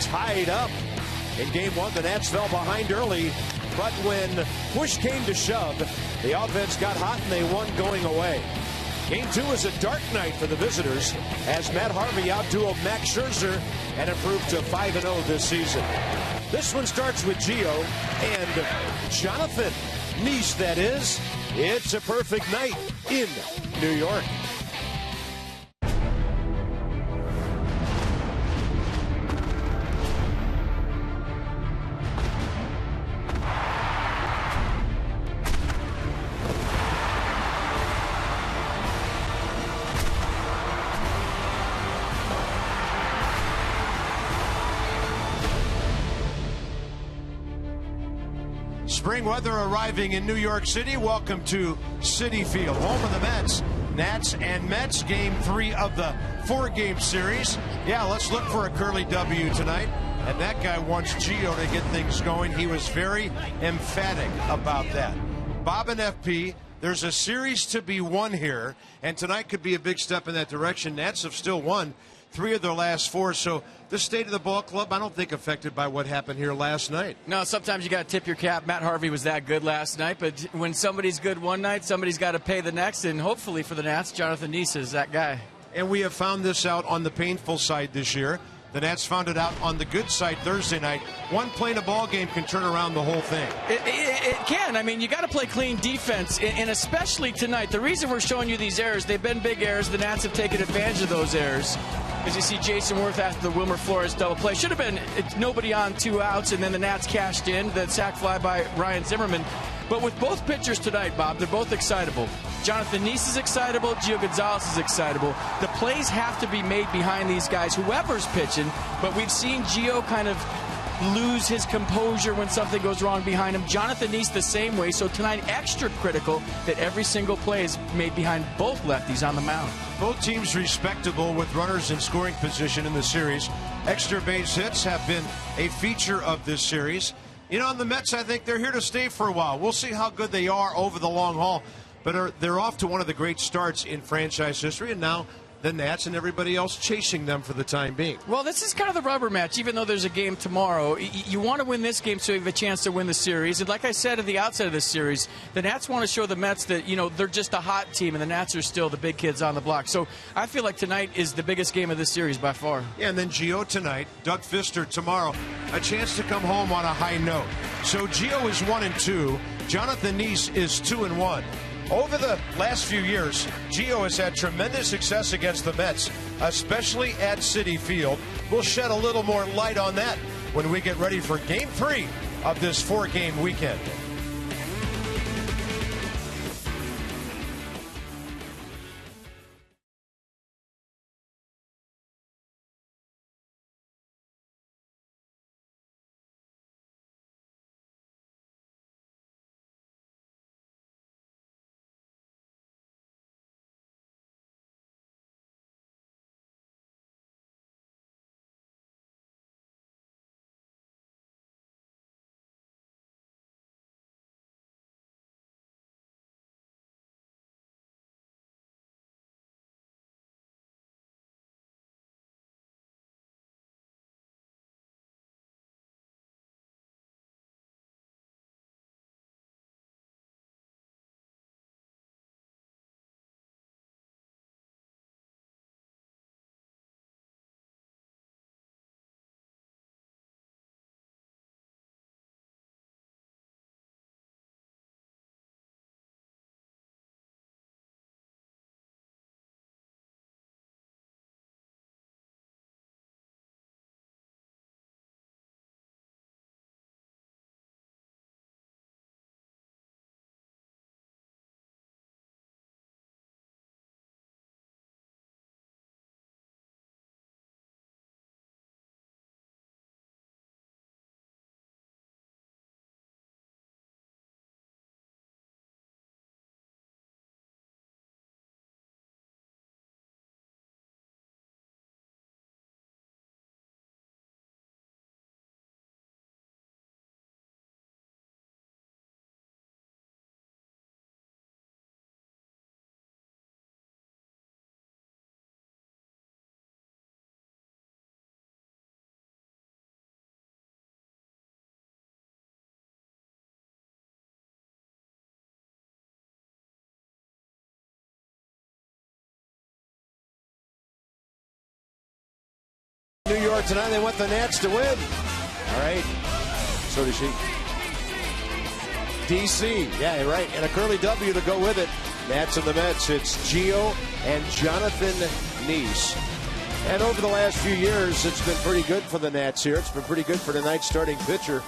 tied up. In game one, the Nats fell behind early, but when push came to shove, the offense got hot and they won going away. Game two is a dark night for the visitors as Matt Harvey out-dueled Max Scherzer and improved to 5-0 this season. This one starts with Gio and Jonathan Nice, that is. It's a perfect night in New York. Spring weather arriving in New York City. Welcome to Citi Field, home of the Mets. Nats and Mets, game 3 of the 4-game series. Yeah, let's look for a Curly W tonight. And that guy wants Gio to get things going. He was very emphatic about that. Bob and FP, there's a series to be won here, and tonight could be a big step in that direction. Nats have still won 3 of their last 4, so the state of the ball club, I don't think affected by what happened here last night. No, sometimes you got to tip your cap. Matt Harvey was that good last night, but when somebody's good one night, somebody's got to pay the next, and hopefully for the Nats, Jonathan Nice is that guy. And we have found this out on the painful side this year. The Nats found it out on the good side Thursday night. One play in a ball game can turn around the whole thing. It can. I mean, you got to play clean defense, and especially tonight. The reason we're showing you these errors, they've been big errors. The Nats have taken advantage of those errors. As you see Jason Worth after the Wilmer Flores double play. Should have been nobody on 2 outs, and then the Nats cashed in. The sac fly by Ryan Zimmerman. But with both pitchers tonight, Bob, they're both excitable. Jonathan Nice is excitable. Gio Gonzalez is excitable. The plays have to be made behind these guys, whoever's pitching. But we've seen Gio kind of lose his composure when something goes wrong behind him. Jonathan Nice the same way. So tonight, extra critical that every single play is made behind both lefties on the mound. Both teams respectable with runners in scoring position in the series. Extra base hits have been a feature of this series. You know, on the Mets, I think they're here to stay for a while. We'll see how good they are over the long haul. But they're off to one of the great starts in franchise history, and now the Nats and everybody else chasing them for the time being. Well, this is kind of the rubber match, even though there's a game tomorrow. You want to win this game so you have a chance to win the series. And like I said at the outset of this series, the Nats want to show the Mets that, you know, they're just a hot team, and the Nats are still the big kids on the block. So I feel like tonight is the biggest game of this series by far. Yeah, and then Gio tonight, Doug Fister tomorrow. A chance to come home on a high note. So Gio is 1-2. Jonathan Nice is 2-1. Over the last few years, Gio has had tremendous success against the Mets, especially at Citi Field. We'll shed a little more light on that when we get ready for Game 3 of this 4-game weekend. New York tonight, they want the Nats to win. All right. So does she. DC, yeah, right. And a curly W to go with it. Nats and the Mets. It's Gio and Jonathan Nice. And over the last few years, it's been pretty good for the Nats here. It's been pretty good for tonight's starting pitcher.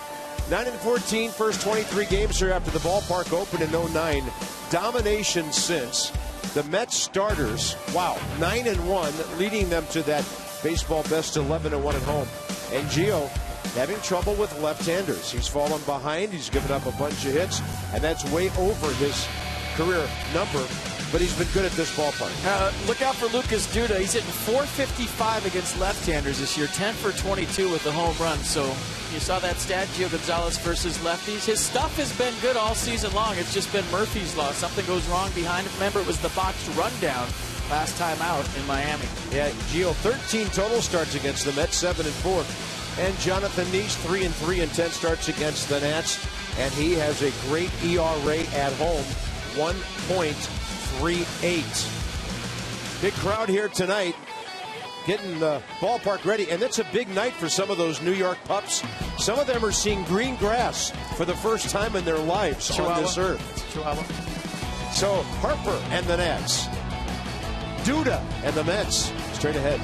9-14, first 23 games here after the ballpark opened in 09. Domination since. The Mets starters, wow, 9-1, leading them to that baseball best 11-1 at home. And Gio having trouble with left-handers. He's fallen behind. He's given up a bunch of hits, and that's way over his career number. But he's been good at this ballpark. Look out for Lucas Duda. He's hitting .455 against left-handers this year, 10 for 22 with the home run. So you saw that stat, Gio Gonzalez versus lefties. His stuff has been good all season long. It's just been Murphy's Law. Something goes wrong behind him. Remember, it was the botched rundown last time out in Miami. Yeah, Gio, 13 total starts against the Mets, 7-4. And Jonathan Nice, 3-3 in 10 starts against the Nats. And he has a great ERA at home, 1.38. Big crowd here tonight, getting the ballpark ready. And it's a big night for some of those New York pups. Some of them are seeing green grass for the first time in their lives on this earth. Chihuahua. So Harper and the Nats. Duda and the Mets straight ahead.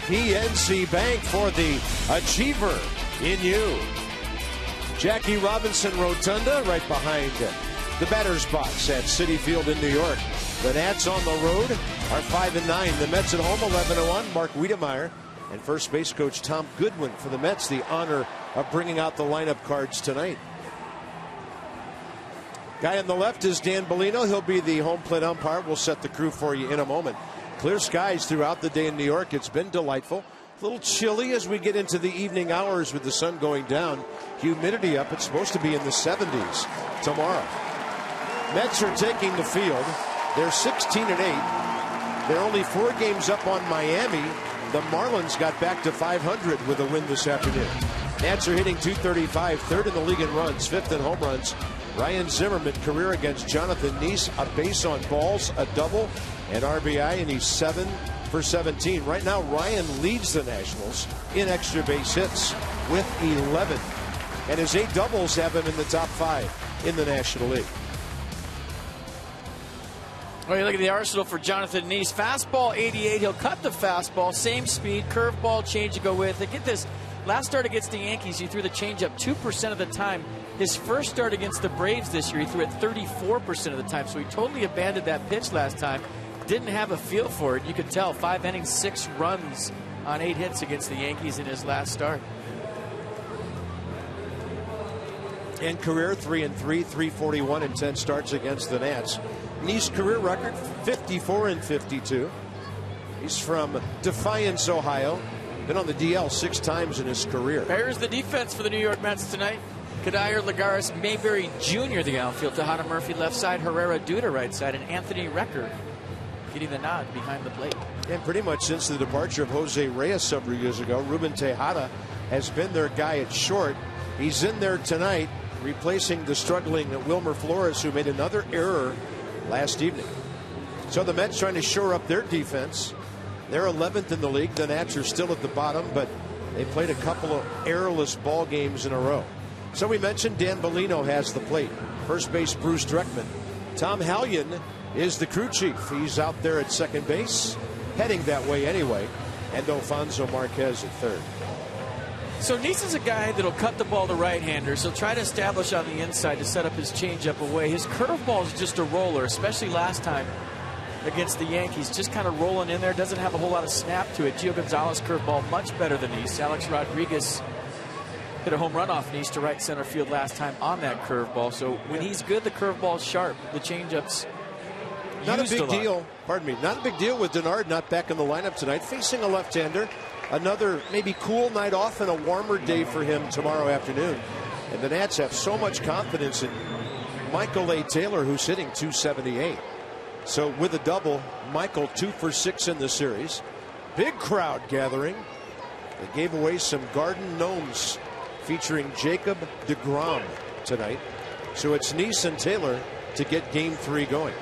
PNC Bank for the Achiever in you. Jackie Robinson Rotunda right behind the batter's box at Citi Field in New York. The Nats on the road are 5-9. The Mets at home 11-1. Mark Wiedemeyer and first base coach Tom Goodwin for the Mets, the honor of bringing out the lineup cards tonight. Guy on the left is Dan Bellino. He'll be the home plate umpire. We'll set the crew for you in a moment. Clear skies throughout the day in New York. It's been delightful. A little chilly as we get into the evening hours with the sun going down. Humidity up. It's supposed to be in the 70s tomorrow. Mets are taking the field. They're 16-8. They're only 4 games up on Miami. The Marlins got back to 500 with a win this afternoon. Nats are hitting .235, third in the league in runs, fifth in home runs. Ryan Zimmerman, career against Jonathan Nice, a base on balls, a double, and RBI, and he's 7 for 17. Right now, Ryan leads the Nationals in extra base hits with 11. And his 8 doubles have him in the top 5 in the National League. Well, you look at the arsenal for Jonathan Nice. Fastball 88. He'll cut the fastball. Same speed. Curveball change to go with. And get this. Last start against the Yankees, he threw the changeup 2% of the time. His first start against the Braves this year, he threw it 34% of the time. So he totally abandoned that pitch last time. Didn't have a feel for it. You could tell. 5 innings, 6 runs on 8 hits against the Yankees in his last start. In career, 3-3, 341 in 10 starts against the Nats. Nice career record, 54-52. He's from Defiance, Ohio. Been on the DL 6 times in his career. Here's the defense for the New York Mets tonight. Kadair, Lagares, Mayberry Jr. the outfield. Tejada Murphy left side. Herrera Duda right side. And Anthony Recker getting the nod behind the plate. And pretty much since the departure of Jose Reyes several years ago, Ruben Tejada has been their guy at short. He's in there tonight, replacing the struggling Wilmer Flores, who made another error last evening. So the Mets trying to shore up their defense. They're 11th in the league. The Nats are still at the bottom, but they played a couple of errorless ball games in a row. So we mentioned Dan Bellino has the plate. First base, Bruce Dreckman. Tom Hallion is the crew chief. He's out there at second base, heading that way anyway. And Alfonso Marquez at third. So Nice is a guy that'll cut the ball to right-handers. He'll try to establish on the inside to set up his changeup away. His curveball is just a roller, especially last time against the Yankees. Just kind of rolling in there. Doesn't have a whole lot of snap to it. Gio Gonzalez curveball much better than Nice. Alex Rodriguez hit a home run off Nice to right center field last time on that curveball. So when he's good, the curveball's sharp. The changeup's not a big deal. Pardon me. Not a big deal with Denard not back in the lineup tonight. Facing a left-hander. Another maybe cool night off and a warmer day for him tomorrow afternoon. And the Nats have so much confidence in Michael A. Taylor, who's hitting .278. So with a double, Michael 2 for 6 in the series. Big crowd gathering. They gave away some garden gnomes featuring Jacob deGrom tonight. So it's Nice and Taylor to get game 3 going.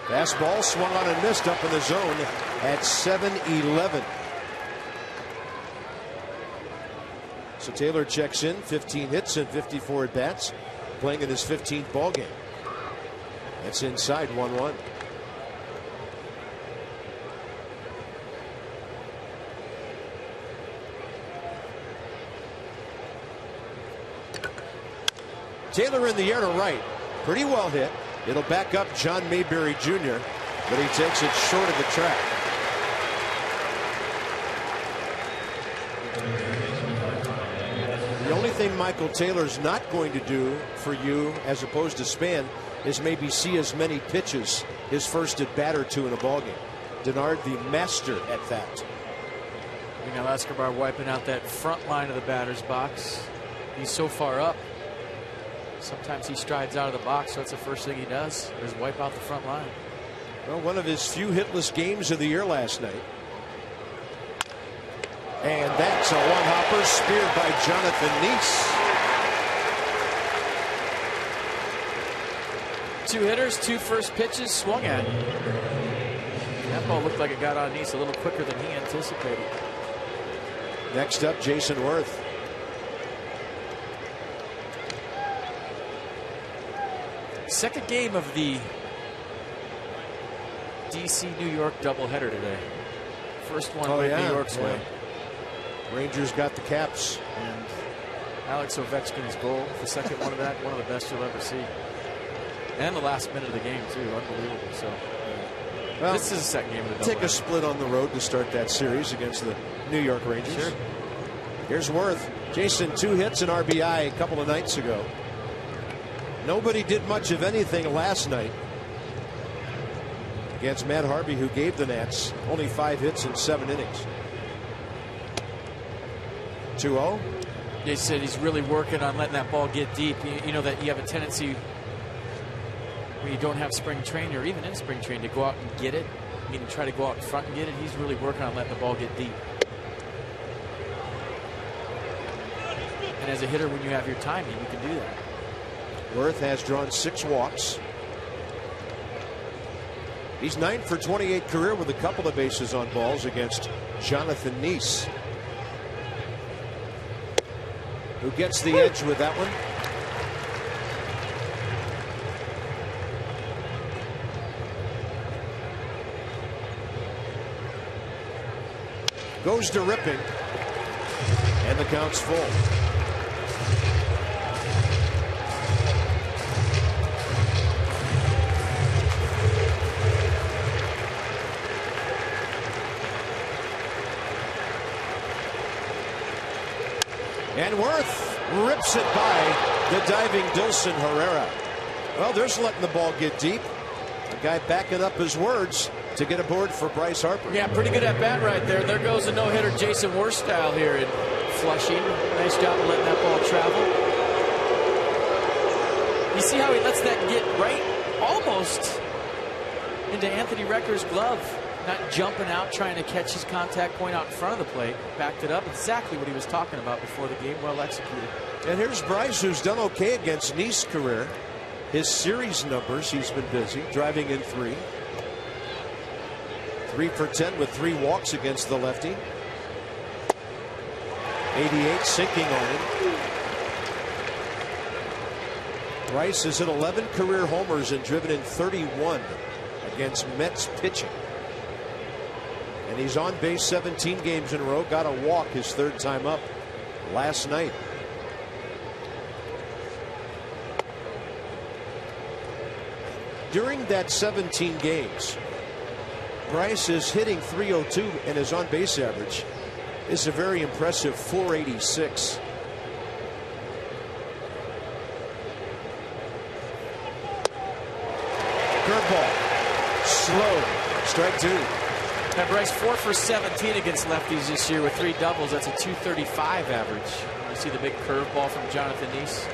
Fastball swung on and missed up in the zone at 7-11. So Taylor checks in, 15 hits and 54 at bats, playing in his 15th ball game. That's inside 1-1. Taylor in the air to right. Pretty well hit. It'll back up John Mayberry Jr., but he takes it short of the track. The only thing Michael Taylor's not going to do for you, as opposed to Span, is maybe see as many pitches his first at bat or two in a ballgame. Denard, the master at that. Miguel Escobar wiping out that front line of the batter's box. He's so far up. Sometimes he strides out of the box, so that's the first thing he does, is wipe out the front line. Well, one of his few hitless games of the year last night. And that's a one-hopper speared by Jonathan Nice. 2 hitters, 2 first pitches swung at. That ball looked like it got on Nice a little quicker than he anticipated. Next up, Jason Worth. Second game of the DC-New York doubleheader today. First one went New York's way. Rangers got the Caps. And Alex Ovechkin's goal, the second one of that, one of the best you'll ever see. And the last minute of the game, too. Unbelievable. So, well, this is the second game of the doubleheader. Take a split on the road to start that series against the New York Rangers. Sure. Here's Worth. Jason, 2 hits and RBI a couple of nights ago. Nobody did much of anything last night against Matt Harvey, who gave the Nats only 5 hits in 7 innings. 2-0. They said he's really working on letting that ball get deep. You know that you have a tendency when you don't have spring training, or even in spring training, to go out and get it. I mean, try to go out in front and get it. He's really working on letting the ball get deep. And as a hitter, when you have your timing, you can do that. Worth has drawn 6 walks. He's 9 for 28 career with a couple of bases on balls against Jonathan Nice, who gets the edge with that one. Goes to ripping, and the count's full. And Worth rips it by the diving Dilson Herrera. Well, there's letting the ball get deep. The guy backing up his words to get aboard for Bryce Harper. Yeah, pretty good at bat right there. There goes a no-hitter Jason Worth style here. And flushing. Nice job of letting that ball travel. You see how he lets that get right almost into Anthony Recker's glove. Not jumping out, trying to catch his contact point out in front of the plate. Backed it up. Exactly what he was talking about before the game. Well executed. And here's Bryce, who's done okay against Nice's career. His series numbers, he's been busy, driving in 3. 3 for 10 with 3 walks against the lefty. 88 sinking on him. Bryce has hit 11 career homers and driven in 31 against Mets pitching. And he's on base 17 games in a row. Got a walk his 3rd time up last night. During that 17 games, Bryce is hitting .302, and his on base average is a very impressive .486. Curveball. Slow. Strike 2. Now Bryce 4 for 17 against lefties this year with 3 doubles. That's a .235 average. You see the big curveball from Jonathan Nice.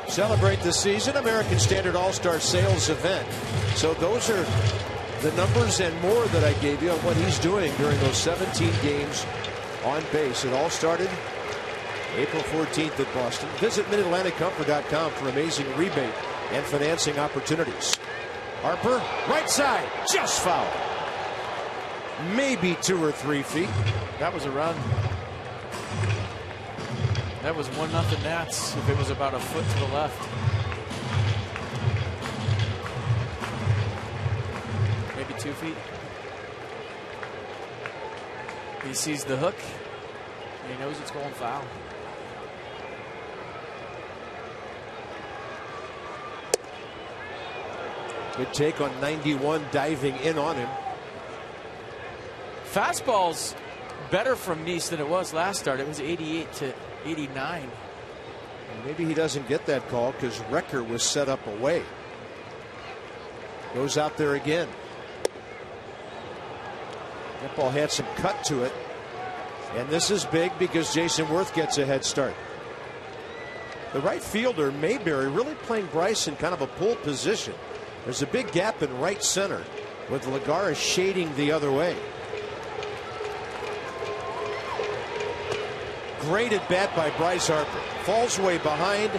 Celebrate the season, American Standard All-Star Sales event. So those are the numbers and more that I gave you on what he's doing during those 17 games on base. It all started April 14th at Boston. Visit MidAtlanticComfort.com for amazing rebate and financing opportunities. Harper, right side, just foul. Maybe 2 or 3 feet. That was a run. That was 1-0 Nats if it was about a foot to the left. Maybe 2 feet. He sees the hook. And he knows it's going foul. Good take on 91, diving in on him. Fastball's better from Nice than it was last start. It was 88 to 89. Maybe he doesn't get that call because Recker was set up away. Goes out there again. That ball had some cut to it. And this is big because Jason Worth gets a head start. The right fielder, Mayberry, really playing Bryce in kind of a pull position. There's a big gap in right center with Lagares shading the other way. Great at bat by Bryce Harper. Falls way behind,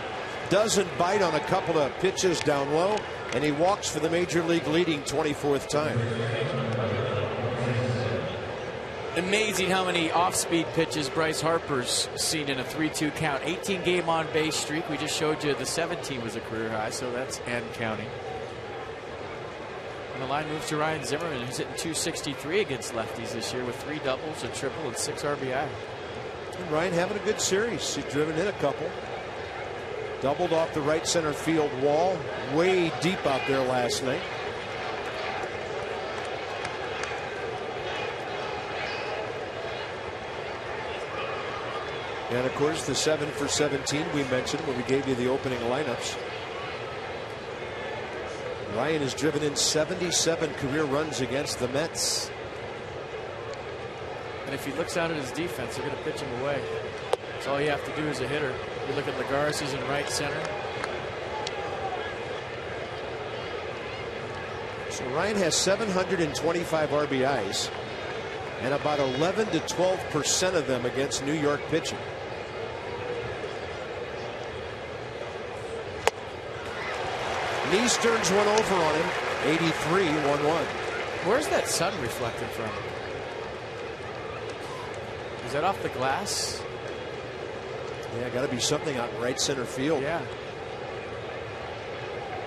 doesn't bite on a couple of pitches down low, and he walks for the major league leading 24th time. Amazing how many off-speed pitches Bryce Harper's seen in a 3-2 count. 18-game on-base streak. We just showed you the 17 was a career high, so that's and counting. And the line moves to Ryan Zimmerman, who's hitting .263 against lefties this year with 3 doubles, a triple, and 6 RBI. And Ryan having a good series. He's driven in a couple. Doubled off the right center field wall. Way deep out there last night. And of course the 7 for 17 we mentioned when we gave you the opening lineups. Ryan has driven in 77 career runs against the Mets. And if he looks out at his defense, they're going to pitch him away. That's all you have to do as a hitter. You look at Lagares, he's in right center. So Ryan has 725 RBIs, and about 11 to 12% of them against New York pitching. Nice turns one over on him. 83-1-1. Where's that sun reflected from? Is that off the glass? Yeah, got to be something out in right center field. Yeah.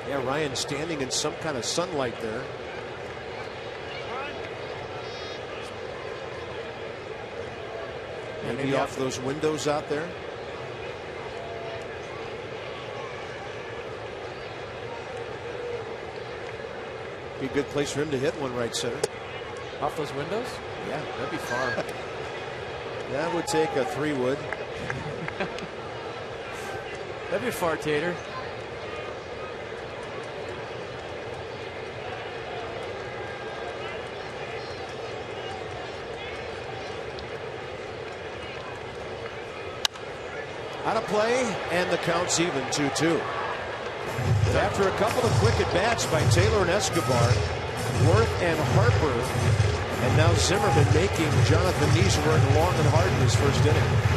Yeah, Ryan standing in some kind of sunlight there. Maybe off those windows out there. Be a good place for him to hit one right center. Off those windows? Yeah, that'd be far. That would take a 3-wood. That'd be far, Tater. Out of play, and the count's even 2-2. After a couple of quick at-bats by Taylor and Escobar, Worth and Harper, and now Zimmerman making Jonathan Neese work long and hard in his first inning.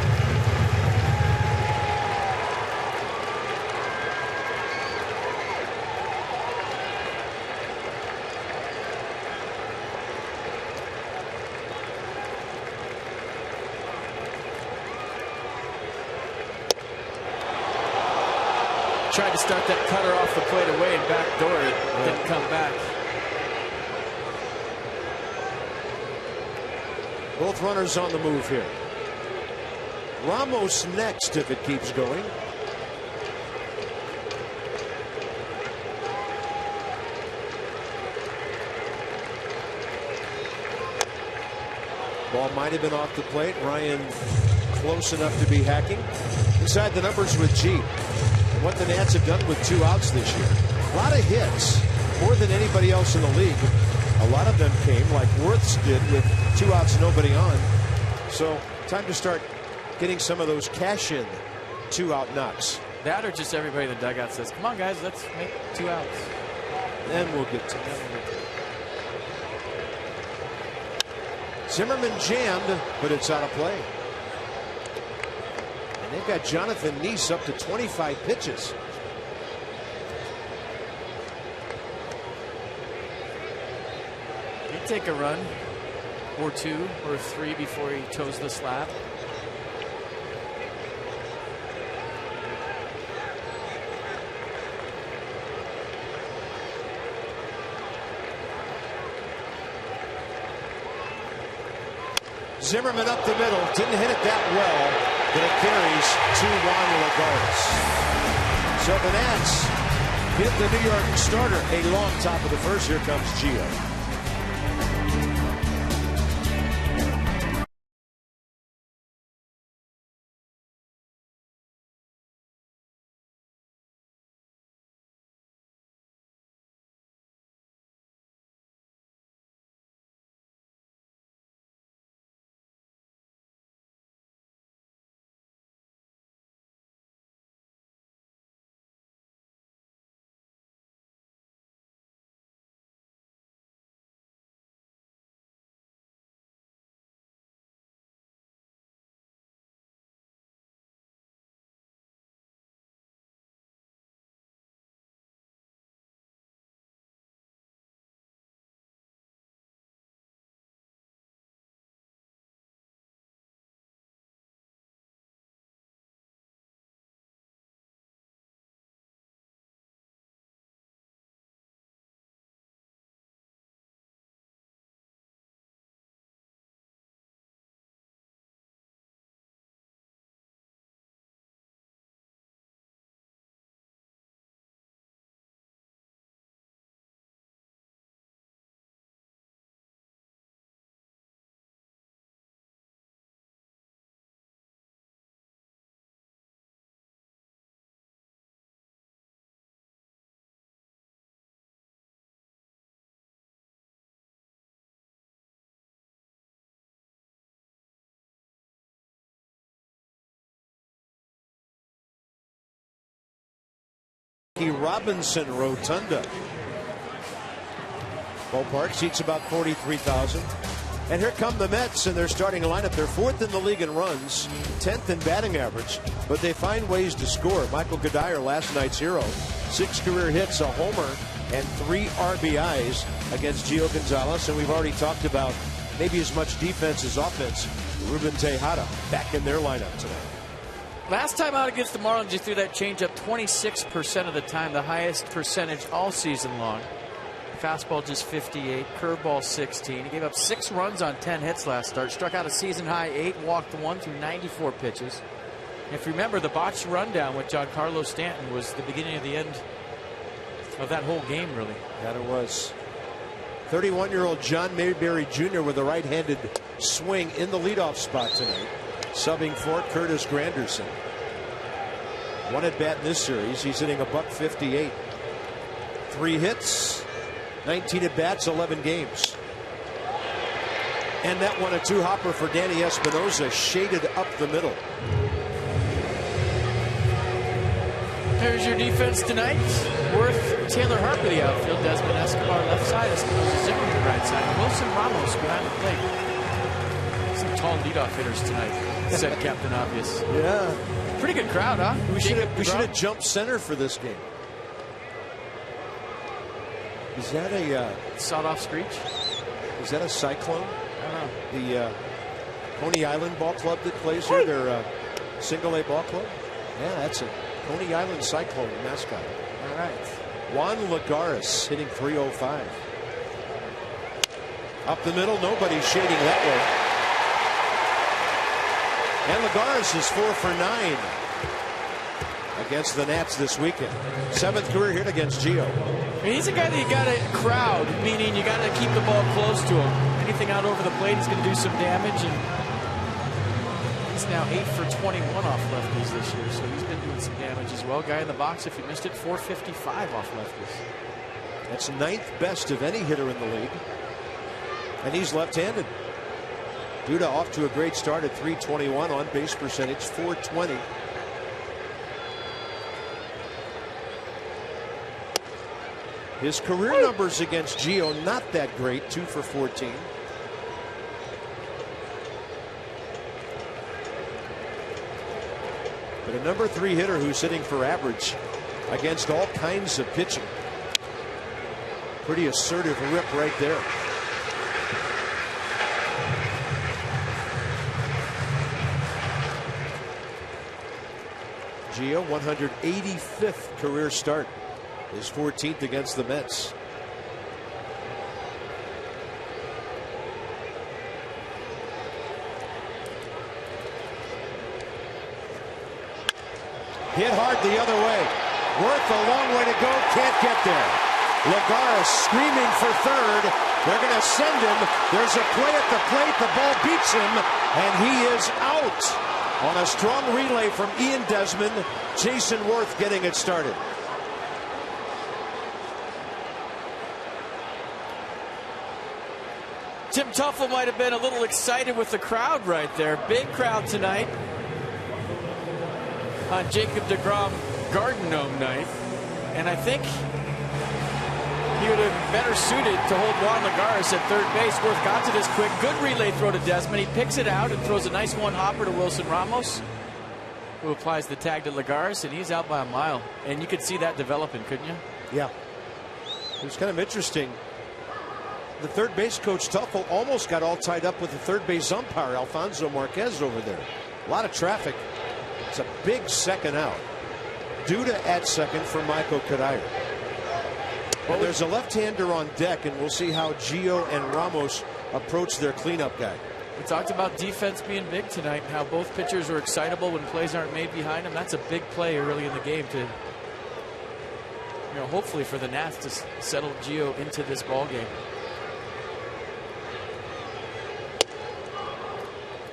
Tried to start that cutter off the plate away and backdoor it. Didn't come back. Both runners on the move here. Ramos next if it keeps going. Ball might have been off the plate. Ryan close enough to be hacking. Inside the numbers with G. What the Nats have done with 2 outs this year. A lot of hits, more than anybody else in the league. A lot of them came like Worth's did with 2 outs, nobody on. So time to start getting some of those cash-in 2-out knocks. That or just everybody in the dugout says, come on guys, let's make 2 outs. Then we'll get to that. Zimmerman jammed, but it's out of play. They've got Jonathan Neese up to 25 pitches. He'd take a run or 2 or 3 before he toes the slab. Zimmerman up the middle, didn't hit it that well. But it carries to Juan Lagares. So the Nats get the New York starter a long top of the first. Here comes Gio. Robinson Rotunda ballpark seats about 43,000. And here come the Mets in their starting lineup. They're 4th in the league in runs, 10th in batting average, but they find ways to score. Michael Cuddyer, last night's hero, 6 career hits, a homer, and 3 RBIs against Gio Gonzalez. And we've already talked about maybe as much defense as offense. Ruben Tejada back in their lineup tonight. Last time out against the Marlins, he threw that changeup 26% of the time, the highest percentage all season long. Fastball just 58, curveball 16. He gave up 6 runs on 10 hits last start, struck out a season high 8, walked 1 through 94 pitches. And if you remember, the botched rundown with Giancarlo Stanton was the beginning of the end of that whole game, really. That it was. 31-year-old John Mayberry Jr. with a right-handed swing in the leadoff spot tonight. Subbing for Curtis Granderson. 1 at bat in this series. He's hitting a .158. 3 hits, 19 at bats, 11 games. And that 1-2 hopper for Danny Espinosa, shaded up the middle. There's your defense tonight. Worth, Taylor Harper, the outfield. Desmond Escobar, left side. Espinosa Zimmerman, right side. Wilson Ramos behind the plate. Some tall leadoff hitters tonight, said Captain Obvious. Yeah. Pretty good crowd, huh? We should have jumped center for this game. Is that a sawed-off screech? Is that a Cyclone? I don't know. The Coney Island Ball Club that plays here, their single A ball club? Yeah, that's a Coney Island Cyclone mascot. All right. Juan Lagares hitting .305. Up the middle, nobody's shading that way. And Lagares is 4 for 9 against the Nats this weekend. 7th career hit against Gio. I mean, he's a guy that you got to crowd, meaning you got to keep the ball close to him. Anything out over the plate is going to do some damage, and he's now 8 for 21 off lefties this year, so he's been doing some damage as well. Guy in the box, if you missed it, 455 off lefties. That's 9th best of any hitter in the league, and he's left-handed. Duda off to a great start at .321, on base percentage .420. His career numbers against Gio not that great, 2 for 14. But a number 3 hitter who's hitting for average against all kinds of pitching. Pretty assertive rip right there. Gio, 185th career start. His 14th against the Mets. Hit hard the other way. Worth a long way to go. Can't get there. Lagares screaming for third. They're going to send him. There's a play at the plate. The ball beats him, and he is out. On a strong relay from Ian Desmond. Jason Worth getting it started. Tim Tuffle might have been a little excited with the crowd right there. Big crowd tonight on Jacob deGrom Garden Gnome night. And I think he would have been better suited to hold Juan Lagares at third base. Worth got to this quick. Good relay throw to Desmond. He picks it out and throws a nice one-hopper to Wilson Ramos, who applies the tag to Lagares, and he's out by a mile. And you could see that developing, couldn't you? Yeah. It was kind of interesting. The third base coach Tuffle almost got all tied up with the third base umpire Alfonso Marquez over there. A lot of traffic. It's a big second out. Duda at second for Michael Kadire. Well, there's a left-hander on deck, and we'll see how Gio and Ramos approach their cleanup guy. We talked about defense being big tonight and how both pitchers are excitable when plays aren't made behind them. That's a big play early in the game to, hopefully for the Nats to settle Gio into this ball game.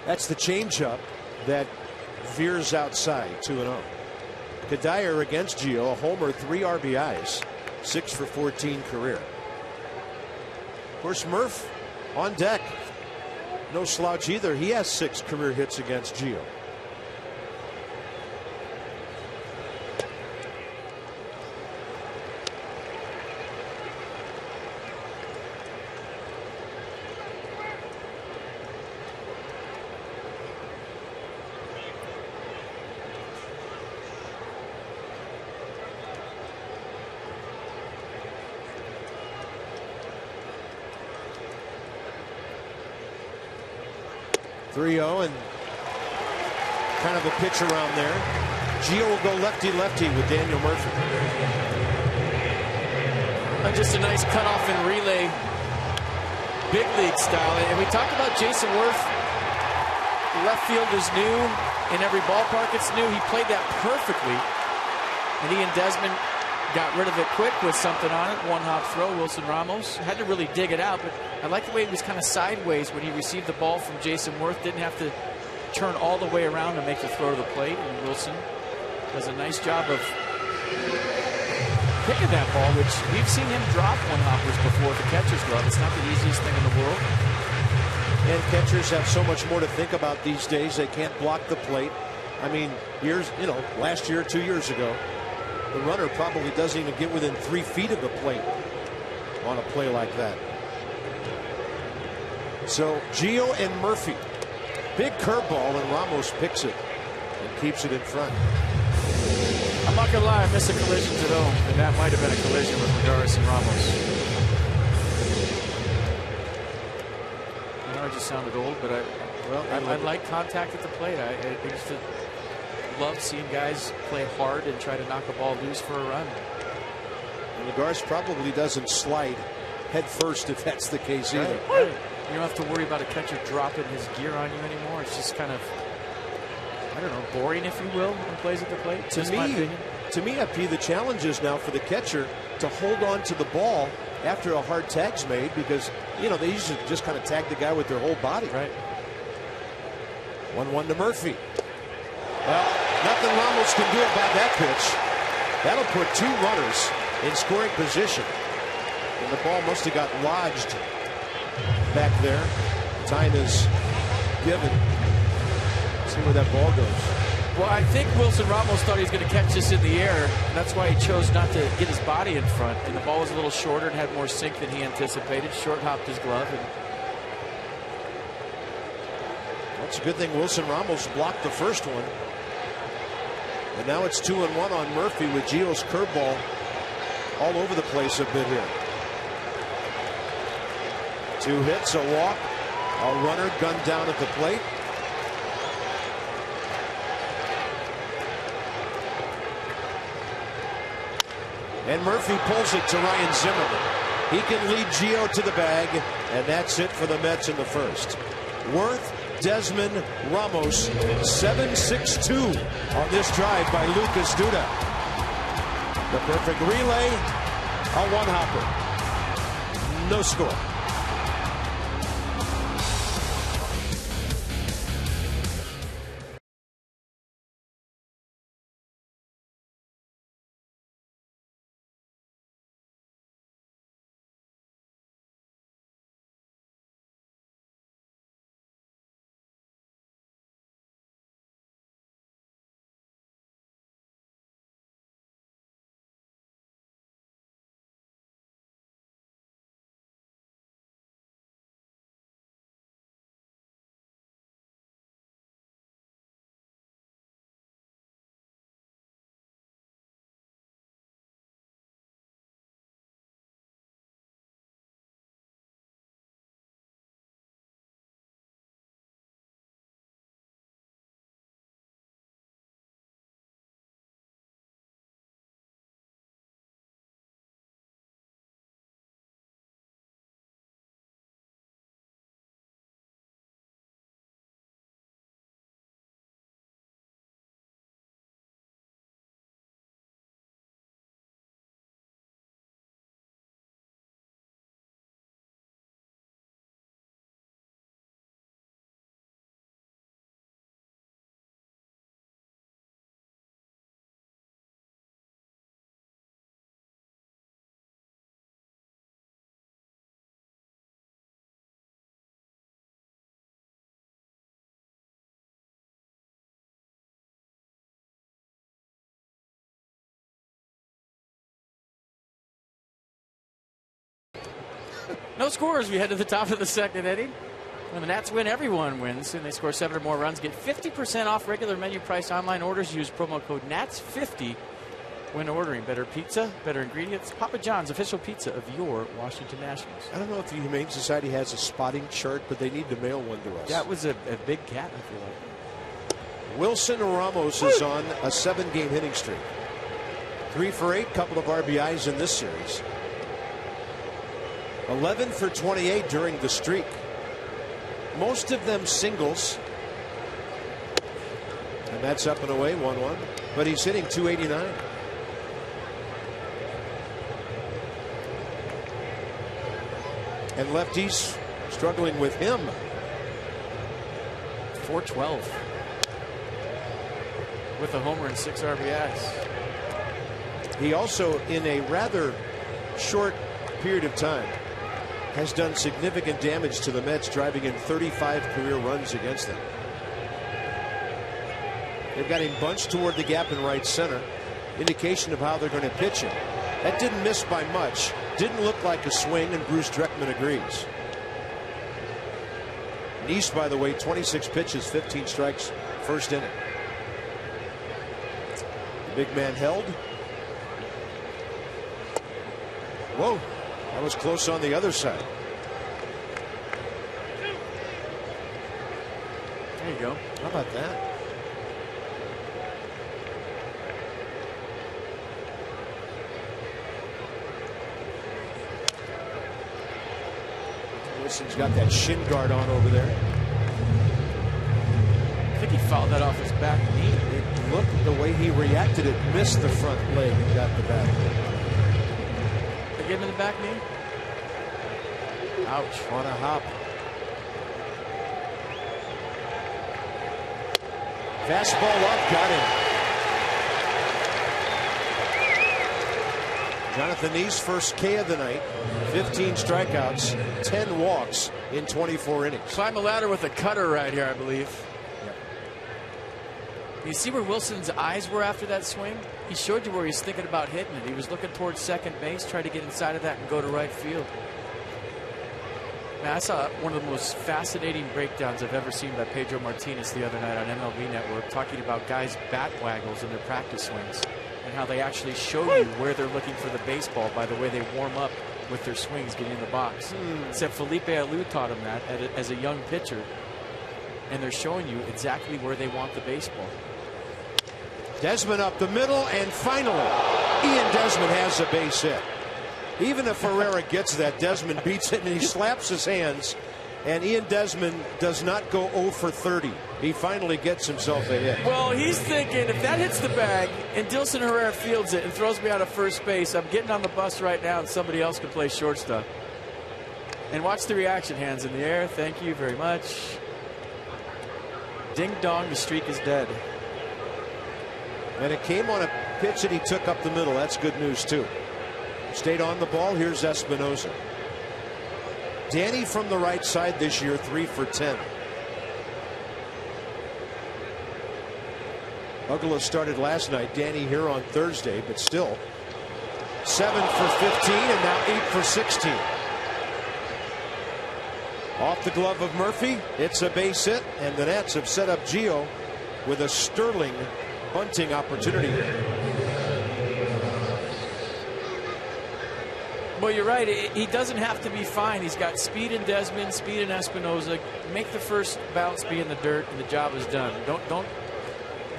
That's the changeup that veers outside, 2-0. Kadire against Gio, a homer, 3 RBIs, 6 for 14 career. Of course, Murph on deck. No slouch either. He has 6 career hits against Gio. .3-0 and kind of a pitch around there. Gio will go lefty-lefty with Daniel Murphy. Just a nice cutoff and relay, big league style. And we talked about Jason Worth. Left field is new. In every ballpark it's new. He played that perfectly. And Ian Desmond got rid of it quick with something on it. One-hop throw. Wilson Ramos had to really dig it out, but I like the way he was kind of sideways when he received the ball from Jason Worth. Didn't have to turn all the way around to make the throw to the plate. And Wilson does a nice job of picking that ball, which we've seen him drop one-hoppers before with the catcher's glove. It's not the easiest thing in the world. And catchers have so much more to think about these days. They can't block the plate. I mean, last year, 2 years ago, The runner probably doesn't even get within 3 feet of the plate on a play like that. So Gio and Murphy. Big curveball, and Ramos picks it and keeps it in front. I'm not going to lie, I missed a collision at home, and that might have been a collision with Lagares and Ramos. I know I just sounded old, but I like contact at the plate. I used to love seeing guys play hard and try to knock a ball loose for a run. And Lagares probably doesn't slide head first if that's the case either. Right. You don't have to worry about a catcher dropping his gear on you anymore. It's just kind of, I don't know, boring, if you will, when plays at the plate. To me, FP, the challenge is now for the catcher to hold on to the ball after a hard tag's made, because, you know, they usually just kind of tag the guy with their whole body. Right. 1-1 to Murphy. Well, nothing Ramos can do about that pitch. That'll put 2 runners in scoring position. And the ball must have got lodged back there. Time is given. See where that ball goes. Well, I think Wilson Ramos thought he was going to catch this in the air. And that's why he chose not to get his body in front. And the ball was a little shorter and had more sink than he anticipated. Short hopped his glove. And it's a good thing Wilson Ramos blocked the first one. And now it's 2-1 on Murphy with Gio's curveball all over the place a bit here. 2 hits, a walk, a runner gunned down at the plate. And Murphy pulls it to Ryan Zimmerman. He can lead Gio to the bag, and that's it for the Mets in the first. Worth, Desmond, Ramos, 7-6-2 on this drive by Lucas Duda. The perfect relay, a one-hopper. No score. no scores. We head to the top of the second inning. When the Nats win, everyone wins. And they score 7 or more runs. Get 50% off regular menu price online orders. Use promo code NATS50 when ordering. Better pizza, better ingredients. Papa John's, official pizza of your Washington Nationals. I don't know if the Humane Society has a spotting chart, but they need to mail one to us. That was a big cat, I feel like. Wilson Ramos is on a 7-game hitting streak. 3 for 8, couple of RBIs in this series. 11 for 28 during the streak. Most of them singles. And that's up and away, 1-1. But he's hitting .289. And lefties struggling with him. .412. With a homer and 6 RBIs. He also, in a rather short period of time, has done significant damage to the Mets, driving in 35 career runs against them. They've got him bunched toward the gap in right center. indication of how they're going to pitch it. That didn't miss by much. Didn't look like a swing, and Bruce Dreckman agrees. Nice, by the way, 26 pitches, 15 strikes, first inning. The big man held. Whoa, that was close on the other side. There you go. How about that? Wilson's got that shin guard on over there. I think he fouled that off his back knee. It looked, the way he reacted, it missed the front leg and got the back. They gave him the back knee? Ouch. On a hop. Fastball up, got him. Jonathan Nice, first K of the night, 15 strikeouts, 10 walks in 24 innings. Climb a ladder with a cutter right here, I believe. Yep. You see where Wilson's eyes were after that swing? He showed you where he's thinking about hitting it. He was looking towards second base, trying to get inside of that and go to right field. Man, I saw one of the most fascinating breakdowns I've ever seen by Pedro Martinez the other night on MLB Network, talking about guys' bat waggles in their practice swings and how they actually show you where they're looking for the baseball by the way they warm up with their swings getting in the box. Except Felipe Alou taught him that as a young pitcher, and they're showing you exactly where they want the baseball. Desmond up the middle, and finally, Ian Desmond has a base hit. Even if Herrera gets that, Desmond beats it, and he slaps his hands, and Ian Desmond does not go 0 for 30. He finally gets himself a hit. Well, he's thinking, if that hits the bag and Dilson Herrera fields it and throws me out of first base, I'm getting on the bus right now and somebody else can play shortstop. And watch the reaction, hands in the air. Thank you very much. Ding dong, the streak is dead. And it came on a pitch that he took up the middle. That's good news, too. Stayed on the ball. Here's Espinosa. Danny from the right side this year, 3 for 10. Uggla started last night. Danny here on Thursday, but still 7 for 15 and now 8 for 16. Off the glove of Murphy. It's a base hit, and the Nats have set up Gio with a sterling bunting opportunity. Well, you're right. He doesn't have to be fine. He's got speed in Desmond, speed in Espinosa. Make the first bounce be in the dirt, and the job is done. Don't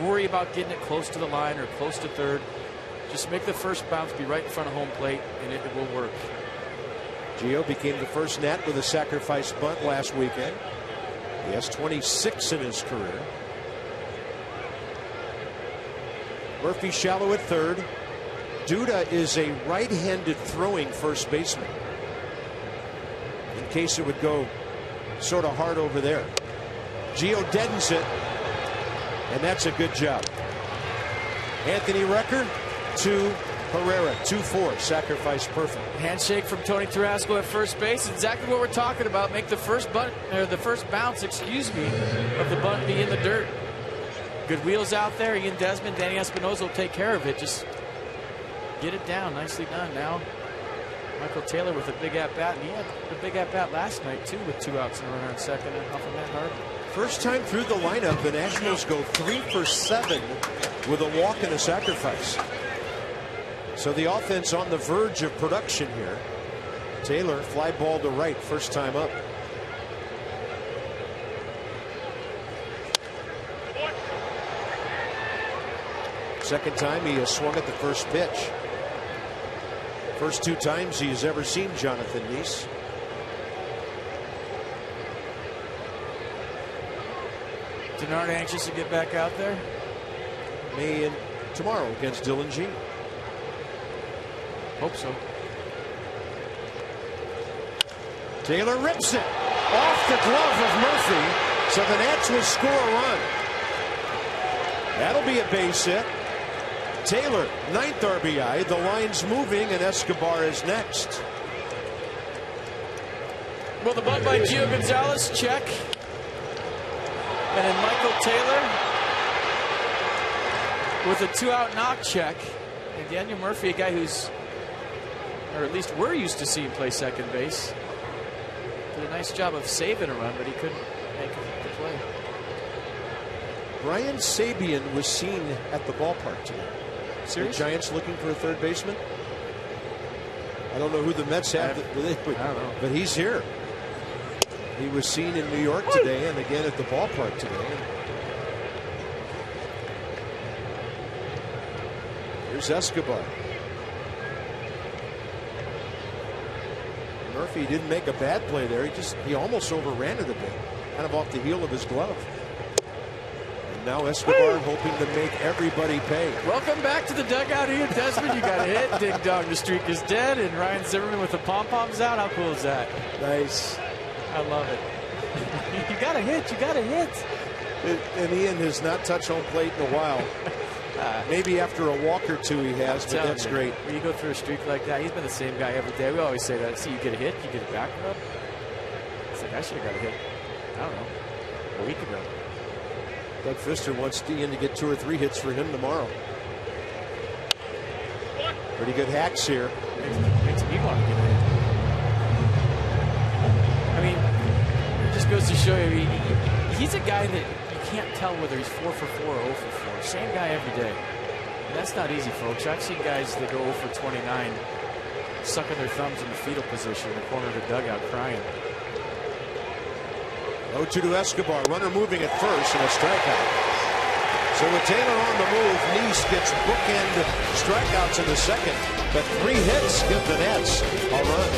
worry about getting it close to the line or close to third. Just make the first bounce be right in front of home plate, and it will work. Gio became the first Nat with a sacrifice bunt last weekend. He has 26 in his career. Murphy shallow at third. Duda is a right-handed throwing first baseman, in case it would go sort of hard over there. Gio deadens it, and that's a good job. Anthony Recker to Herrera, 2-4, sacrifice perfect. Handshake from Tony Tarasco at first base. Exactly what we're talking about. Make the first bunt, or the first bounce, excuse me, of the bunt be in the dirt. Good wheels out there. Ian Desmond, Danny Espinosa will take care of it. Just get it down. Nicely done. Now Michael Taylor with a big at-bat, and he had a big at-bat last night too with 2 outs and a runner on second off of Matt Harvey. First time through the lineup, the Nationals go 3 for 7 with a walk and a sacrifice. So the offense on the verge of production here. Taylor fly ball to right, first time up. Second time he has swung at the first pitch. First 2 times he has ever seen Jonathan Nice. Denard anxious to get back out there? May and tomorrow against Dylan G. Hope so. Taylor rips it off the glove of Murphy, so the Nats will score a run. That'll be a base hit. Taylor, 9th RBI. The line's moving, and Escobar is next. Well, the bunt by Gio Gonzalez, check. And then Michael Taylor with a 2-out knock check. And Daniel Murphy, a guy who's, or at least we're used to seeing play second base, did a nice job of saving a run, but he couldn't make the play. Brian Sabian was seen at the ballpark today. The Giants looking for a third baseman. I don't know who the Mets have, but he's here. He was seen in New York today and again at the ballpark today. Here's Escobar. Murphy didn't make a bad play there. He almost overran it a bit, kind of off the heel of his glove. And now Escobar hoping to make everybody pay. Welcome back to the dugout, Ian Desmond. You got a hit. Ding dong, the streak is dead. And Ryan Zimmerman with the pom-poms out. How cool is that? Nice. I love it. You got a hit. You got a hit. And Ian has not touched home plate in a while. Maybe after a walk or two he has, but that's great. When you go through a streak like that, he's been the same guy every day. We always say that. See, you get a hit, you get a back rub. It's like, I should have got a hit, I don't know, a week ago. Doug Fister wants Ian to get 2 or 3 hits for him tomorrow. Pretty good hacks here. Makes me want to get a hit. I mean, it just goes to show you, he's a guy that you can't tell whether he's 4 for 4 or 0 for 4. Same guy every day. And that's not easy, folks. I've seen guys that go 0 for 29 sucking their thumbs in the fetal position in the corner of the dugout crying. 0-2 to Escobar. Runner moving at first and a strikeout. So with Taylor on the move, Neese gets bookend strikeouts in the second. But 3 hits give the Nets a run.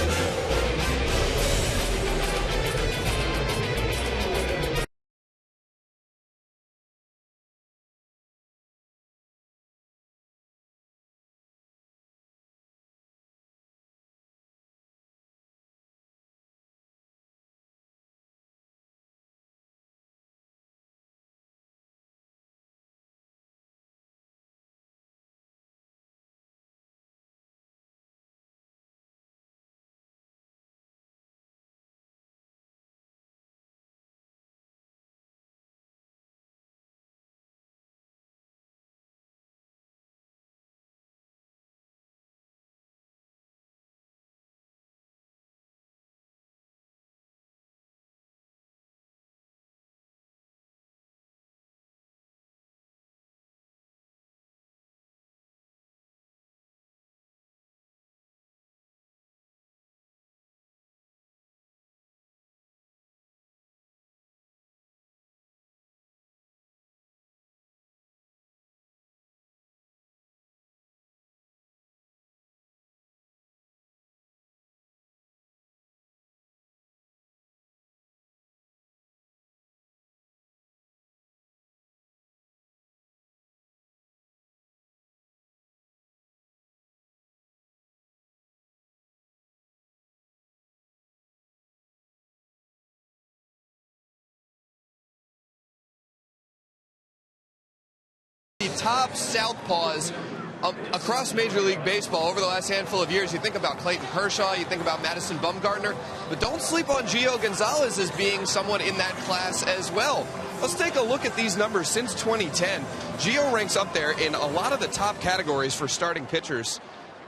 The top southpaws across Major League Baseball over the last handful of years. You think about Clayton Kershaw, you think about Madison Bumgarner, but don't sleep on Gio Gonzalez as being someone in that class as well. Let's take a look at these numbers since 2010. Gio ranks up there in a lot of the top categories for starting pitchers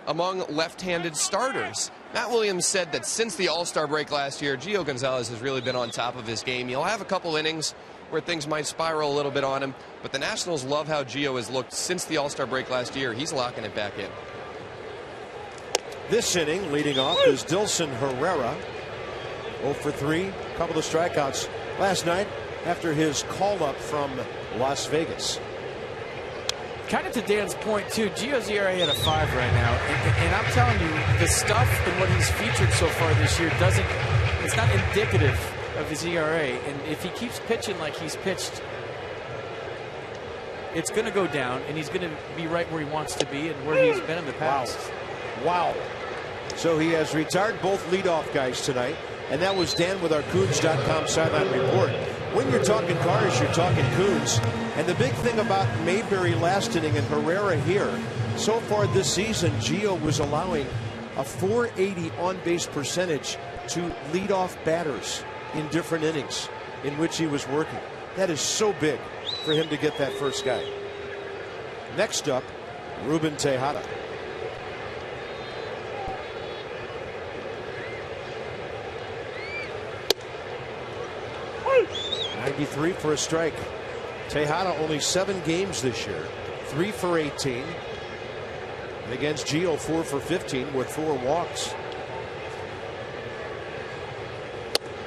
among left-handed starters. Matt Williams said that since the All-Star break last year, Gio Gonzalez has really been on top of his game. He'll have a couple innings where things might spiral a little bit on him, but the Nationals love how Gio has looked since the All-Star break last year. He's locking it back in. This inning, leading off, is Dilson Herrera. 0 for 3, couple of strikeouts last night after his call-up from Las Vegas. Kind of to Dan's point, too, Gio's ERA at a 5 right now. And I'm telling you, the stuff and what he's featured so far this year it's not indicative of his ERA. And if he keeps pitching like he's pitched, it's going to go down, and he's going to be right where he wants to be and where he's been in the past. Wow. So he has retired both leadoff guys tonight, and that was Dan with our Coons.com sideline report. When you're talking cars, you're talking Coons. And the big thing about Mayberry last inning and Herrera here, so far this season, Gio was allowing a .480 on-base percentage to leadoff batters in different innings in which he was working. That is so big for him to get that first guy. Next up Ruben Tejada. .93 for a strike. Tejada only 7 games this year, 3 for 18. And against Gio, 4 for 15 with 4 walks.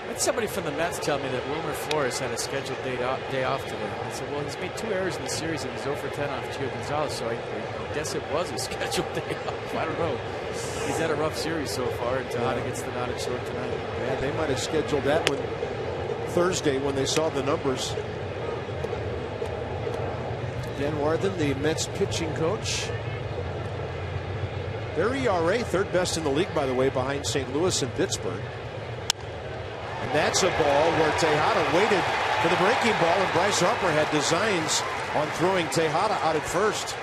Had somebody from the Mets tell me that Wilmer Flores had a scheduled day off today. I said, well, he's made 2 errors in the series and he's 0 for 10 off Gio Gonzalez, so I guess it was a scheduled day off. I don't know. He's had a rough series so far, and Tejada gets the nod at short tonight. Yeah, they might have scheduled that one Thursday when they saw the numbers. Dan Warthen, the Mets pitching coach. Their ERA, 3rd best in the league, by the way, behind St. Louis and Pittsburgh. And that's a ball where Tejada waited for the breaking ball, and Bryce Harper had designs on throwing Tejada out at first.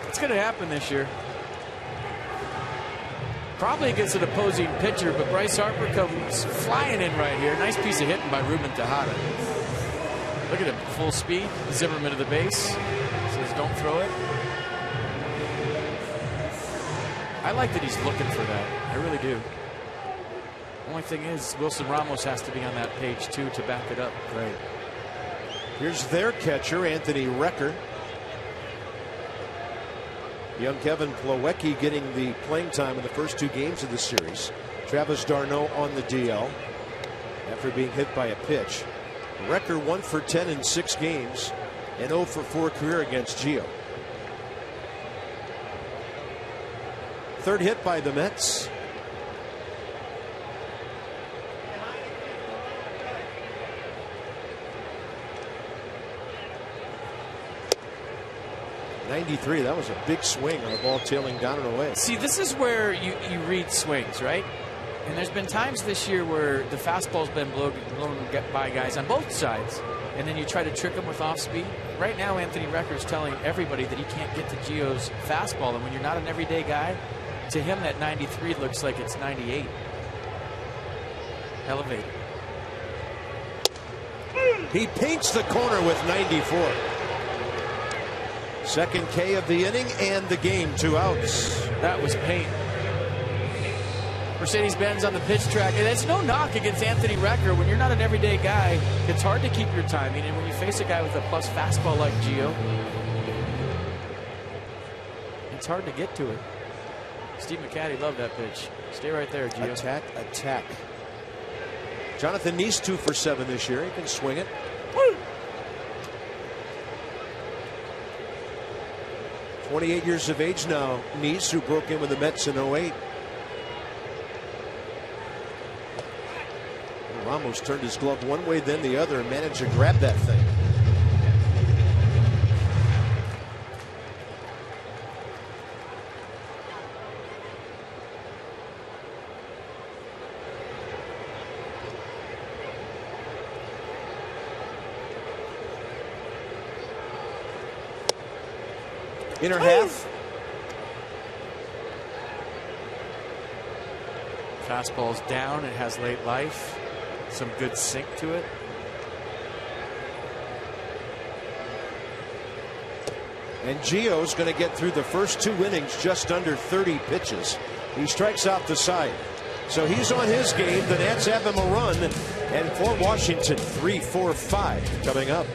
It's going to happen this year. Probably against an opposing pitcher, but Bryce Harper comes flying in right here. Nice piece of hitting by Ruben Tejada. Look at him, full speed. Zimmerman to the base. Says don't throw it. I like that he's looking for that. I really do. Only thing is, Wilson Ramos has to be on that page too to back it up. Right. Here's their catcher, Anthony Recker. Young Kevin Plawecki getting the playing time in the first 2 games of the series. Travis d'Arnaud on the DL after being hit by a pitch. Recker 1 for 10 in 6 games and 0 for 4 career against Gio. 3rd hit by the Mets. .93. That was a big swing on a ball tailing down and away. See, this is where you read swings, right? And there's been times this year where the fastball's been blown by guys on both sides, and then you try to trick them with off speed. Right now, Anthony Recker's telling everybody that he can't get to Gio's fastball, and when you're not an everyday guy, to him that 93 looks like it's 98. Elevated. He paints the corner with 94. Second K of the inning and the game. 2 outs. That was paint. Mercedes-Benz on the pitch track. And it's no knock against Anthony Recker. When you're not an everyday guy, it's hard to keep your timing. And when you face a guy with a plus fastball like Gio, it's hard to get to it. Steve McCatty loved that pitch. Stay right there, Gio. Attack, attack. Jonathan Neese 2 for 7 this year. He can swing it. Woo! 28 years of age now, Neese, who broke in with the Mets in 08. Ramos turned his glove one way, then the other, and managed to grab that thing. Inner half. Fastball's down. It has late life. Some good sink to it. And Gio's going to get through the first 2 innings just under 30 pitches. He strikes out the side. So he's on his game. The Nats have him a run. And for Washington, 3-4-5 coming up.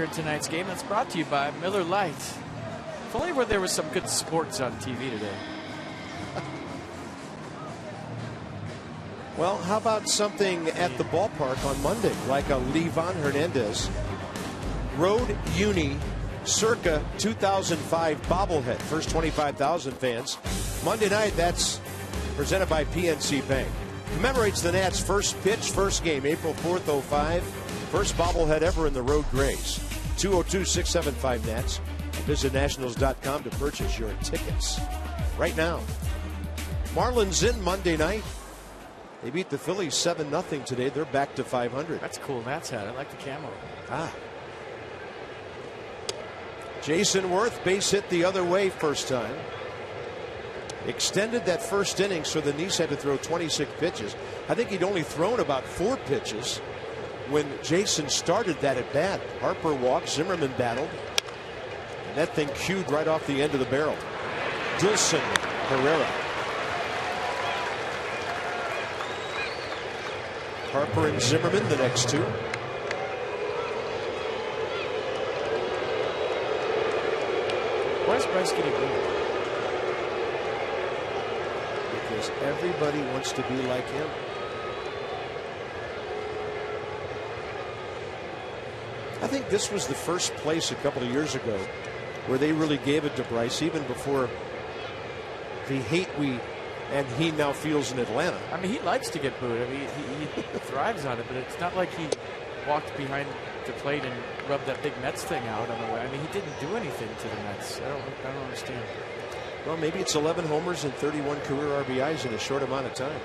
in tonight's game. That's brought to you by Miller Lite. If only where there was some good sports on TV today. Well, how about something at the ballpark on Monday, like a Livan Hernandez Road Uni circa 2005 bobblehead. First 25,000 fans. Monday night, that's presented by PNC Bank. Commemorates the Nats' first pitch, first game, April 4th, 05. First bobblehead ever in the Road Grays. 202-675-NATS. Visit nationals.com to purchase your tickets right now. Marlins in Monday night. They beat the Phillies 7-0 today. They're back to 500. That's cool. Nats hat. I like the camo. Jason Worth, base hit the other way first time. Extended that first inning, so the Nice had to throw 26 pitches. I think he'd only thrown about 4 pitches when Jason started that at bat. Harper walked, Zimmerman battled, and that thing cued right off the end of the barrel. Dilson Herrera. Harper and Zimmerman, the next two. Why is Bryce getting booed? Because everybody wants to be like him. I think this was the first place a couple of years ago where they really gave it to Bryce, even before the hate he now feels in Atlanta. I mean, he likes to get booed. I mean, he thrives on it, but it's not like he walked behind the plate and rubbed that big Mets thing out on the way. I mean, he didn't do anything to the Mets. I don't understand. Well, maybe it's 11 homers and 31 career RBIs in a short amount of time.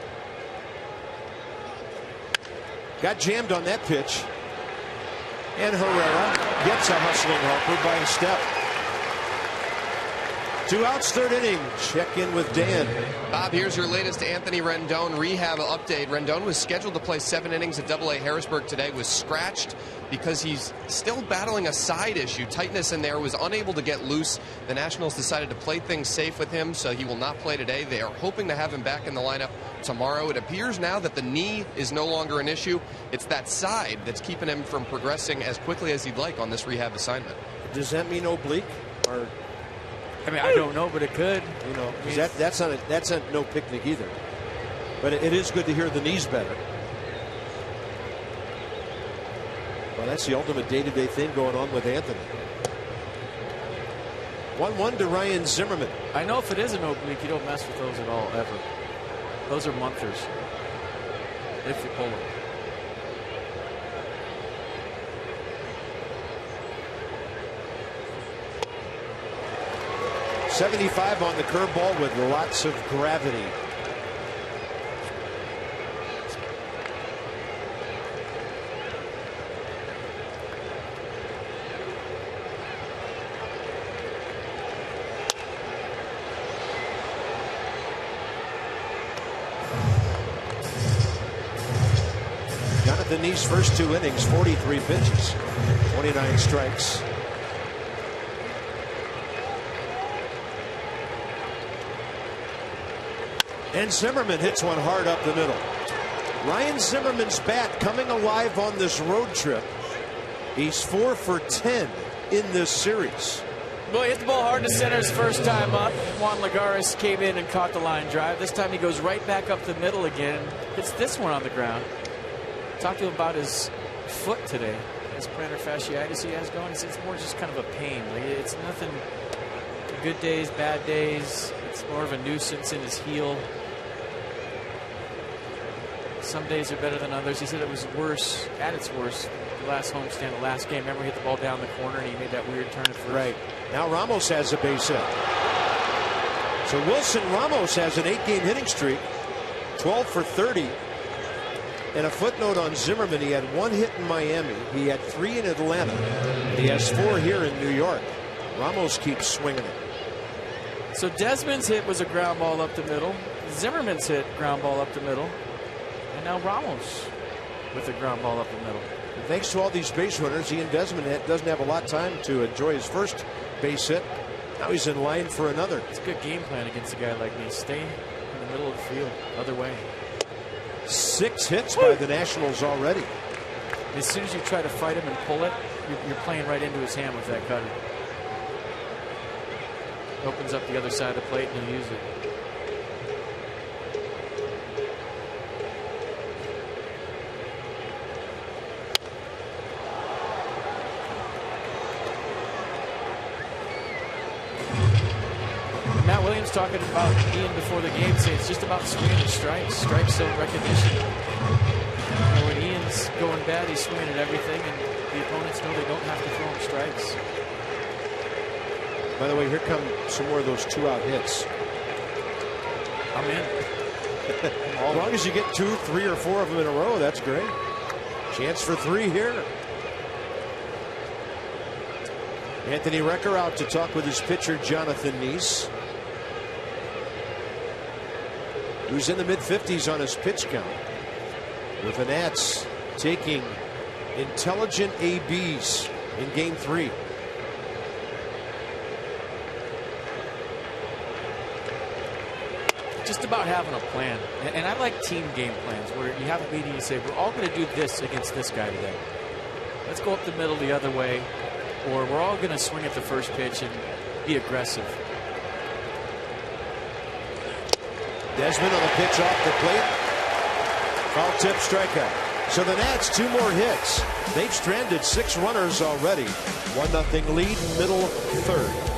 Got jammed on that pitch. And Herrera gets a hustling Harper by a step. 2 outs, third inning. Check in with Dan. Bob, here's your latest Anthony Rendon rehab update. Rendon was scheduled to play 7 innings at AA Harrisburg today, was scratched because he's still battling a side issue. Tightness in there, was unable to get loose. The Nationals decided to play things safe with him, so he will not play today. They are hoping to have him back in the lineup tomorrow. It appears now that the knee is no longer an issue. It's that side that's keeping him from progressing as quickly as he'd like on this rehab assignment. Does that mean oblique? Or I mean, I don't know, but it could. You know, that's not no picnic either. But it is good to hear the knee's better. Well, that's the ultimate day-to-day thing going on with Anthony. 1-1 to Ryan Zimmerman. I know if it is an oblique, you don't mess with those at all, ever. Those are monthers. If you pull them. .75 on the curveball with lots of gravity. Jonathan Nee's first 2 innings, 43 pitches, 29 strikes. And Zimmerman hits one hard up the middle. Ryan Zimmerman's bat coming alive on this road trip. He's 4 for 10 in this series. Well, he hit the ball hard to center his first time up. Juan Lagares came in and caught the line drive. This time he goes right back up the middle again. Hits this one on the ground. Talked to him about his foot today. His plantar fasciitis he has going. He says it's more just kind of a pain. Like, it's nothing. Good days, bad days. It's more of a nuisance in his heel. Some days are better than others. He said it was worse, at its worst, the last homestand, the last game. Remember, he hit the ball down the corner and he made that weird turn at first. Right. Now Ramos has a base hit. So Wilson Ramos has an 8-game hitting streak, 12 for 30. And a footnote on Zimmerman, he had 1 hit in Miami. He had 3 in Atlanta. He has 4 here in New York. Ramos keeps swinging it. So Desmond's hit was a ground ball up the middle. Zimmerman's hit, ground ball up the middle. And now Ramos with a ground ball up the middle. And thanks to all these base runners, Ian Desmond doesn't have a lot of time to enjoy his first base hit. Now he's in line for another. It's a good game plan against a guy like me. Stay in the middle of the field, other way. 6 hits by the Nationals already. As soon as you try to fight him and pull it, you're playing right into his hand with that cutter. Opens up the other side of the plate and he'll use it. Matt Williams talking about Ian before the game, saying it's just about swinging and strikes. Strike zone recognition. When Ian's going bad, he's swinging at everything, and the opponents know they don't have to throw him strikes. By the way, here come some more of those 2-out hits. I'm in. As long as you get 2, 3, or 4 of them in a row, that's great. Chance for 3 here. Anthony Recker out to talk with his pitcher, Jonathan Neese, who's in the mid-50s on his pitch count, with the Nats taking intelligent ABs in Game 3. Just about having a plan. And I like team game plans where you have a meeting and you say, we're all going to do this against this guy today. Let's go up the middle the other way. Or we're all going to swing at the first pitch and be aggressive. Desmond on the pitch off the plate. Foul tip, strikeout. So the Nats 2 more hits. They've stranded 6 runners already. 1-0 lead, middle third.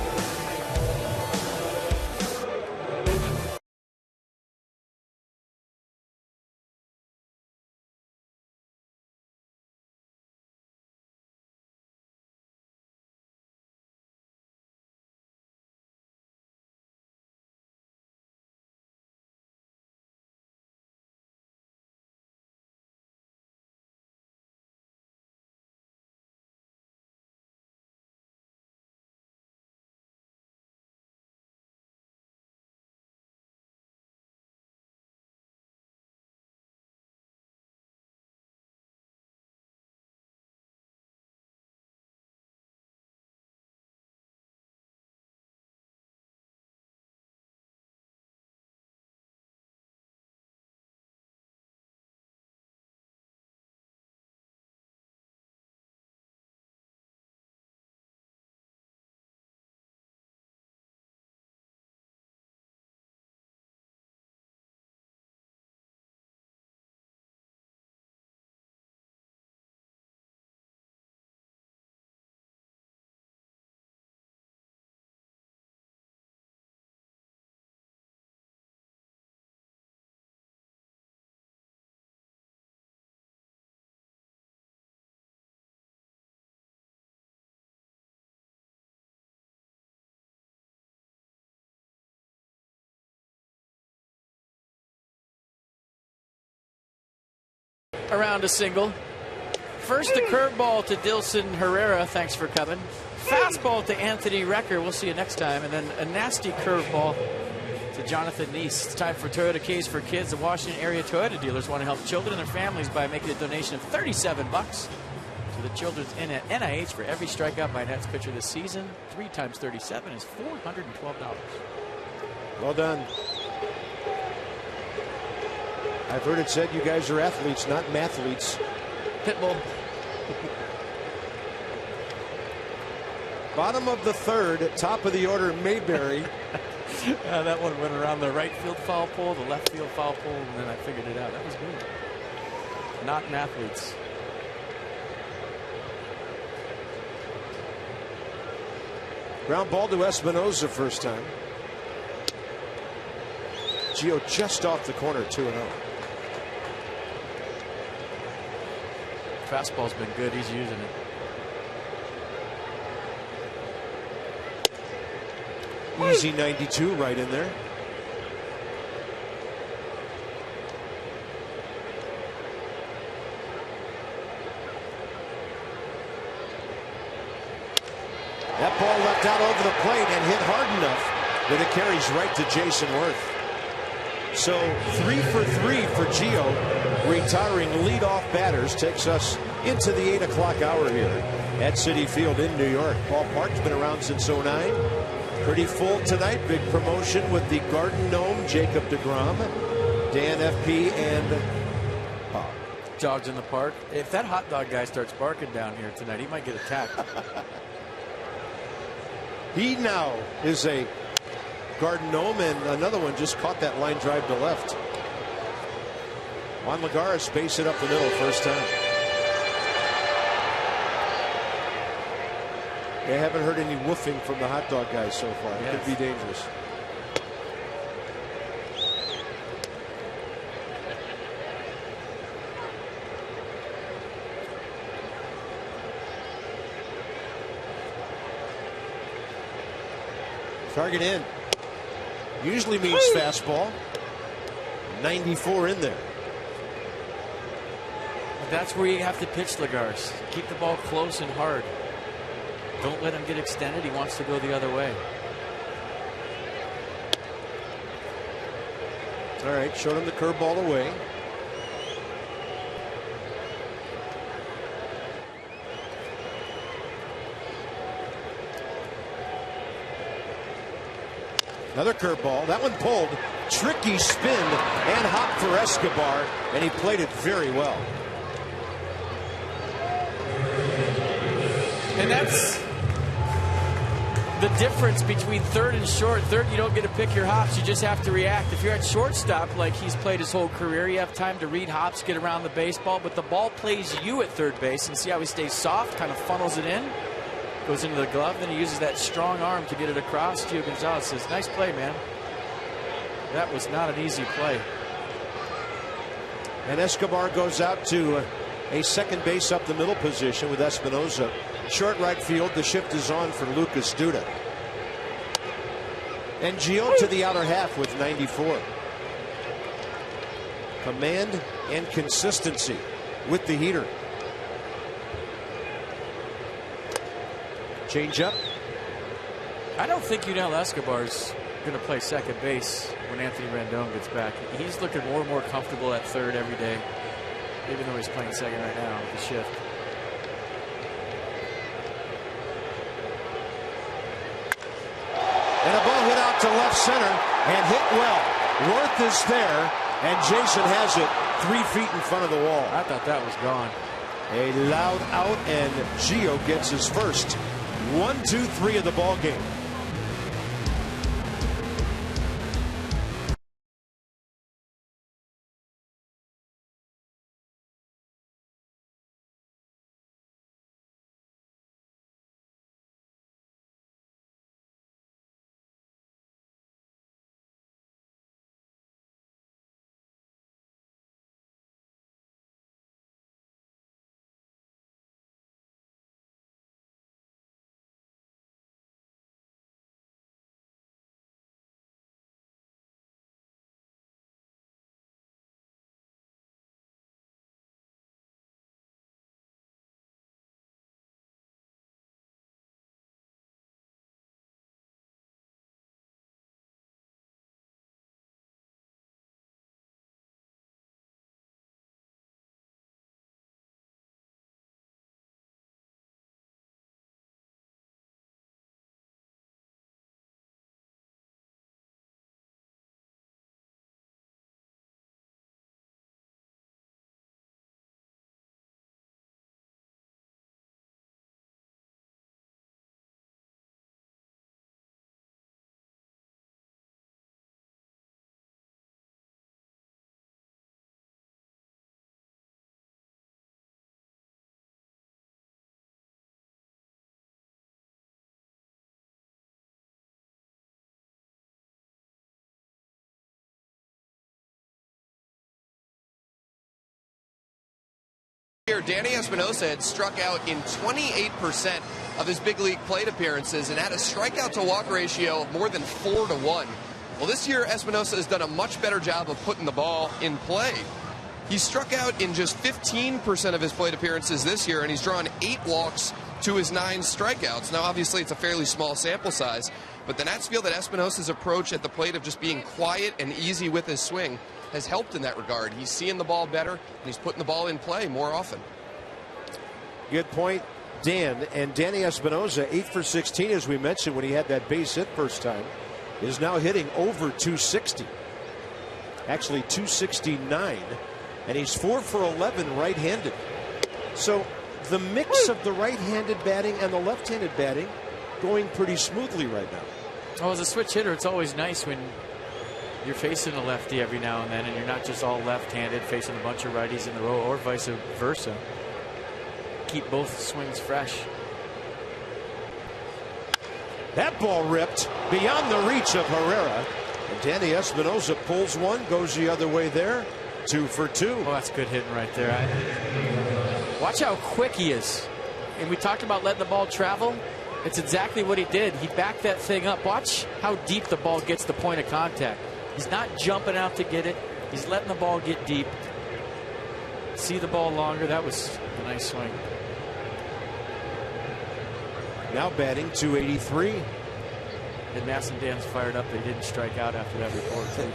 Around a single. First, the curveball to Dilson Herrera. Thanks for coming. Fastball to Anthony Recker. We'll see you next time. And then a nasty curveball to Jonathan Neese. It's time for Toyota Case for Kids. The Washington area Toyota dealers want to help children and their families by making a donation of $37 to the Children's NIH for every strikeout by Nats pitcher this season. 3 times 37 is $412. Well done. I've heard it said you guys are athletes, not mathletes. Pitbull. Bottom of the third, top of the order, Mayberry. That one went around the right field foul pole, the left field foul pole, and then I figured it out. That was good. Not mathletes. Ground ball to Espinoza first time. Gio just off the corner, 2-0. Fastball's been good. He's using it. Easy 92 right in there. That ball left out over the plate and hit hard enough that it carries right to Jason Worth. So 3 for 3 for Gio. Retiring leadoff batters takes us into the 8 o'clock hour here at Citi Field in New York. Ballpark's been around since '09. Pretty full tonight. Big promotion with the Garden Gnome, Jacob deGrom, Dan FP, and hot dogs in the park. If that hot dog guy starts barking down here tonight, he might get attacked. He now is a Garden Gnome, and another one just caught that line drive to left. Juan Lagares base it up the middle first time. They haven't heard any woofing from the hot dog guys so far. It could be dangerous. Target in. Usually means fastball. 94 in there. That's where you have to pitch Lagares. Keep the ball close and hard. Don't let him get extended. He wants to go the other way. All right, showed him the curveball away. Another curveball. That one pulled. Tricky spin and hop for Escobar, and he played it very well. And that's the difference between third and short. Third, you don't get to pick your hops. You just have to react. If you're at shortstop, like he's played his whole career, you have time to read hops, get around the baseball. But the ball plays you at third base, and see how he stays soft, kind of funnels it in, goes into the glove, then he uses that strong arm to get it across. Gio Gonzalez says, nice play, man. That was not an easy play. And Escobar goes out to a second base up the middle position with Espinosa. Short right field. The shift is on for Lucas Duda. And Gio to the outer half with 94. Command and consistency with the heater. Change up. I don't think Yunel Escobar's going to play second base when Anthony Rendon gets back. He's looking more and more comfortable at third every day, even though he's playing second right now with the shift. And a ball hit out to left center and hit well. Worth is there, and Jason has it 3 feet in front of the wall. I thought that was gone. A loud out, and Gio gets his first. 1, 2, 3 of the ball game. Danny Espinosa had struck out in 28% of his big league plate appearances and had a strikeout to walk ratio of more than 4-1. Well, this year Espinosa has done a much better job of putting the ball in play. He struck out in just 15% of his plate appearances this year, and he's drawn 8 walks to his 9 strikeouts. Now, obviously, it's a fairly small sample size, but the Nats feel that Espinosa's approach at the plate of just being quiet and easy with his swing has helped in that regard. He's seeing the ball better, and he's putting the ball in play more often. Good point, Dan. And Danny Espinosa, 8 for 16, as we mentioned when he had that base hit first time, is now hitting over 260. Actually 269. and he's 4 for 11 right-handed. So the mix of the right-handed batting and the left-handed batting going pretty smoothly right now. Oh, as a switch hitter, it's always nice when you're facing a lefty every now and then, and you're not just all left-handed facing a bunch of righties in a row, or vice versa. Keep both swings fresh. That ball ripped beyond the reach of Herrera. And Danny Espinosa pulls one, goes the other way there. 2 for 2. Oh, that's good hitting right there. Watch how quick he is. And we talked about letting the ball travel. It's exactly what he did. He backed that thing up. Watch how deep the ball gets the point of contact. He's not jumping out to get it. He's letting the ball get deep. See the ball longer. That was a nice swing. Now batting 283. And Mass and Dan's fired up. They didn't strike out after that report, too.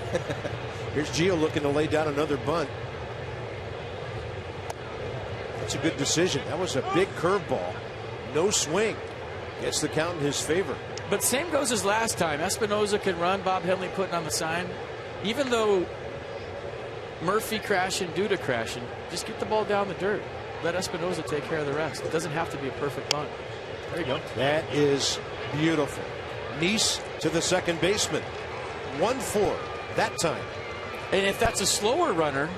Here's Gio looking to lay down another bunt. That's a good decision. That was a big curveball. No swing. Gets the count in his favor. But same goes as last time. Espinosa can run. Bob Henley putting on the sign. Even though Murphy crashing, Duda crashing, just get the ball down the dirt. Let Espinosa take care of the rest. It doesn't have to be a perfect bunt. There you go. That is beautiful. Nice to the second baseman. 1-4 that time. And if that's a slower runner,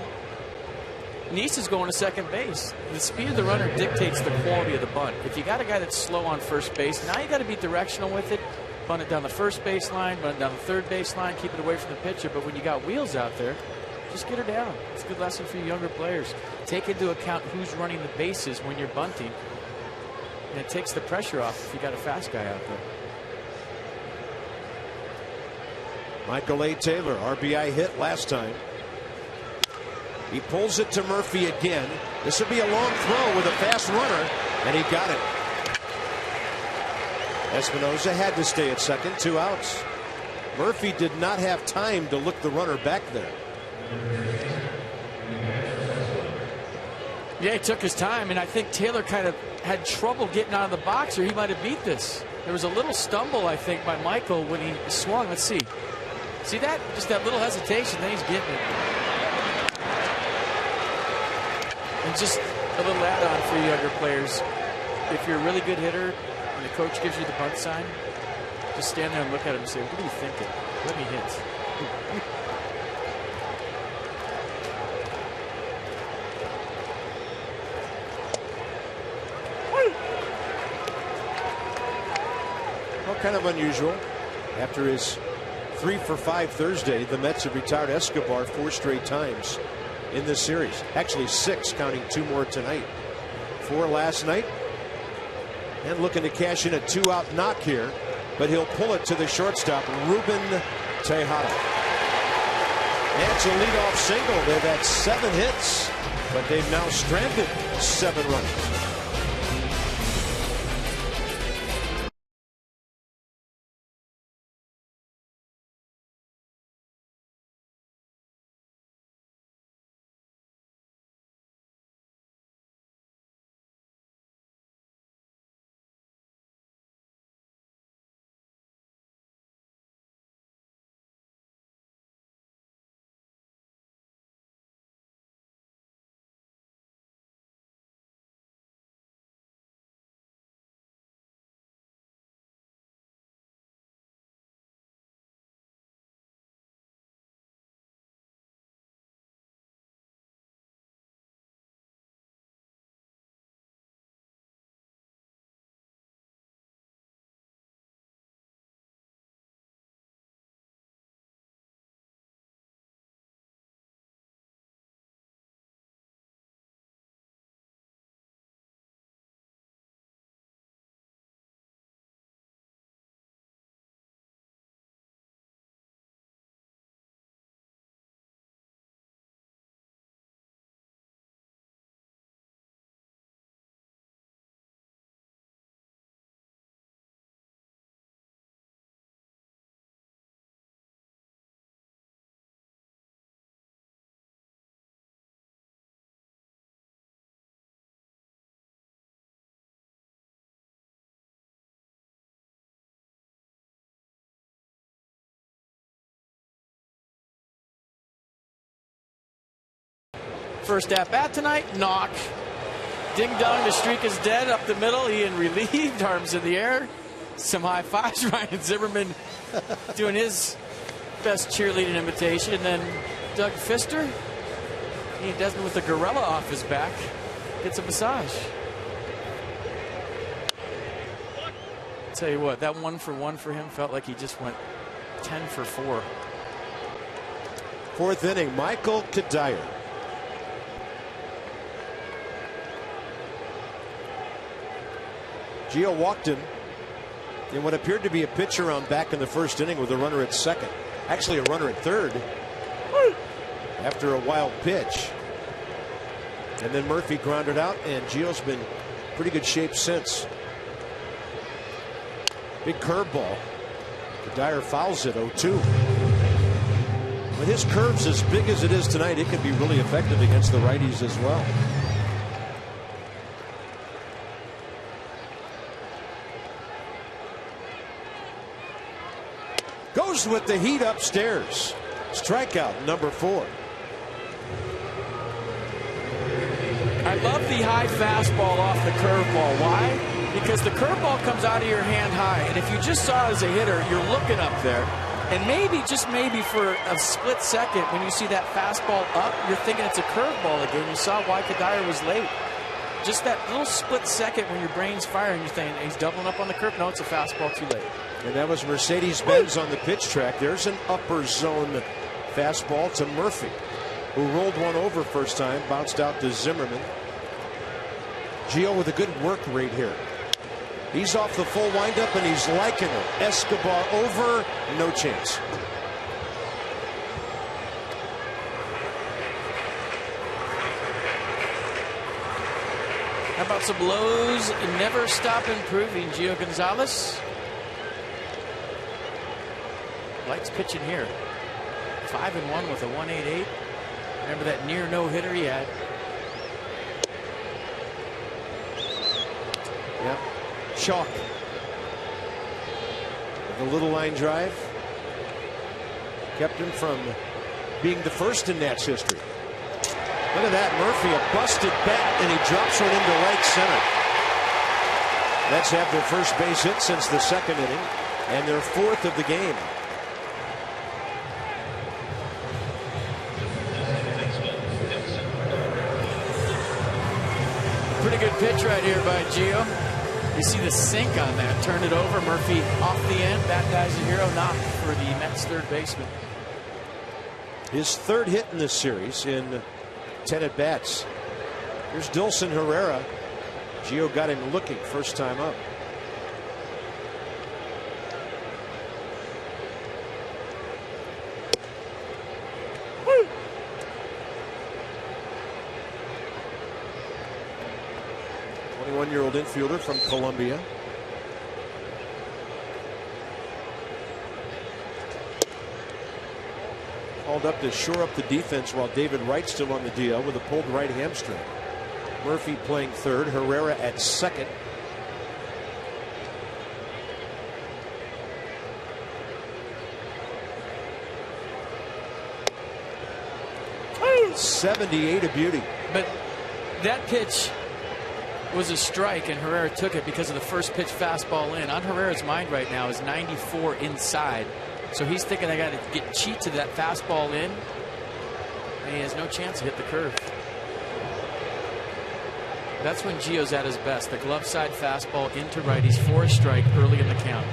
Nice is going to second base. The speed of the runner dictates the quality of the bunt. If you got a guy that's slow on first base, now you got to be directional with it. Bunt it down the first base line, bunt it down the third base line, keep it away from the pitcher. But when you got wheels out there, just get her down. It's a good lesson for you younger players. Take into account who's running the bases when you're bunting. And it takes the pressure off if you got a fast guy out there. Michael A. Taylor, RBI hit last time. He pulls it to Murphy again. This will be a long throw with a fast runner, and he got it. Espinosa had to stay at second, 2 outs. Murphy did not have time to look the runner back there. Yeah, he took his time, and I think Taylor kind of had trouble getting out of the box, or he might have beat this. There was a little stumble, I think, by Michael when he swung. Let's see. See that? Just that little hesitation, then he's getting it. And just a little add-on for you younger players. If you're a really good hitter and the coach gives you the bunt sign, just stand there and look at him and say, what are you thinking? Let me hit. Well, kind of unusual. After his 3 for 5 Thursday, the Mets have retired Escobar 4 straight times in this series. Actually 6, counting 2 more tonight. 4 last night. And looking to cash in a 2-out knock here. But he'll pull it to the shortstop, Ruben Tejada. That's a leadoff single. They've had 7 hits, but they've now stranded 7 runners. First at bat tonight, knock. Ding dong, the streak is dead up the middle. Ian relieved, arms in the air. Some high fives. Ryan Zimmerman doing his best cheerleading imitation. And then Doug Fister, Ian Desmond with the gorilla off his back, gets a massage. Tell you what, that 1-for-1 for him felt like he just went 10 for 4. Fourth inning, Michael Kadire. Gio walked him in what appeared to be a pitch around back in the first inning with a runner at second. Actually, a runner at third after a wild pitch. And then Murphy grounded out, and Gio's been pretty good shape since. Big curveball. Kadire fouls it 0-2. With his curves as big as it is tonight, it can be really effective against the righties as well. Goes with the heat upstairs. Strikeout number 4. I love the high fastball off the curveball. Why? Because the curveball comes out of your hand high, and if you just saw it as a hitter, you're looking up there, and maybe, just maybe for a split second, when you see that fastball up, you're thinking it's a curveball again. You saw why Kadire was late. Just that little split second when your brain's firing, you're thinking he's doubling up on the curve. No, it's a fastball, too late. And that was Mercedes-Benz on the pitch track. There's an upper zone fastball to Murphy, who rolled one over first time, bounced out to Zimmerman. Gio with a good work rate here. He's off the full windup, and he's liking it. Escobar over, no chance. How about some lows? Never stop improving. Gio Gonzalez. Likes pitching here. 5-1 with a 1.88. Remember that near no-hitter he had? Yep. Chalk. The little line drive kept him from being the first in Nats history. Look at that, Murphy, a busted bat, and he drops one into right center. Nats have their first base hit since the second inning, and their 4th of the game. Pretty good pitch right here by Gio. You see the sink on that. Turn it over. Murphy off the end. That guy's a hero. Knock for the Mets third baseman. His 3rd hit in this series in 10 at-bats. Here's Dilson Herrera. Gio got him looking first time up. Woo! 21-year-old infielder from Columbia. Called up to shore up the defense while David Wright's still on the DL with a pulled right hamstring. Murphy playing third, Herrera at second. Woo! 78, a beauty. But that pitch was a strike, and Herrera took it because of the first pitch fastball in. On Herrera's mind right now is 94 inside. So he's thinking, I got to cheat to that fastball in, and he has no chance to hit the curve. That's when Gio's at his best. The glove side fastball into righties for a strike early in the count.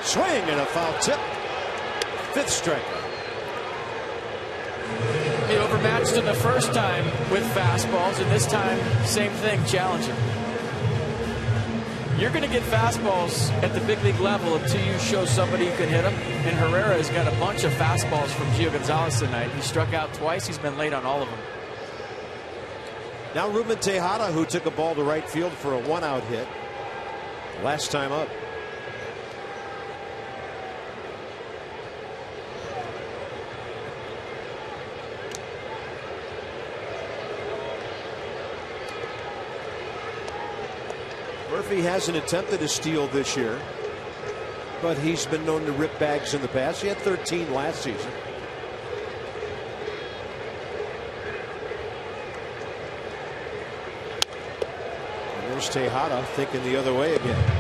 Swing and a foul tip. 5th strike. He overmatched him the first time with fastballs, and this time, same thing, challenging. You're going to get fastballs at the big league level until you show somebody who can hit them. And Herrera has got a bunch of fastballs from Gio Gonzalez tonight. He struck out twice. He's been late on all of them. Now Ruben Tejada, who took a ball to right field for a 1-out hit last time up. Murphy hasn't attempted a steal this year, but he's been known to rip bags in the past. He had 13 last season. And there's Tejada thinking the other way again.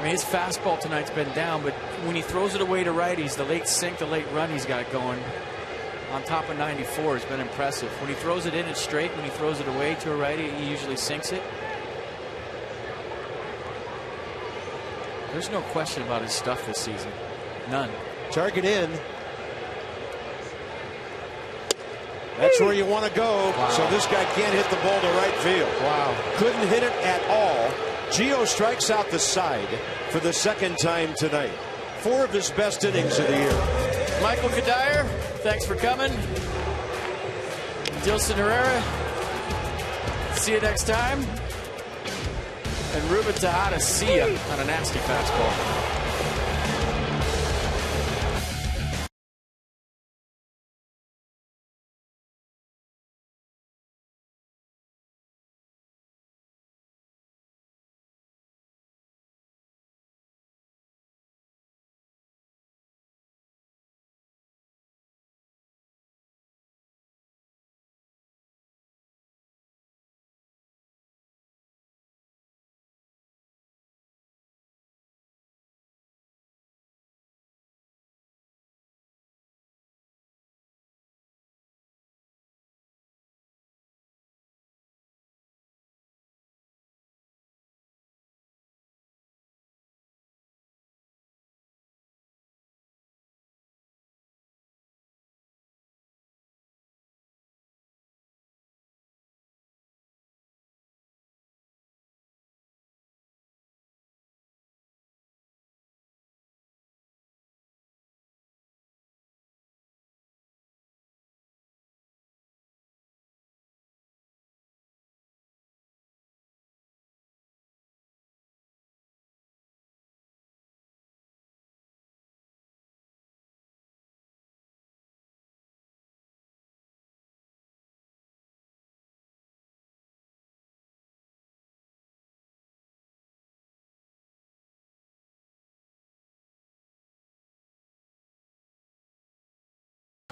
His fastball tonight's been down, but when he throws it away to righties, the late sink, the late run he's got going on top of 94 has been impressive. When he throws it in, it's straight. When he throws it away to a righty, he usually sinks it. There's no question about his stuff this season. None. Target in. That's where you want to go. Wow. So this guy can't hit the ball to right field. Wow. Couldn't hit it at all. Gio strikes out the side for the second time tonight. 4 of his best innings of the year. Michael Kadire, thanks for coming. Dilson Herrera, see you next time. And Ruben Tejada, see ya on a nasty fastball.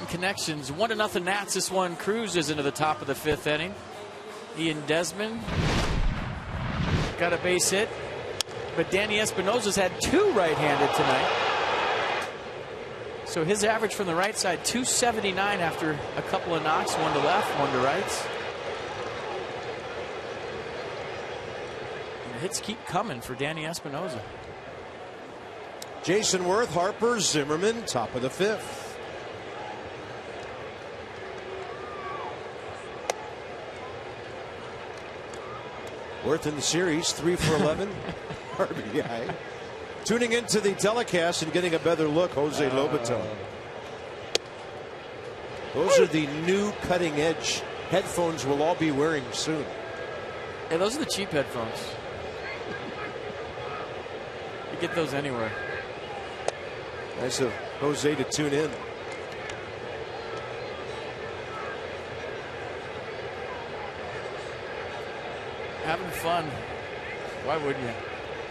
Connections 1-0 Nats. This one cruises into the top of the 5th inning. Ian Desmond got a base hit, but Danny Espinosa's had 2 right-handed tonight. So his average from the right side 279 after a couple of knocks, 1 to left, 1 to right. And the hits keep coming for Danny Espinosa. Jason Worth, Harper, Zimmerman, top of the 5th. Worth in the series, 3 for 11 RBI. Tuning into the telecast and getting a better look, Jose Lobaton. Those are the new cutting edge headphones we'll all be wearing soon. Hey, those are the cheap headphones. You get those anywhere. Nice of Jose to tune in. Having fun. Why wouldn't you?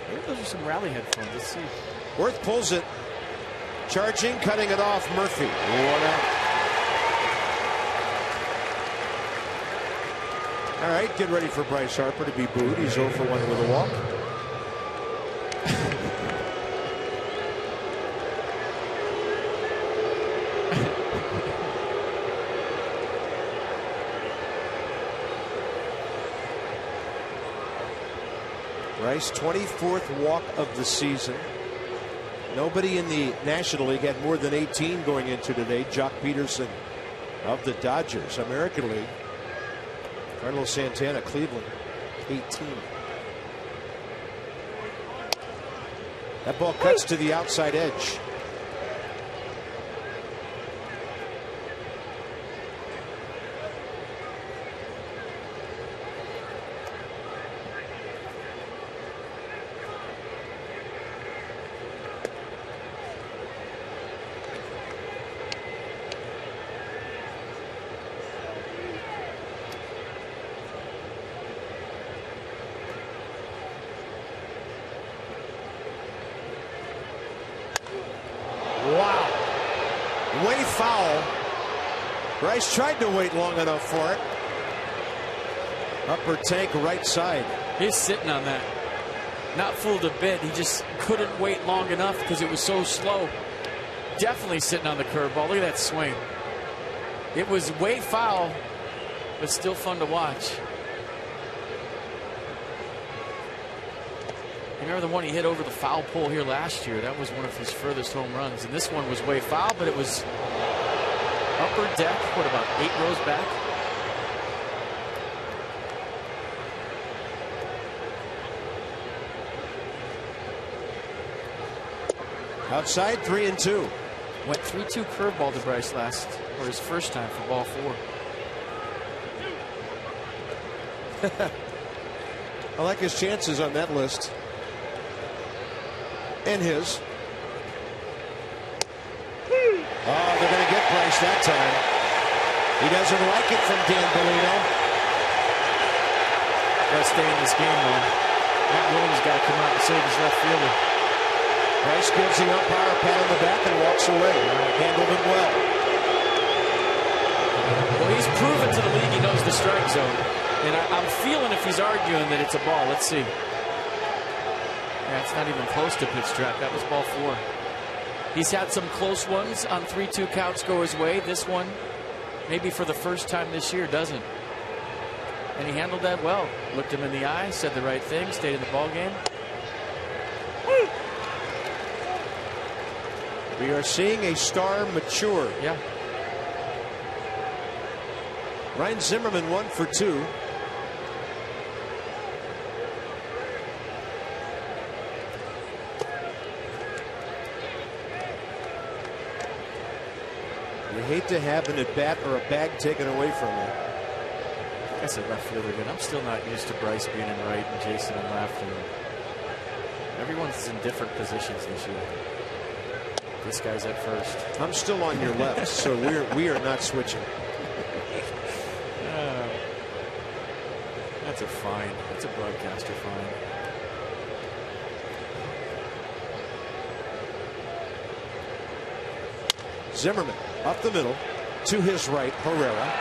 Maybe those are some rally headphones. Let's see. Worth pulls it. Charging, cutting it off. Murphy. 1 out. All right, get ready for Bryce Harper to be booed. He's 0 for 1 with a walk. Bryce, 24th walk of the season. Nobody in the National League had more than 18 going into today. Jock Peterson of the Dodgers. American League, Carlos Santana, Cleveland, 18. That ball cuts to the outside edge. Way foul. Bryce tried to wait long enough for it. Upper tank right side. He's sitting on that. Not fooled a bit. He just couldn't wait long enough because it was so slow. Definitely sitting on the curveball. Look at that swing. It was way foul, but still fun to watch. Remember the one he hit over the foul pole here last year? That was one of his furthest home runs. And this one was way foul, but it was upper deck, what, about 8 rows back? Outside, 3-2. Went 3-2 curveball to Bryce last, or his first time for ball 4. I like his chances on that list. And his. Oh, they're going to get Bryce that time. He doesn't like it from Dan Bellino. Got to stay in this game, though. Matt Williams got to come out and save his left fielder. Bryce gives the umpire a pat on the back and walks away. Handled it well. Well, he's proven to the league he knows the strike zone. And I'm feeling if he's arguing that it's a ball. Let's see. Yeah, it's not even close to pitch track. That was ball 4. He's had some close ones on 3-2 counts go his way. This one, maybe for the first time this year, doesn't. And he handled that well. Looked him in the eye, said the right thing, stayed in the ball game. We are seeing a star mature. Yeah. Ryan Zimmerman 1 for 2. You hate to have an at-bat or a bag taken away from you. I said left fielder again. I'm still not used to Bryce being in right and Jason in left. And everyone's in different positions this year. This guy's at first. I'm still on your left, so we are not switching. That's a fine. That's a broadcaster fine. Zimmerman up the middle to his right, Herrera.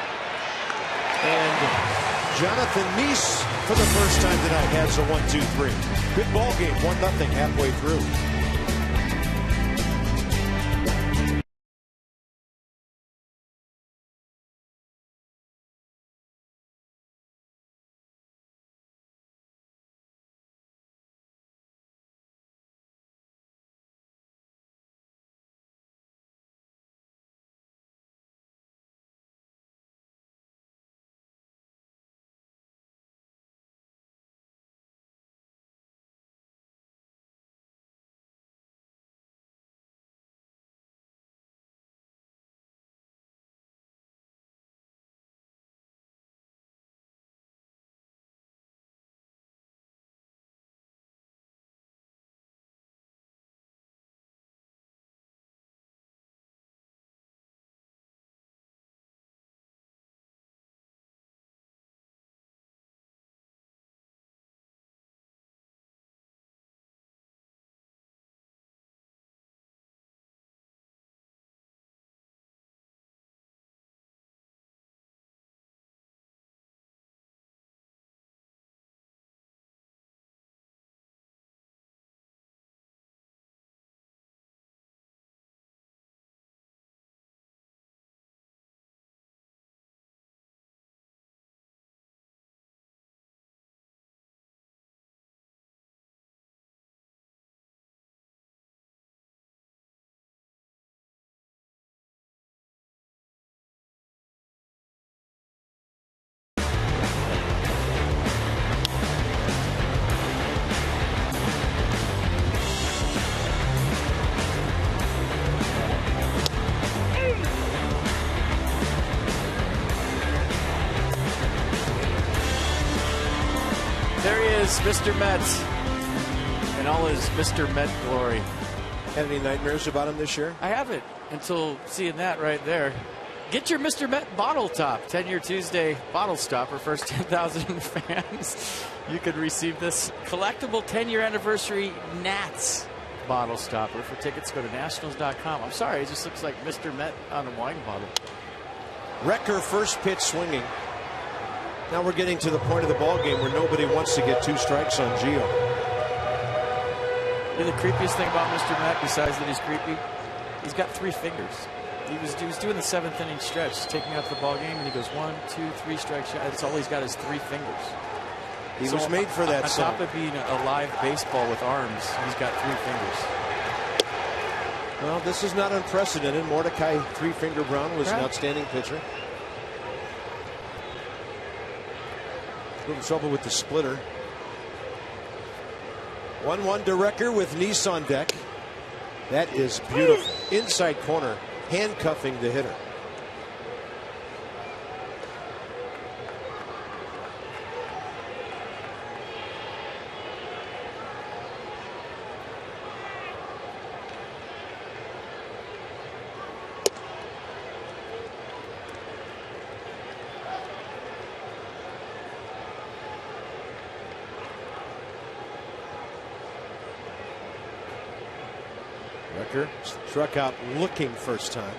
And Jonathan Meese for the first time tonight has a 1-2-3. Good ball game, 1-0 halfway through. Mr. Met in all his Mr. Met glory. Had any nightmares about him this year? I haven't until seeing that right there. Get your Mr. Met bottle top. 10-year Tuesday bottle stopper. First 10,000 fans. You could receive this collectible 10-year anniversary Nats bottle stopper. For tickets, go to nationals.com. I'm sorry, it just looks like Mr. Met on a wine bottle. Wrecker first pitch swinging. Now we're getting to the point of the ball game where nobody wants to get 2 strikes on Gio. The creepiest thing about Mr. Met, besides that he's creepy, he's got 3 fingers. He was doing the 7th inning stretch, taking out the ball game, and he goes 1, 2, 3 strikes. That's all he's got is 3 fingers. He was made for that. On top of being a live baseball with arms, he's got 3 fingers. Well, this is not unprecedented. Mordecai 3-Finger Brown was an outstanding pitcher. A little trouble with the splitter. 1-1 to Wrecker with Nice on deck. That is beautiful. Inside corner, handcuffing the hitter. Struck out looking first time.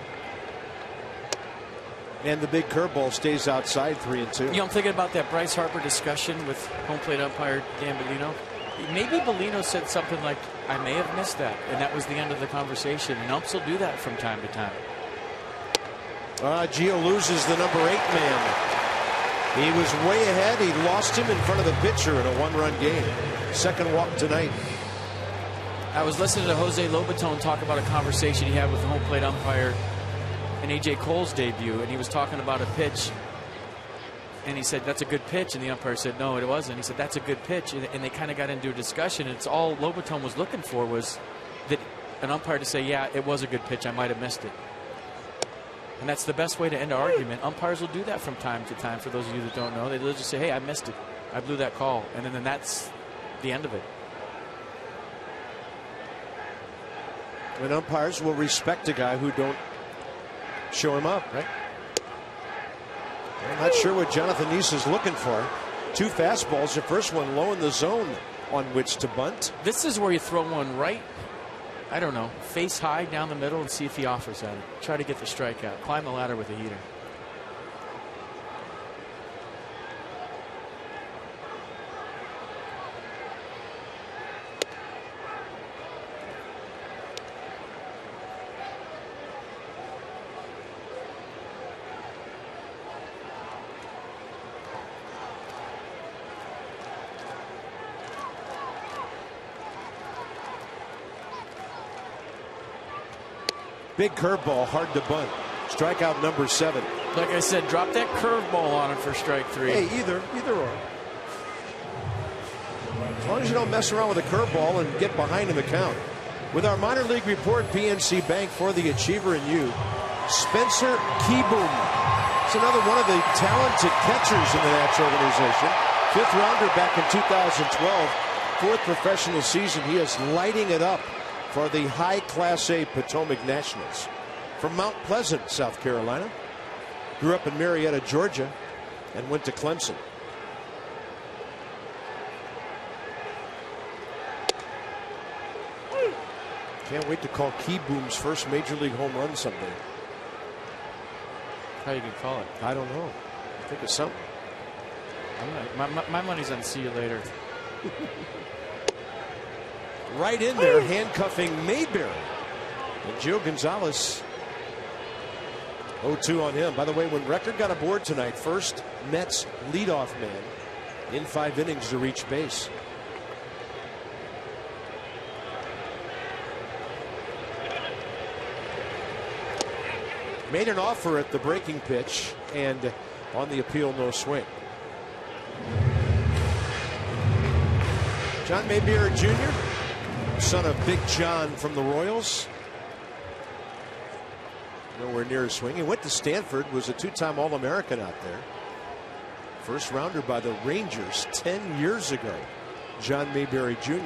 And the big curveball stays outside, 3-2. You know, I'm thinking about that Bryce Harper discussion with home plate umpire Dan Bellino. Maybe Bellino said something like, I may have missed that. And that was the end of the conversation. And umps will do that from time to time. Gio loses the number 8 man. He was way ahead. He lost him in front of the pitcher in a 1-run game. Second walk tonight. I was listening to Jose Lobaton talk about a conversation he had with the home plate umpire in A.J. Cole's debut, and he was talking about a pitch, and he said, that's a good pitch, and the umpire said, no, it wasn't. He said, that's a good pitch, and they kind of got into a discussion, and it's all Lobaton was looking for was that an umpire to say, yeah, it was a good pitch, I might have missed it. And that's the best way to end an argument. Umpires will do that from time to time. For those of you that don't know, they'll just say, hey, I missed it. I blew that call, and then that's the end of it. And umpires will respect a guy who don't show him up, right? I'm not sure what Jonathan Nice is looking for. 2 fastballs. The first one low in the zone on which to bunt. This is where you throw one right, I don't know, face high down the middle and see if he offers at it. Try to get the strikeout. Climb the ladder with a heater. Big curveball, hard to bunt. Strikeout number 7. Like I said, drop that curveball on him for strike 3. Hey, either or. As long as you don't mess around with a curveball and get behind in the count. With our minor league report, PNC Bank for the achiever in you, Spencer Kieboom. It's another one of the talented catchers in the Nats organization. 5th rounder back in 2012. 4th professional season. He is lighting it up for the high Class A Potomac Nationals. From Mount Pleasant, South Carolina. Grew up in Marietta, Georgia, and went to Clemson. Can't wait to call Kieboom's first major league home run someday. How you gonna call it? I don't know. Think of something. My money's on see you later. Right in there, handcuffing Mayberry. And Gio Gonzalez, 0-2 on him. By the way, when Wrecker got aboard tonight, first Mets leadoff man in 5 innings to reach base. Made an offer at the breaking pitch, and on the appeal, no swing. John Mayberry Jr., son of Big John from the Royals. Nowhere near a swing. He went to Stanford, was a 2-time All-American out there. First rounder by the Rangers 10 years ago. John Mayberry Jr.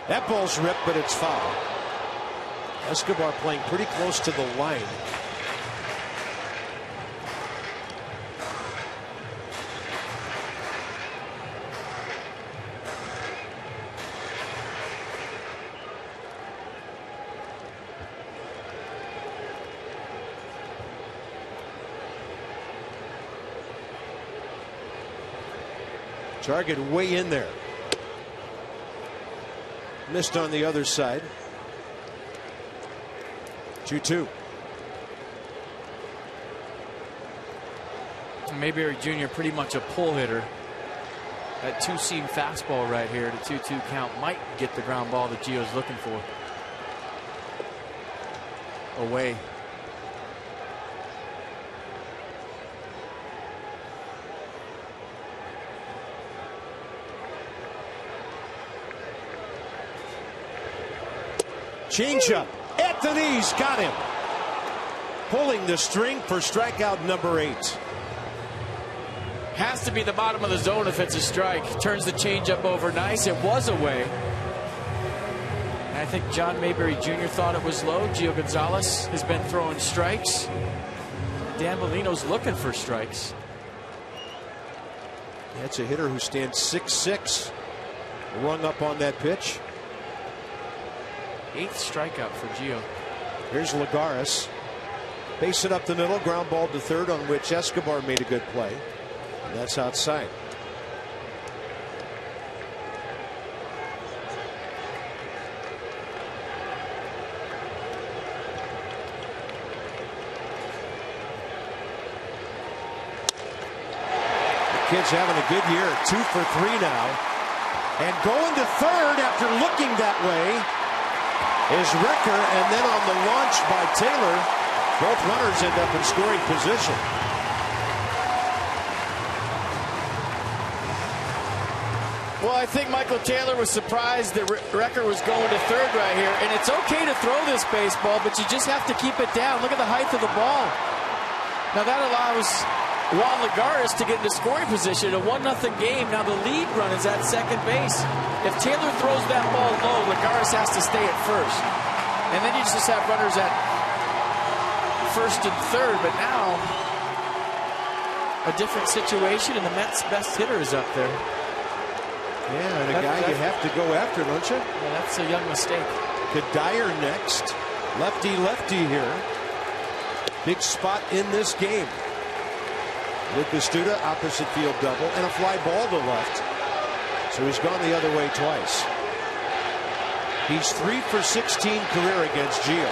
That ball's ripped, but it's foul. Escobar playing pretty close to the line. Target way in there. Missed on the other side. 2-2. Mayberry Jr. pretty much a pull hitter. That two-seam fastball right here, the 2-2 count might get the ground ball that Gio's looking for. Away. Changeup at the knees, got him. Pulling the string for strikeout number 8. Has to be the bottom of the zone if it's a strike. Turns the changeup over nice. It was away. And I think John Mayberry Jr. thought it was low. Gio Gonzalez has been throwing strikes. Dan Bellino's looking for strikes. That's a hitter who stands 6'6". Rung up on that pitch. 8th strikeout for Gio. Here's Lagares. Base it up the middle. Ground ball to third, on which Escobar made a good play. And that's outside. The kid's having a good year. 2 for 3 now. And going to third after looking that way is Recker, and then on the launch by Taylor, both runners end up in scoring position. Well, I think Michael Taylor was surprised that Recker was going to third right here. And it's okay to throw this baseball, but you just have to keep it down. Look at the height of the ball. Now that allows Juan Lagares to get into scoring position. A 1-0 game. Now the lead run is at second base. If Taylor throws that ball low, Lagares has to stay at first. And then you just have runners at first and third. But now, a different situation, and the Mets' best hitter is up there. Yeah, and a guy you have to go after, don't you? Yeah, that's a young mistake. Kadire next. Lefty here. Big spot in this game. Lucas Duda, opposite field double, and a fly ball to left. So he's gone the other way twice. He's 3 for 16 career against Gio.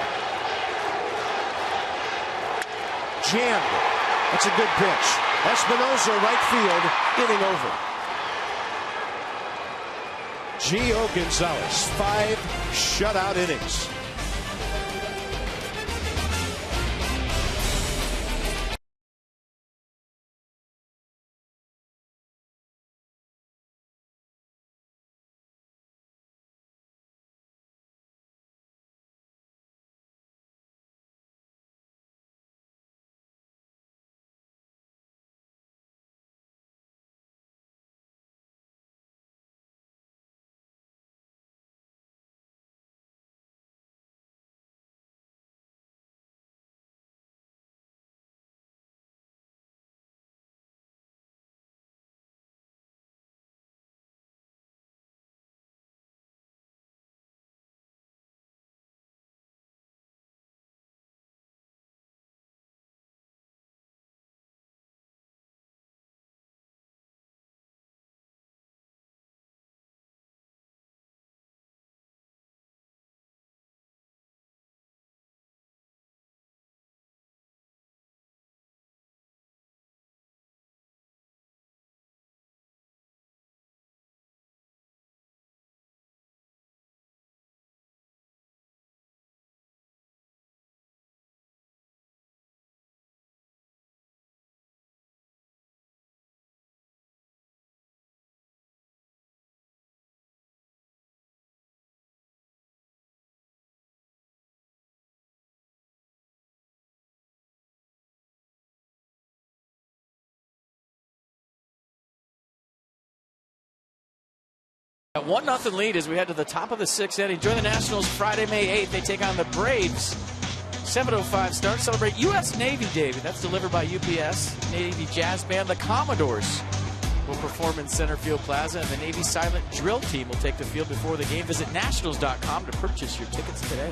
Jammed. That's a good pitch. Espinosa, right field, inning over. Gio Gonzalez, 5 shutout innings. A 1-0 lead as we head to the top of the 6th inning. Join the Nationals Friday, May 8th. They take on the Braves. 7:05 start. Celebrate U.S. Navy Day. That's delivered by UPS. Navy Jazz Band. The Commodores will perform in Center Field Plaza, and the Navy Silent Drill Team will take the field before the game. Visit nationals.com to purchase your tickets today.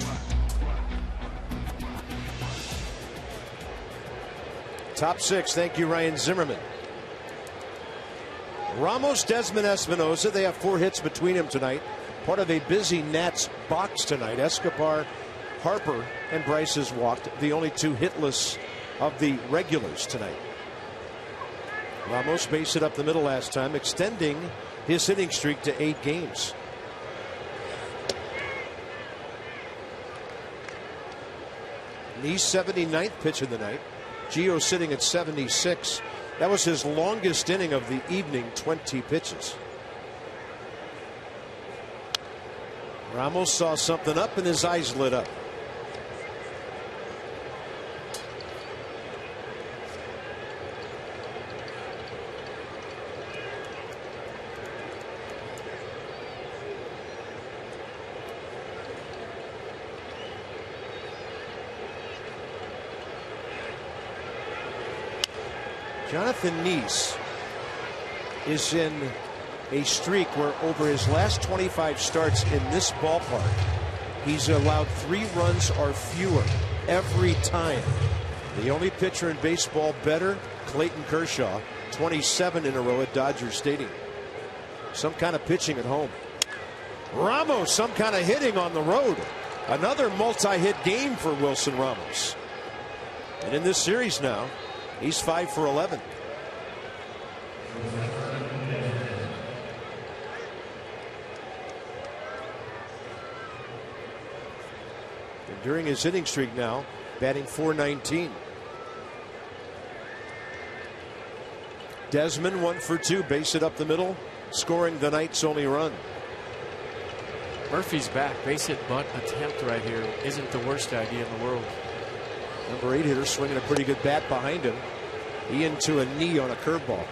Top 6. Thank you, Ryan Zimmerman. Ramos, Desmond, Espinosa. They have 4 hits between them tonight. Part of a busy Nats box tonight. Escobar, Harper, and Bryce has walked. The only 2 hitless of the regulars tonight. Ramos based it up the middle last time, extending his hitting streak to 8 games. He's 79th pitch of the night. Gio sitting at 76. That was his longest inning of the evening, 20 pitches. Ramos saw something up and his eyes lit up. Jonathan Neese is in a streak where over his last 25 starts in this ballpark, he's allowed 3 runs or fewer every time. The only pitcher in baseball better, Clayton Kershaw, 27 in a row at Dodger Stadium. Some kind of pitching at home. Ramos, some kind of hitting on the road. Another multi-hit game for Wilson Ramos. And in this series now, he's 5 for 11. And during his hitting streak now, batting .419. Desmond 1 for 2, base it up the middle, scoring the night's only run. Murphy's back. Base hit bunt attempt right here isn't the worst idea in the world. Number 8 hitter swinging a pretty good bat behind him. He into a knee on a curveball.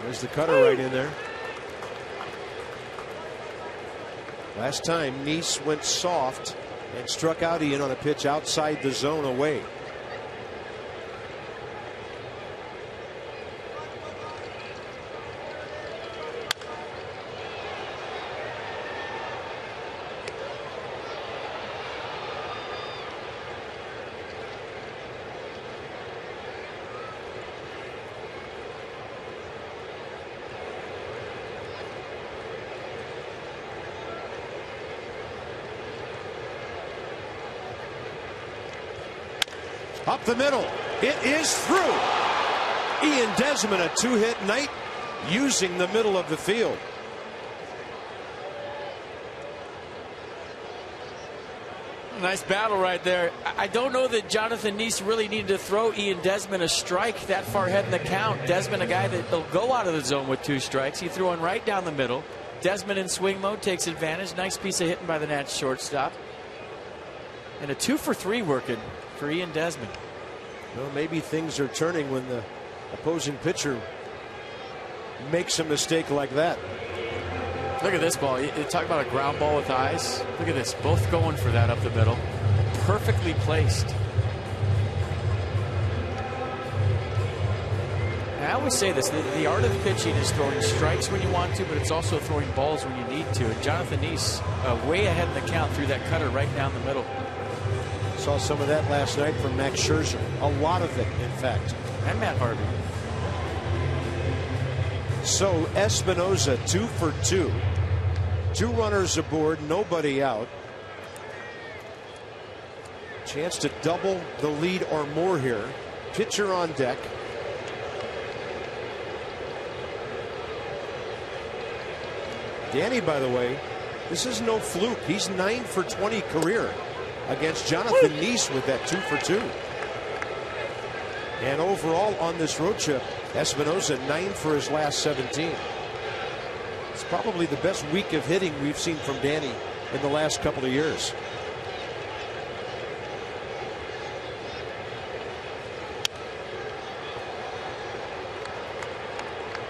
There's the cutter right in there. Last time Neese went soft and struck out Ian on a pitch outside the zone away. Up the middle. It is through. Ian Desmond, a 2-hit night using the middle of the field. Nice battle right there. I don't know that Jonathan Neese really needed to throw Ian Desmond a strike that far ahead in the count. Desmond, a guy that will go out of the zone with 2 strikes. He threw one right down the middle. Desmond in swing mode takes advantage. Nice piece of hitting by the Nats shortstop. And a 2 for 3 working for Ian Desmond. Well, maybe things are turning when the opposing pitcher makes a mistake like that. Look at this ball. You talk about a ground ball with eyes. Look at this. Both going for that up the middle. Perfectly placed. And I always say this. The art of pitching is throwing strikes when you want to, but it's also throwing balls when you need to. And Jonathan Neese way ahead in the count threw that cutter right down the middle. Saw some of that last night from Max Scherzer. A lot of it, in fact. And Matt Harvey. So Espinosa 2 for 2. 2 runners aboard, nobody out. Chance to double the lead or more here. Pitcher on deck. Danny, by the way, this is no fluke. He's 9 for 20 career against Jonathan Neese with that 2 for 2. And overall on this road trip, Espinosa 9 for his last 17. It's probably the best week of hitting we've seen from Danny in the last couple of years.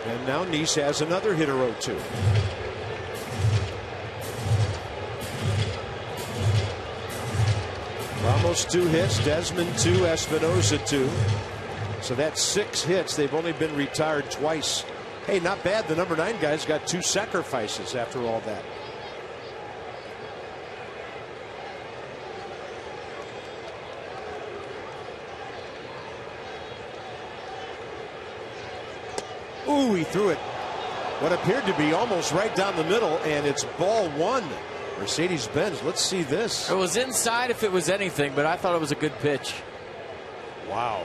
And now Neese has another hitter or 2. Ramos 2 hits, Desmond 2, Espinosa 2. So that's 6 hits. They've only been retired twice. Hey, not bad. The number 9 guy's got 2 sacrifices after all that. Ooh, he threw it what appeared to be almost right down the middle, and it's ball 1. Mercedes-Benz. Let's see this. It was inside if it was anything, but I thought it was a good pitch. Wow.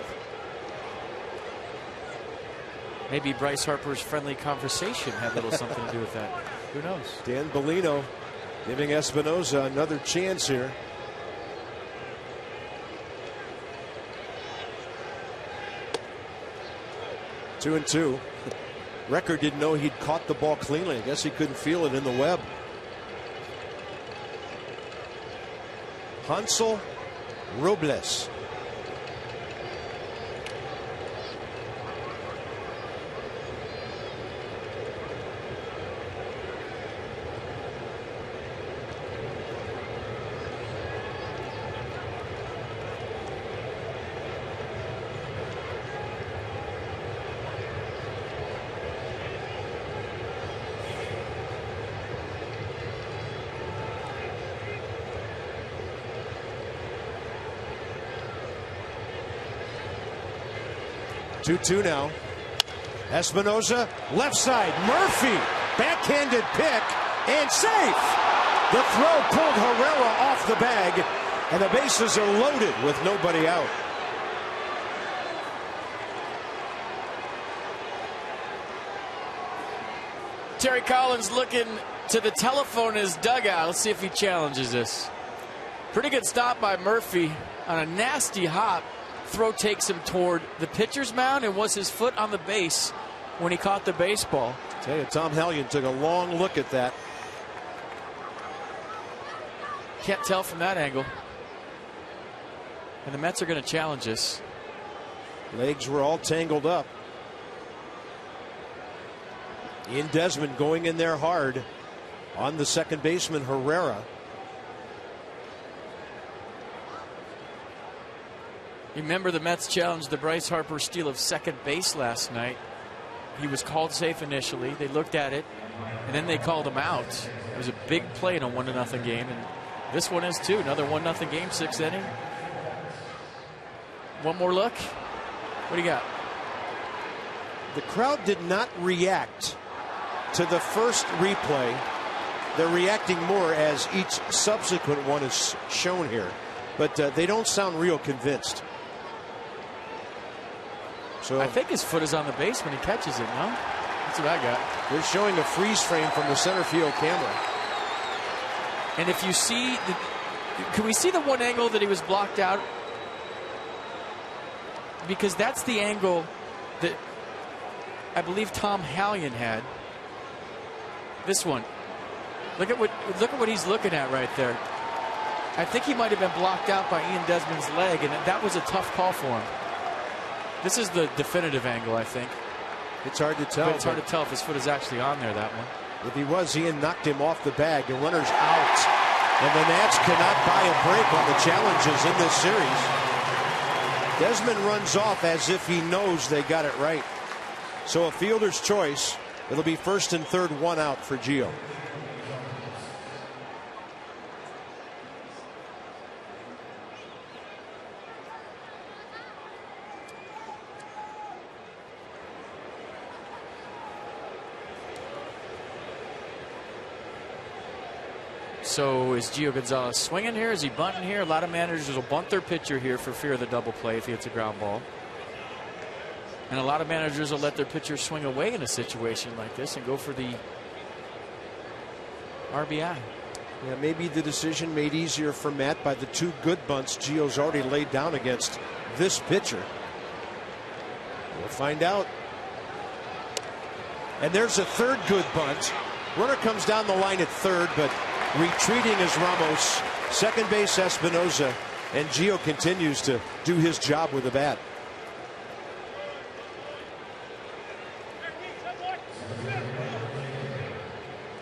Maybe Bryce Harper's friendly conversation had a little something to do with that. Who knows? Dan Bellino giving Espinoza another chance here. Two and two. Record didn't know he'd caught the ball cleanly. I guess he couldn't feel it in the web. Hansel Robles. Two now. Espinoza, left side. Murphy, backhanded pick, and safe. The throw pulled Herrera off the bag, and the bases are loaded with nobody out. Terry Collins looking to the telephone in his dugout. Let's see if he challenges this. Pretty good stop by Murphy on a nasty hop. Throw takes him toward the pitcher's mound, and was his foot on the base when he caught the baseball. Tell you, Tom Hallion took a long look at that. Can't tell from that angle. And the Mets are going to challenge this. Legs were all tangled up. Ian Desmond going in there hard on the second baseman Herrera. Remember, the Mets challenged the Bryce Harper steal of second base last night. He was called safe initially. They looked at it, and then they called him out. It was a big play in a 1-0 game, and this one is too. Another 1-0 game, 6th inning. One more look. What do you got? The crowd did not react to the first replay. They're reacting more as each subsequent one is shown here, but they don't sound real convinced. So I think his foot is on the base when he catches it, no? That's what I got. They're showing a freeze frame from the center field camera. And if you see, can we see the one angle that he was blocked out? Because that's the angle that I believe Tom Hallion had. This one. Look at what he's looking at right there. I think he might have been blocked out by Ian Desmond's leg, and that was a tough call for him. This is the definitive angle, I think. It's hard to tell. But it's hard to tell if his foot is actually on there, that one. If he was, Ian knocked him off the bag. The runner's out. And the Nats cannot buy a break on the challenges in this series. Desmond runs off as if he knows they got it right. So a fielder's choice. It'll be 1st and 3rd, 1 out for Gio. So is Gio Gonzalez swinging here? Is he bunting here? A lot of managers will bunt their pitcher here for fear of the double play if he hits a ground ball. And a lot of managers will let their pitcher swing away in a situation like this and go for the RBI. Yeah, maybe the decision made easier for Matt by the 2 good bunts Gio's already laid down against this pitcher. We'll find out. And there's a 3rd good bunt. Runner comes down the line at 3rd, but retreating is Ramos. Second base Espinoza, and Gio continues to do his job with the bat.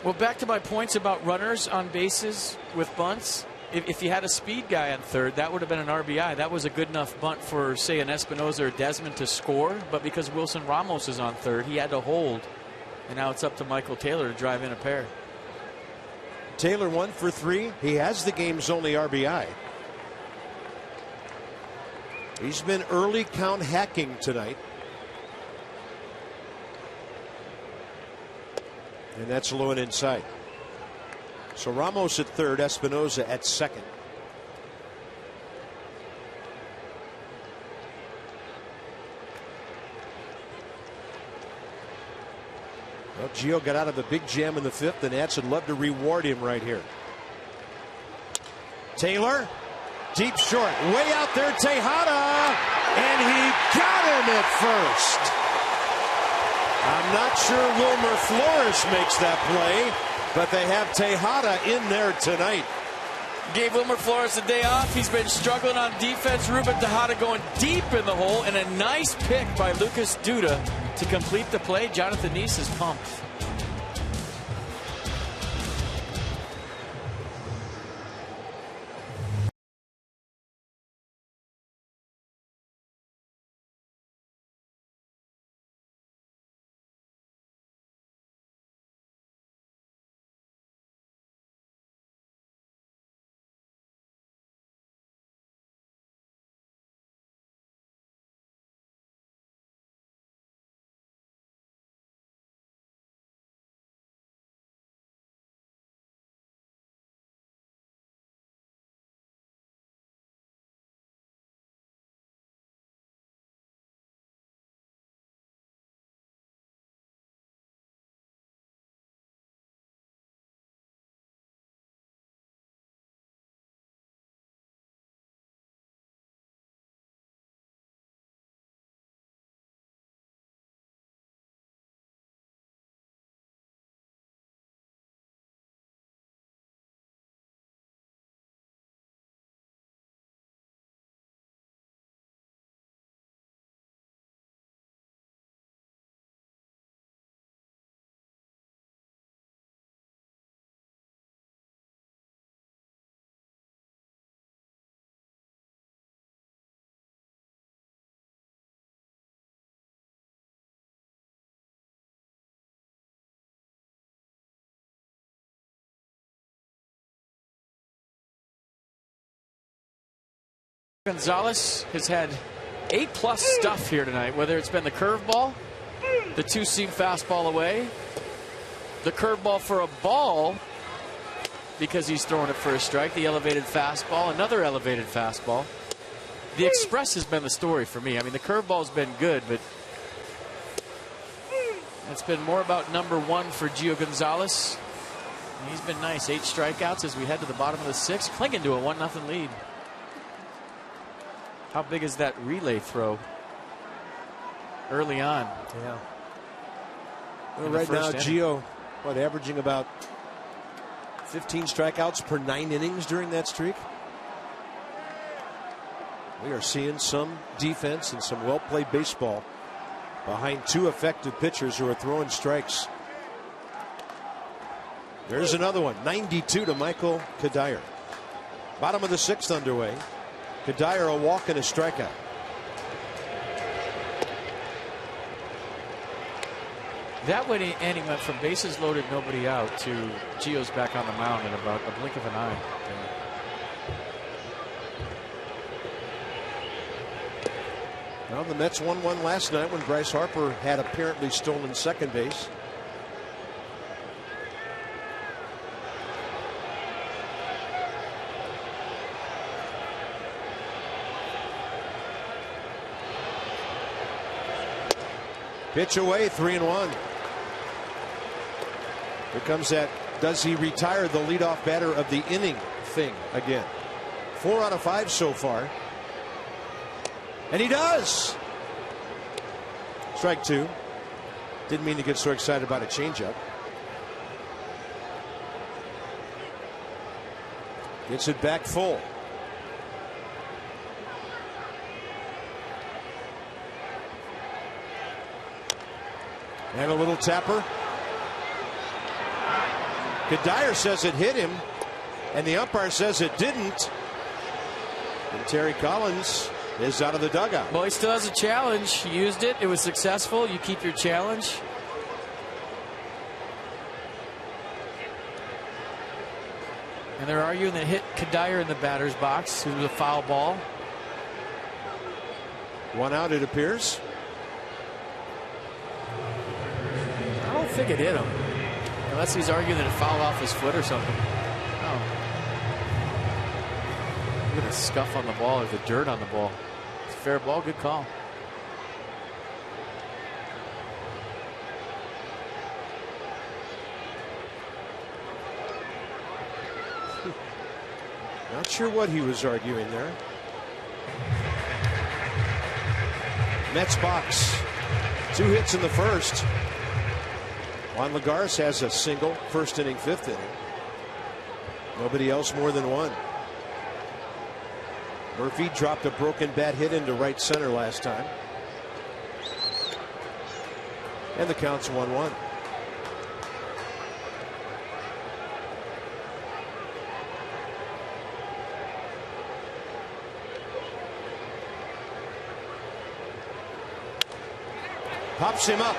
Well, back to my points about runners on bases with bunts. if you had a speed guy on third, that would have been an RBI. That was a good enough bunt for, say, an Espinoza or Desmond to score. But because Wilson Ramos is on third, he had to hold. And now it's up to Michael Taylor to drive in a pair. Taylor 1 for 3. He has the game's only RBI. He's been early count hacking tonight. And that's low and inside. So Ramos at third, Espinoza at second. Well, Gio got out of a big jam in the fifth. The Nats would love to reward him right here. Taylor, deep short, way out there, Tejada, and he got him at first. I'm not sure Wilmer Flores makes that play, but they have Tejada in there tonight. Gave Wilmer Flores a day off. He's been struggling on defense. Ruben Tejada going deep in the hole, and a nice pick by Lucas Duda to complete the play. Jonathan Neese is pumped. Gonzalez has had A+ stuff here tonight, whether it's been the curveball, the two-seam fastball away, the curveball for a ball because he's throwing it for a strike, the elevated fastball, another elevated fastball. The express has been the story for me. I mean, the curveball's been good, but it's been more about number one for Gio Gonzalez. And he's been nice. 8 strikeouts as we head to the bottom of the 6th, clinging to a 1-0 lead. How big is that relay throw early on? Yeah. Well, right now, Gio, averaging about 15 strikeouts per 9 innings during that streak. We are seeing some defense and some well-played baseball behind 2 effective pitchers who are throwing strikes. There's another one, 92 to Michael Kadire. Bottom of the 6th underway. Kadire a walk and a strikeout. That way, Andy went from bases loaded, nobody out, to Gio's back on the mound in about a blink of an eye. Well, the Mets won one last night when Bryce Harper had apparently stolen second base. Pitch away, 3-1. Here comes that, does he retire the leadoff batter of the inning thing again? 4 out of 5 so far. And he does. Strike 2. Didn't mean to get so excited about a changeup. Gets it back full. And a little tapper. Kadire says it hit him. And the umpire says it didn't. And Terry Collins is out of the dugout. Well, he still has a challenge. He used it. It was successful. You keep your challenge. And they're arguing that hit Kadire in the batter's box. It was a foul ball. 1 out, it appears. I don't think it hit him. Unless he's arguing that it fouled off his foot or something. Oh. Look at the scuff on the ball or the dirt on the ball. It's a fair ball. Good call. Not sure what he was arguing there. Mets box. 2 hits in the first. Juan Lagares has a single, first inning, 5th inning. Nobody else more than 1. Murphy dropped a broken bat hit into right center last time. And the count's 1-1. Pops him up.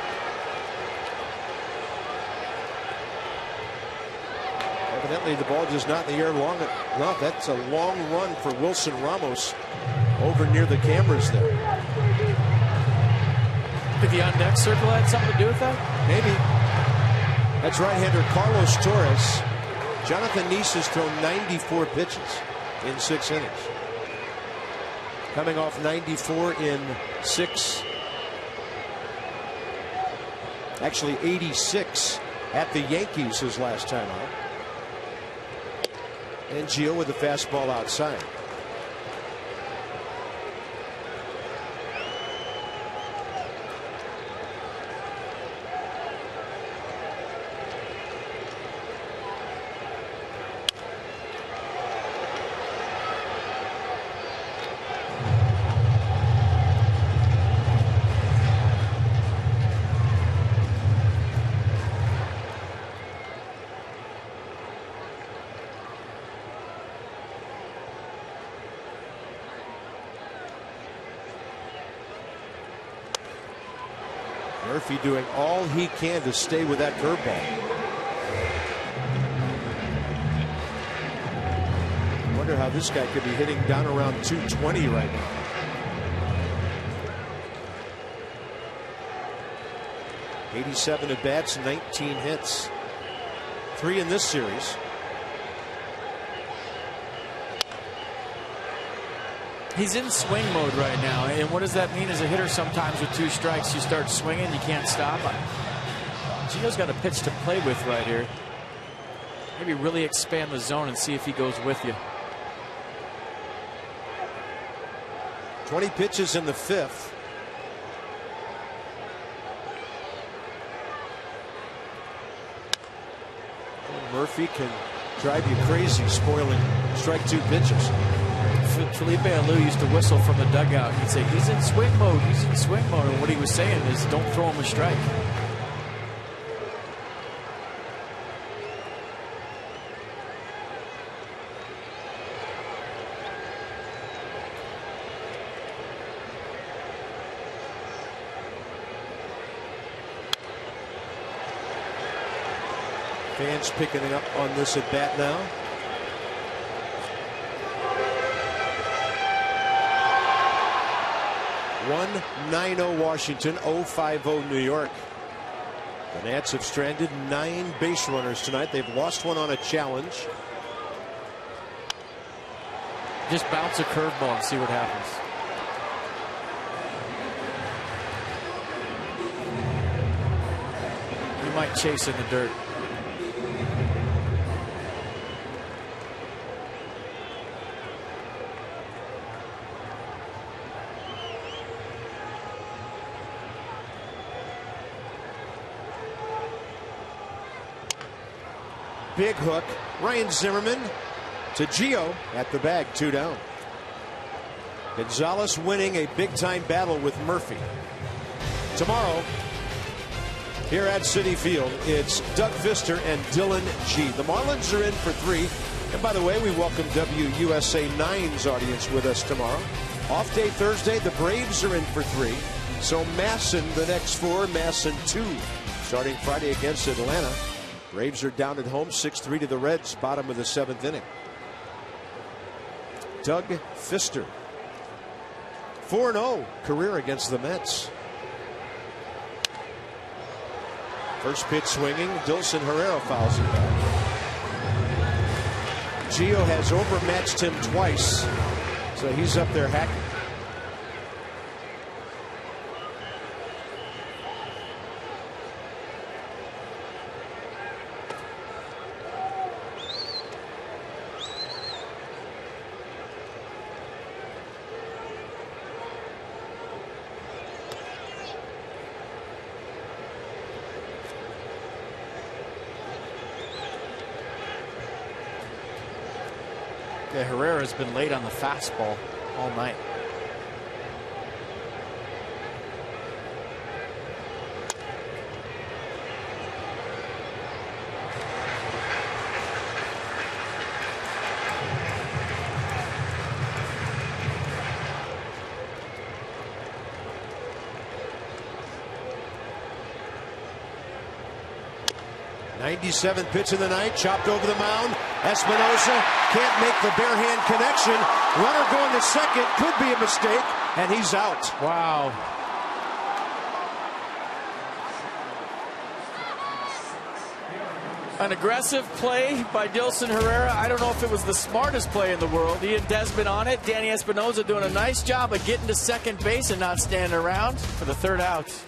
Evidently the ball just not in the air long enough. That's a long run for Wilson Ramos over near the cameras there. Did the on-deck circle had something to do with that? Maybe. That's right-hander Carlos Torres. Jonathan Neese has thrown 94 pitches in 6 innings. Coming off 94 in 6. Actually 86 at the Yankees his last time out. And Gio with the fastball outside. Murphy doing all he can to stay with that curveball. Wonder how this guy could be hitting down around 220 right now. '87 at bats, 19 hits, 3 in this series. He's in swing mode right now, and what does that mean as a hitter? Sometimes with 2 strikes you start swinging, you can't stop. Gio's got a pitch to play with right here. Maybe really expand the zone and see if he goes with you. 20 pitches in the 5th. Murphy can drive you crazy, spoiling strike 2 pitches. Felipe Alou used to whistle from the dugout. He'd say, he's in swing mode, he's in swing mode. And what he was saying is, don't throw him a strike. Fans picking it up on this at bat now. (1-9-0 Washington, 0-5-0 New York. The Nats have stranded 9 base runners tonight. They've lost 1 on a challenge. Just bounce a curveball and see what happens. You might chase in the dirt. Big hook. Ryan Zimmerman to Gio at the bag, 2 down. Gonzalez winning a big time battle with Murphy. Tomorrow, Here at Citi Field, it's Doug Fister and Dylan G. The Marlins are in for 3. And by the way, we welcome WUSA 9's audience with us tomorrow. Off day Thursday, the Braves are in for 3. So Masson the next 4, Masson 2. Starting Friday against Atlanta. Braves are down at home 6-3 to the Reds, bottom of the 7th inning. Doug Fister, 4-0 career against the Mets. First pitch swinging, Dilson Herrera fouls it back. Gio has overmatched him twice, so he's up there hacking. Herrera's been late on the fastball all night. '97 pitch of the night, chopped over the mound. Espinosa can't make the bare hand connection. Runner going to second, could be a mistake, and he's out. Wow. An aggressive play by Dilson Herrera. I don't know if it was the smartest play in the world. Ian Desmond on it. Danny Espinosa doing a nice job of getting to second base and not standing around for the 3rd out.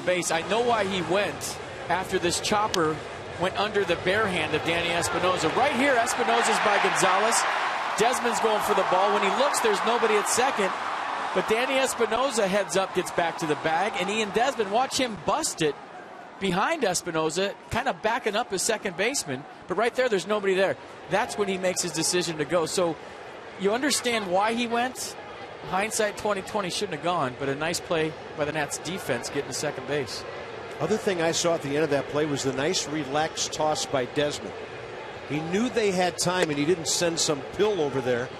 Base. I know why he went after this chopper went under the bare hand of Danny Espinosa. Right here, Espinosa's by Gonzalez. Desmond's going for the ball. When he looks, there's nobody at second. But Danny Espinosa heads up, gets back to the bag, and Ian Desmond, watch him bust it behind Espinosa, kind of backing up his second baseman. But right there's nobody there. That's when he makes his decision to go. So you understand why he went. Hindsight 2020, shouldn't have gone, but a nice play by the Nats defense getting to second base. Other thing I saw at the end of that play was the nice relaxed toss by Desmond. He knew they had time, and he didn't send some pill over there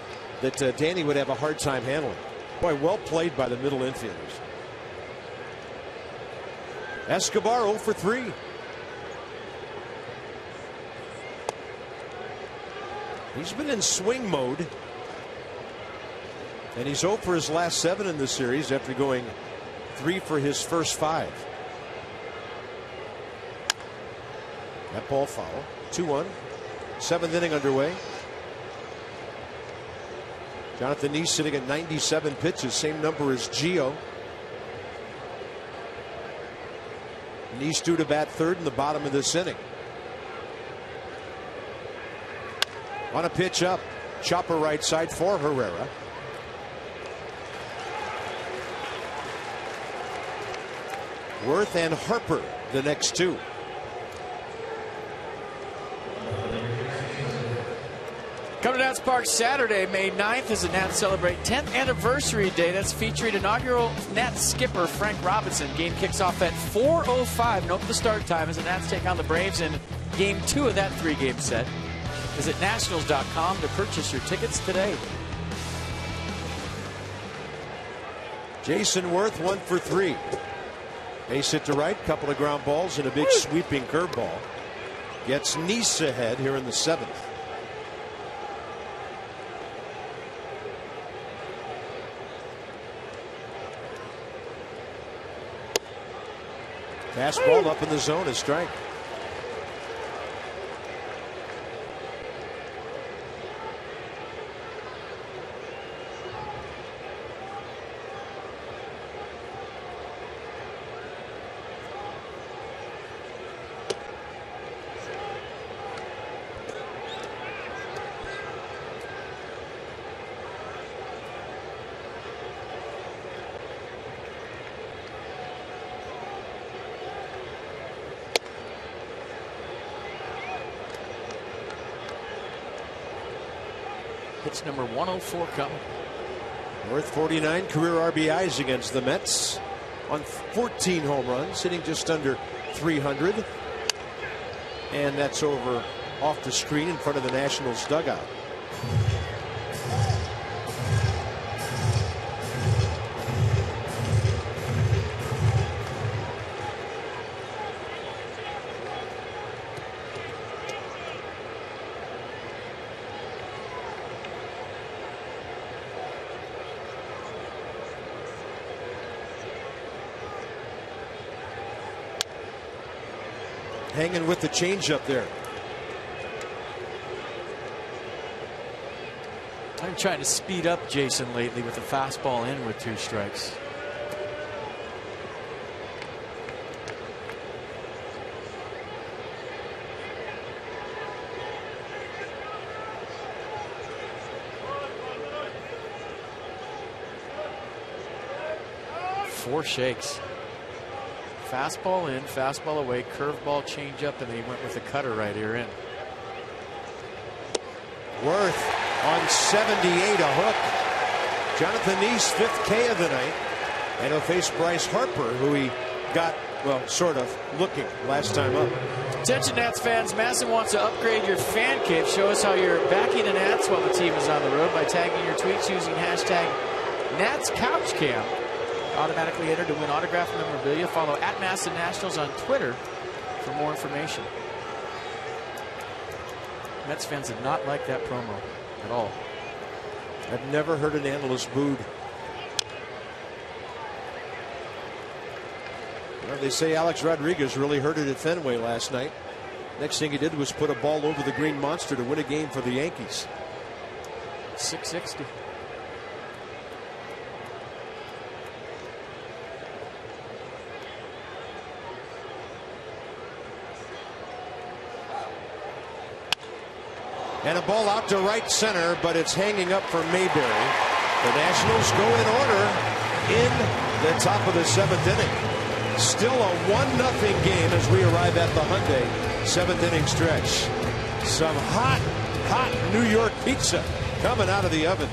that Danny would have a hard time handling. Boy, well played by the middle infielders. Escobar 0 for 3. He's been in swing mode. And he's 0 for his last 7 in the series after going 3 for his first 5. That ball foul. 2-1. 7th inning underway. Jonathan Neese sitting at 97 pitches, same number as Gio. Neese due to bat 3rd in the bottom of this inning. On a pitch up, Chopper right side for Herrera. Worth and Harper the next two. Come to Nats Park Saturday, May 9th, as the Nats celebrate 10th anniversary day. That's featuring inaugural Nats skipper Frank Robinson. Game kicks off at 4:05. Note the start time as the Nats take on the Braves in Game 2 of that 3-game set. Visit Nationals.com to purchase your tickets today. Jason Worth 1 for 3. Base hit to right, couple of ground balls and a big sweeping curveball. Gets Nice ahead here in the 7th. Fastball up in the zone is strike. Pitch number 104 coming. Worth 49 career RBIs against the Mets on 14 home runs, hitting just under 300. And that's over off the screen in front of the Nationals dugout. Hanging with the changeup there. I'm trying to speed up Jason lately with the fastball in with 2 strikes. Four shakes. Fastball in, fastball away, curveball, changeup, and then he went with the cutter right here in. Worth on 78, a hook. Jonathan Nice, 5th K of the night. And he'll face Bryce Harper, who he got, well, sort of looking last time up. Attention Nats fans, Masson wants to upgrade your fan cave. Show us how you're backing the Nats while the team is on the road by tagging your tweets using hashtag NatsCouchCam. Automatically entered to win autographed memorabilia. Follow at Masson Nationals on Twitter for more information. Mets fans did not like that promo at all. I've never heard an analyst booed. Well, they say Alex Rodriguez really hurt it at Fenway last night. Next thing he did was put a ball over the Green Monster to win a game for the Yankees. 660. And a ball out to right center, but it's hanging up for Mayberry. The Nationals go in order in the top of the 7th inning. Still a 1-0 game as we arrive at the Hyundai 7th inning stretch. Some hot New York pizza coming out of the oven.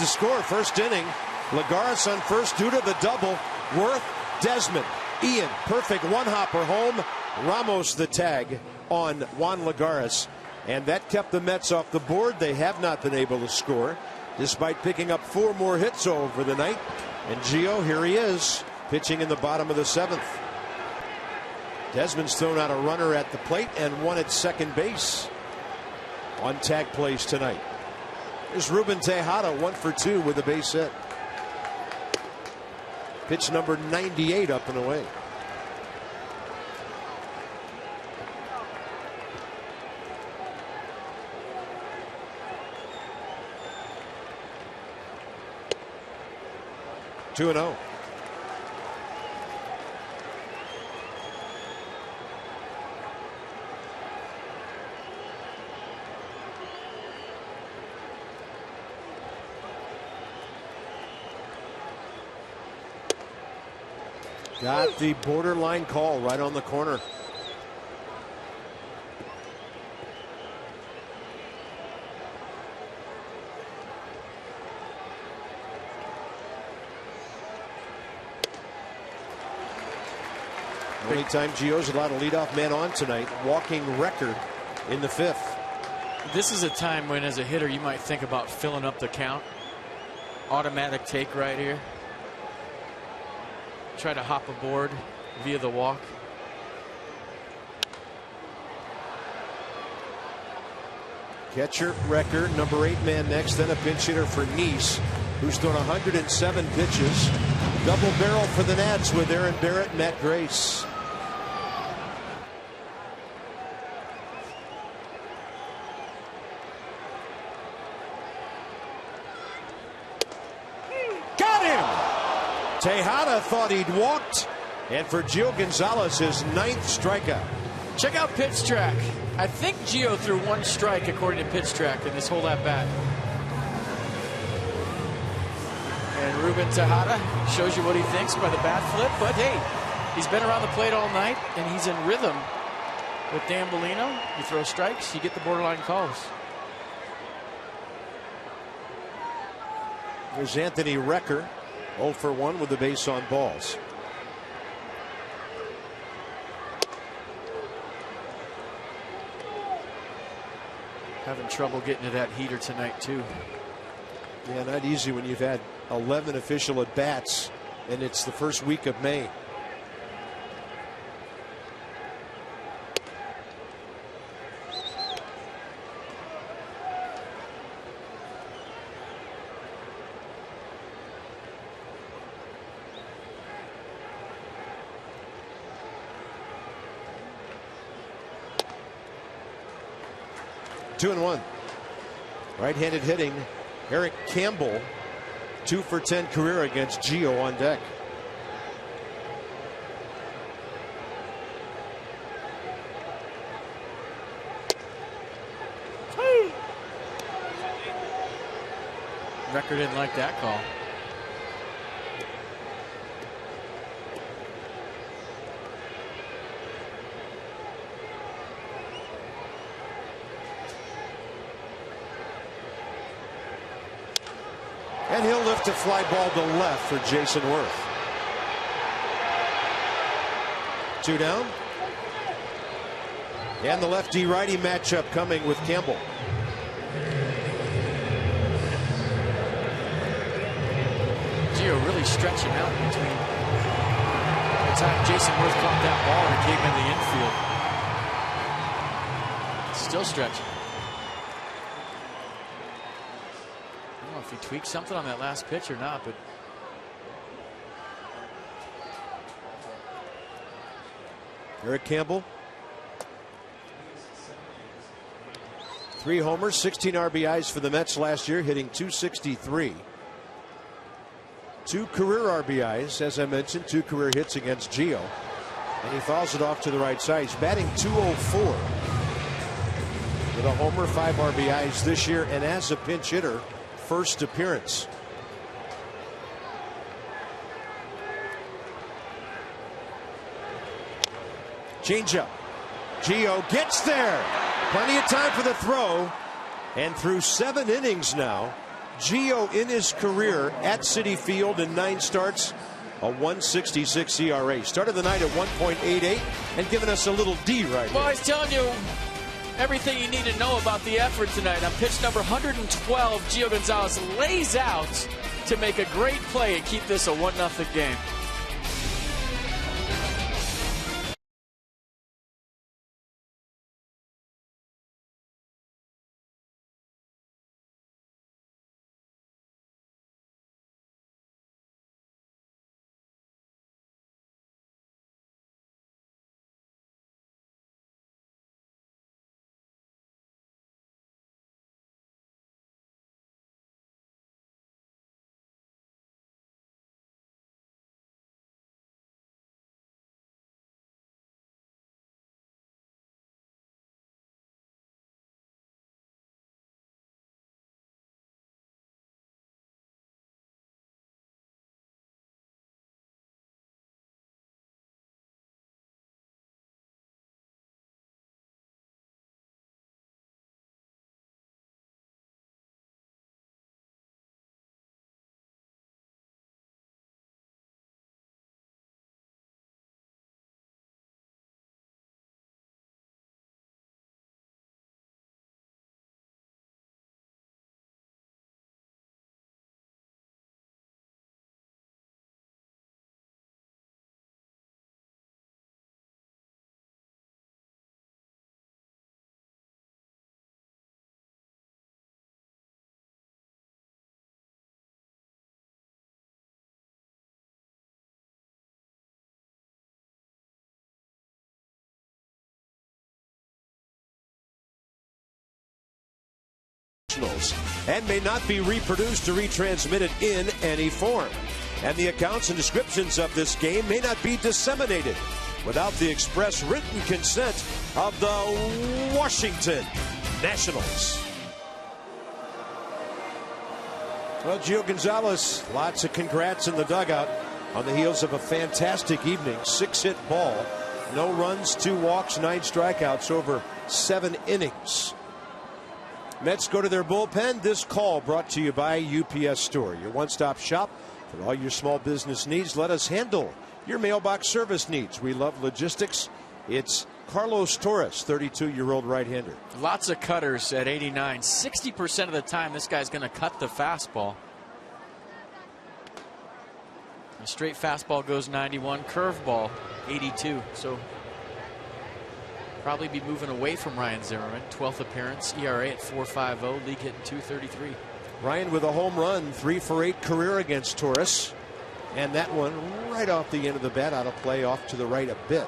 to score. First inning. Lagares on first due to the double. Worth, Desmond, Ian, perfect one-hopper home. Ramos the tag on Juan Lagares. And that kept the Mets off the board. They have not been able to score, despite picking up 4 more hits over the night. And Gio, here he is, pitching in the bottom of the 7th. Desmond's thrown out a runner at the plate and one at second base on tag plays tonight. There's Ruben Tejada, 1 for 2 with a base hit. Pitch number 98 up and away. Two and 0. Got the borderline call right on the corner. Only time Gio's allowed a leadoff man on tonight. Walking record in the 5th. This is a time when, as a hitter, you might think about filling up the count. Automatic take right here. Try to hop aboard via the walk. Catcher record, number 8 man next, then a pinch hitter for Nice, who's thrown 107 pitches. Double barrel for the Nats with Aaron Barrett, Matt Grace. Got him! Tejada thought he'd walked, and for Gio Gonzalez, his 9th strikeout. Check out Pitch Track. I think Gio threw 1 strike according to Pitch Track in this whole at bat. And Ruben Tejada shows you what he thinks by the bat flip, but hey, he's been around the plate all night and he's in rhythm with Dan Bellino. You throw strikes, you get the borderline calls. There's Anthony Recker, 0 for 1 with the base on balls. Having trouble getting to that heater tonight too. Yeah, not easy when you've had 11 official at bats and it's the first week of May. Two and 1. Right-handed hitting. Eric Campbell, 2 for 10 career against Gio on deck. Record didn't like that call. And he'll lift a fly ball to left for Jason Worth. 2 down. And the lefty-righty matchup coming with Campbell. Gio really stretching out between the time Jason Worth caught that ball and came in the infield. Still stretching. I don't know if he tweaked something on that last pitch or not, but Eric Campbell, 3 homers, 16 RBIs for the Mets last year, hitting .263. 2 career RBIs, as I mentioned, 2 career hits against Gio. And he fouls it off to the right side. He's batting .204 with a homer, 5 RBIs this year, and as a pinch hitter, first appearance. Changeup. Gio gets there. Plenty of time for the throw. And through 7 innings now, Gio in his career at Citi Field in 9 starts, a 1.66 ERA. Started the night at 1.88 and giving us a little D right Well, here. I was telling you everything you need to know about the effort tonight. On pitch number 112, Gio Gonzalez lays out to make a great play and keep this a 1-0 game. And may not be reproduced or retransmitted in any form. And the accounts and descriptions of this game may not be disseminated without the express written consent of the Washington Nationals. Well, Gio Gonzalez, lots of congrats in the dugout on the heels of a fantastic evening. 6-hit ball, no runs, 2 walks, 9 strikeouts over 7 innings. Mets go to their bullpen. This call brought to you by UPS Store, your one-stop shop for all your small business needs. Let us handle your mailbox service needs. We love logistics. It's Carlos Torres, 32-year-old right-hander. Lots of cutters at 89. 60% of the time, this guy's going to cut the fastball. A straight fastball goes 91, curveball 82. So probably be moving away from Ryan Zimmerman. 12th appearance, ERA at 4.50, league hitting .233. Ryan with a home run, 3 for 8 career against Torres. And that one right off the end of the bat, out of play, off to the right a bit.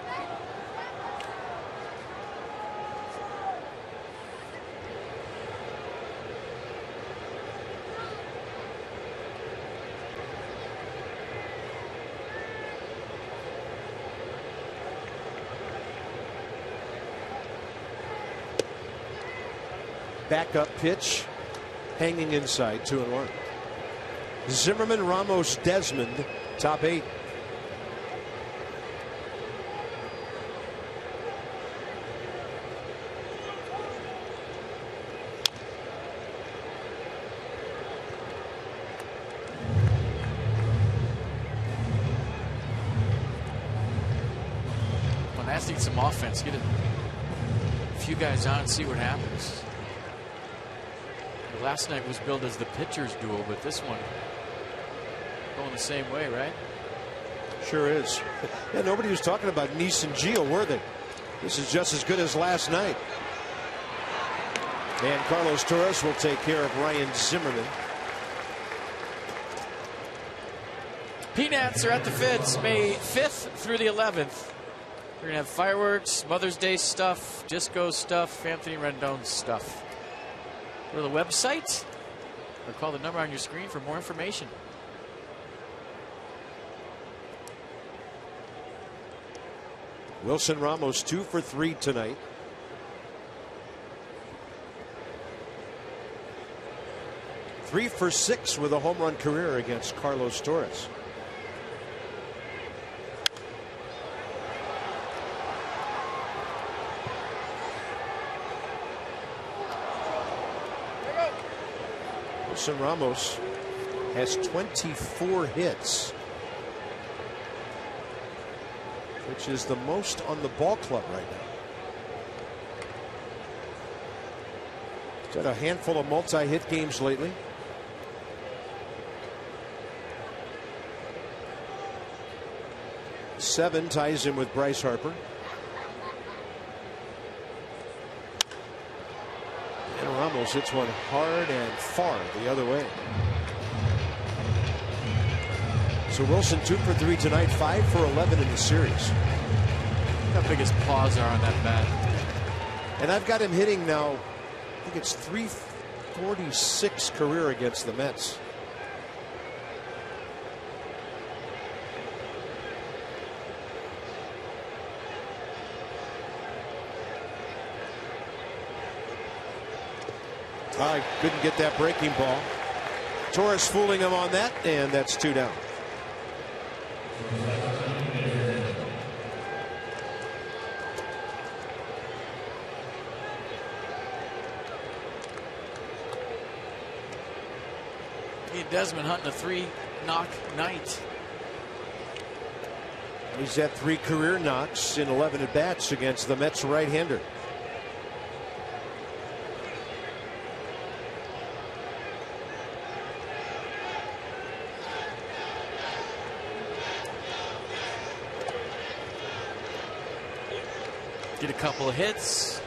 Backup pitch, hanging inside, 2-1. Zimmerman, Ramos, Desmond, top 8. Well, Nats needs some offense. Get a few guys on and see what happens. Last night was billed as the pitcher's duel, but this one going the same way, right? Sure is. Yeah, nobody was talking about Nice and Gio, were they? This is just as good as last night. And Carlos Torres will take care of Ryan Zimmerman. Peanuts are at the Fids May 5th through the 11th. We're going to have fireworks, Mother's Day stuff, disco stuff, Anthony Rendon stuff. Go to the website or call the number on your screen for more information. Wilson Ramos 2 for 3 tonight. Three for 6 with a home run career against Carlos Torres. Wilson Ramos has 24 hits, which is the most on the ball club right now. He's had a handful of multi-hit games lately. Seven ties him with Bryce Harper. And Ramos hits one hard and far the other way. So Wilson 2 for 3 tonight, 5 for 11 in the series. How big his paws are on that bat. And I've got him hitting now, I think it's 346 career against the Mets. I couldn't get that breaking ball. Torres fooling him on that, and that's 2 down. Desmond hunting a 3-knock night. He's had 3 career knocks in 11 at-bats against the Mets right-hander. Get a couple of hits.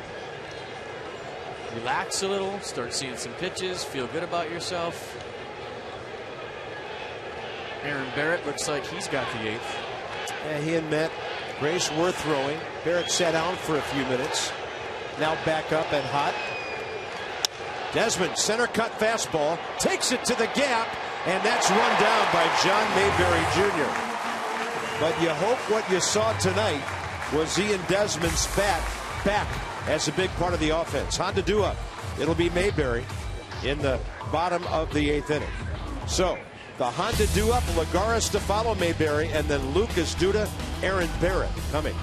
Relax a little. Start seeing some pitches. Feel good about yourself. Aaron Barrett looks like he's got the 8th. Yeah, he and Met. Grace were throwing. Barrett sat down for a few minutes. Now back up and hot. Desmond, center cut fastball. Takes it to the gap. And that's run down by John Mayberry Jr. But you hope what you saw tonight was Ian Desmond's bat back as a big part of the offense. Honda Dua. It'll be Mayberry in the bottom of the 8th inning. So the Honda Dua, Lagares to follow Mayberry, and then Lucas Duda, Aaron Barrett coming.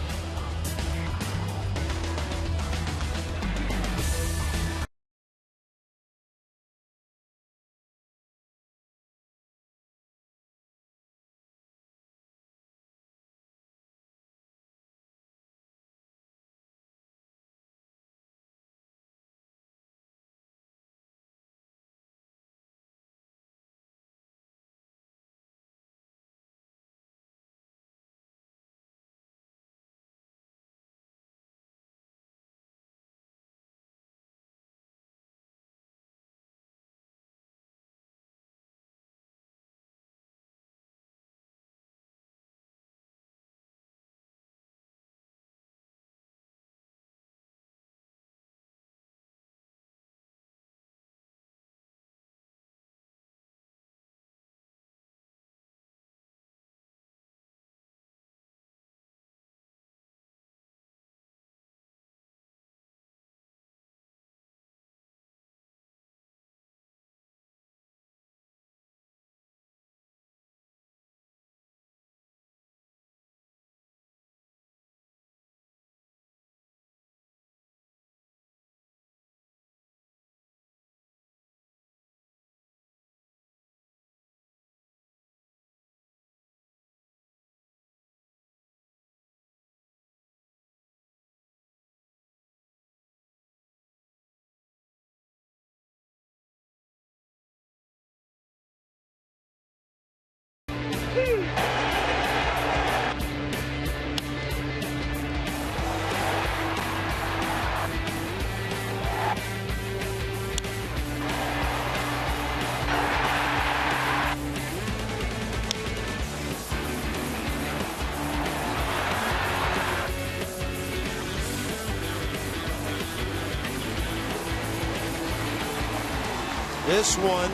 This one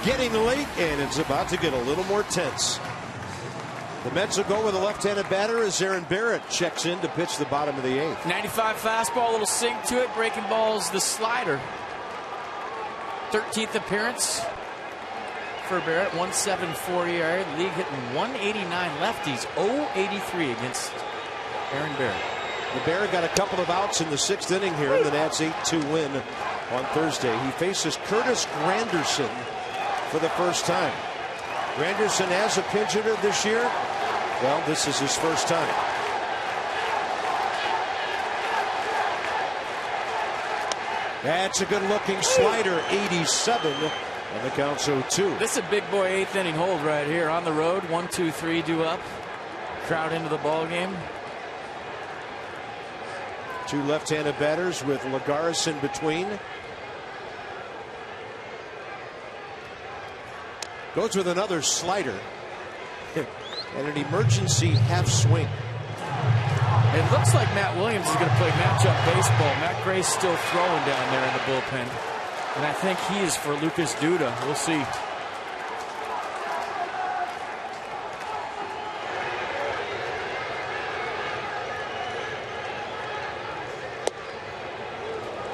getting late, and it's about to get a little more tense. The Mets will go with a left-handed batter as Aaron Barrett checks in to pitch the bottom of the 8th. 95 fastball, a little sink to it. Breaking ball's the slider. 13th appearance for Barrett. 1.74 ERA. The league hitting 189 lefties. 0.83 against Aaron Barrett. The Barrett got a couple of outs in the 6th inning here in the Nats' 8-2 win on Thursday. He faces Curtis Granderson for the first time. Granderson as a pinch hitter this year. Well, this is his first time. That's a good-looking slider, 87, and the count's 0-2. This is a big boy 8th inning hold right here on the road. 1-2-3 due up. Crowd into the ball game. Two left-handed batters with Lagares in between. Goes with another slider and an emergency half swing. It looks like Matt Williams is going to play matchup baseball. Matt Gray's still throwing down there in the bullpen. And I think he is for Lucas Duda. We'll see.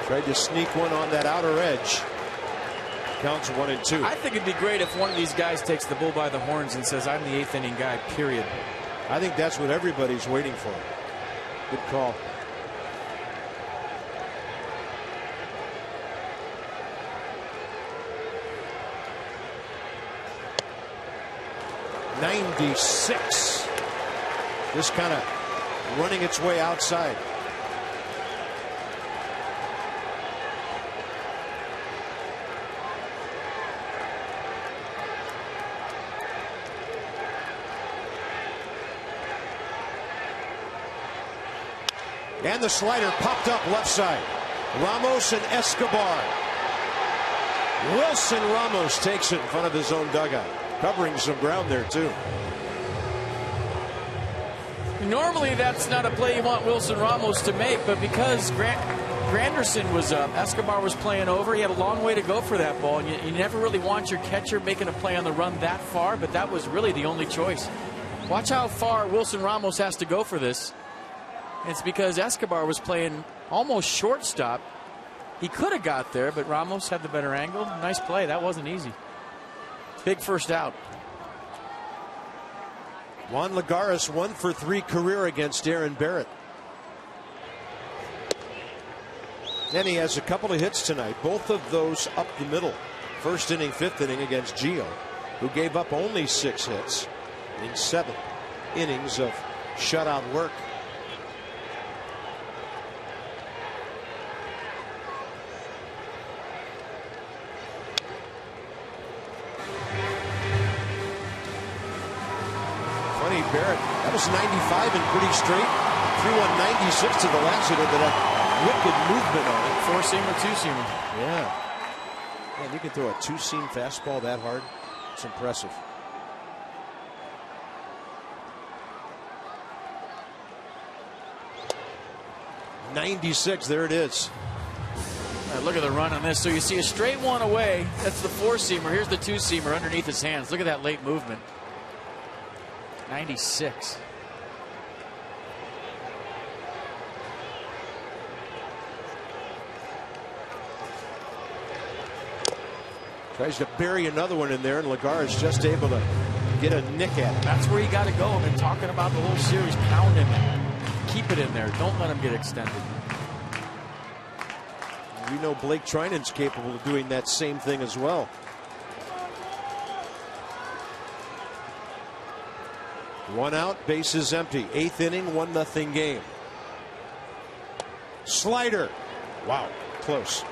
Tried to sneak one on that outer edge. Counts 1-2. I think it'd be great if one of these guys takes the bull by the horns and says, I'm the 8th inning guy, period. I think that's what everybody's waiting for. Good call. '96. This kind of running its way outside. And the slider popped up left side. Ramos and Escobar. Wilson Ramos takes it in front of his own dugout. Covering some ground there, too. Normally, that's not a play you want Wilson Ramos to make, but because Granderson was up, Escobar was playing over, he had a long way to go for that ball, and you never really want your catcher making a play on the run that far, but that was really the only choice. Watch how far Wilson Ramos has to go for this. It's because Escobar was playing almost shortstop. He could have got there, but Ramos had the better angle. Nice play. That wasn't easy. Big first out. Juan Lagares 1 for 3 career against Aaron Barrett. And he has a couple of hits tonight. Both of those up the middle. First inning, 5th inning against Gio, who gave up only 6 hits in 7 innings of shutout work. Barrett, that was 95 and pretty straight. Threw on 96 to the last hitter that had wicked movement on it. 4-seamer, 2-seamer. Yeah. Man, you can throw a 2-seam fastball that hard. It's impressive. '96, there it is. All right, look at the run on this. So you see a straight one away. That's the 4-seamer. Here's the 2-seamer underneath his hands. Look at that late movement. 96. Tries to bury another one in there, and Lagares just able to get a nick at it. That's where you got to go. I've been talking about the whole series. Pound him in. Keep it in there. Don't let him get extended. We know Blake Trinan's capable of doing that same thing as well. One out, bases empty. 8th inning, 1-0 game. Slider. Wow, close.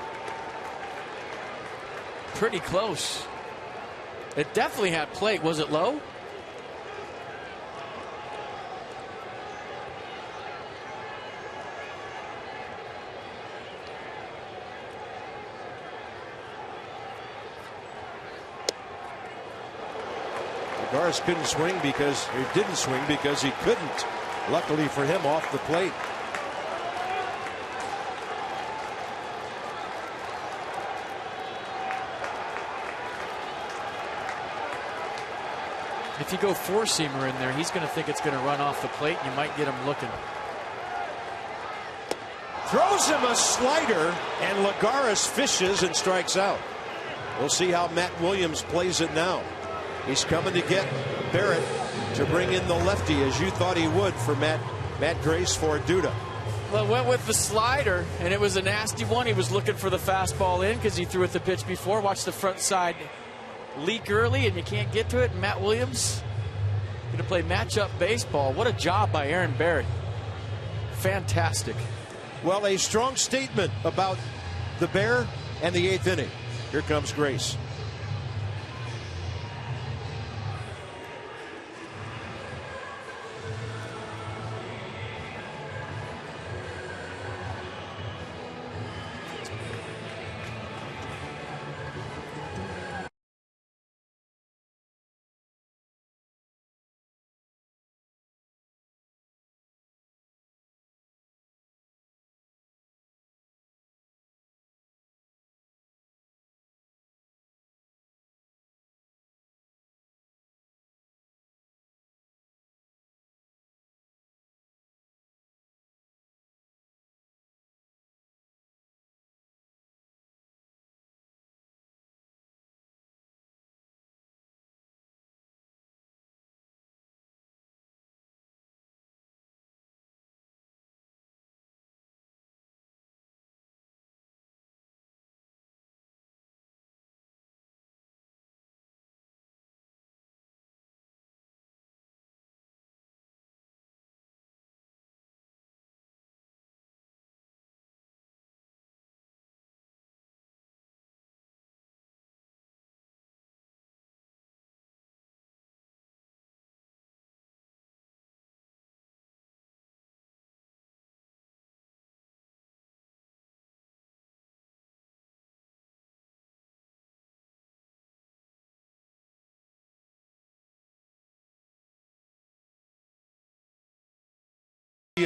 Pretty close. It definitely had plate. Was it low? Lagares couldn't swing because he didn't swing because he couldn't. Luckily for him, off the plate. If you go 4-seamer in there, he's going to think it's going to run off the plate, and you might get him looking. Throws him a slider, and Lagares fishes and strikes out. We'll see how Matt Williams plays it now. He's coming to get Barrett to bring in the lefty, as you thought he would for Matt Grace for Duda. Well, went with the slider, and it was a nasty one. He was looking for the fastball in because he threw it the pitch before. Watch the front side leak early, and you can't get to it. Matt Williams going to play matchup baseball. What a job by Aaron Barrett. Fantastic. Well, a strong statement about the Bear and the 8th inning. Here comes Grace.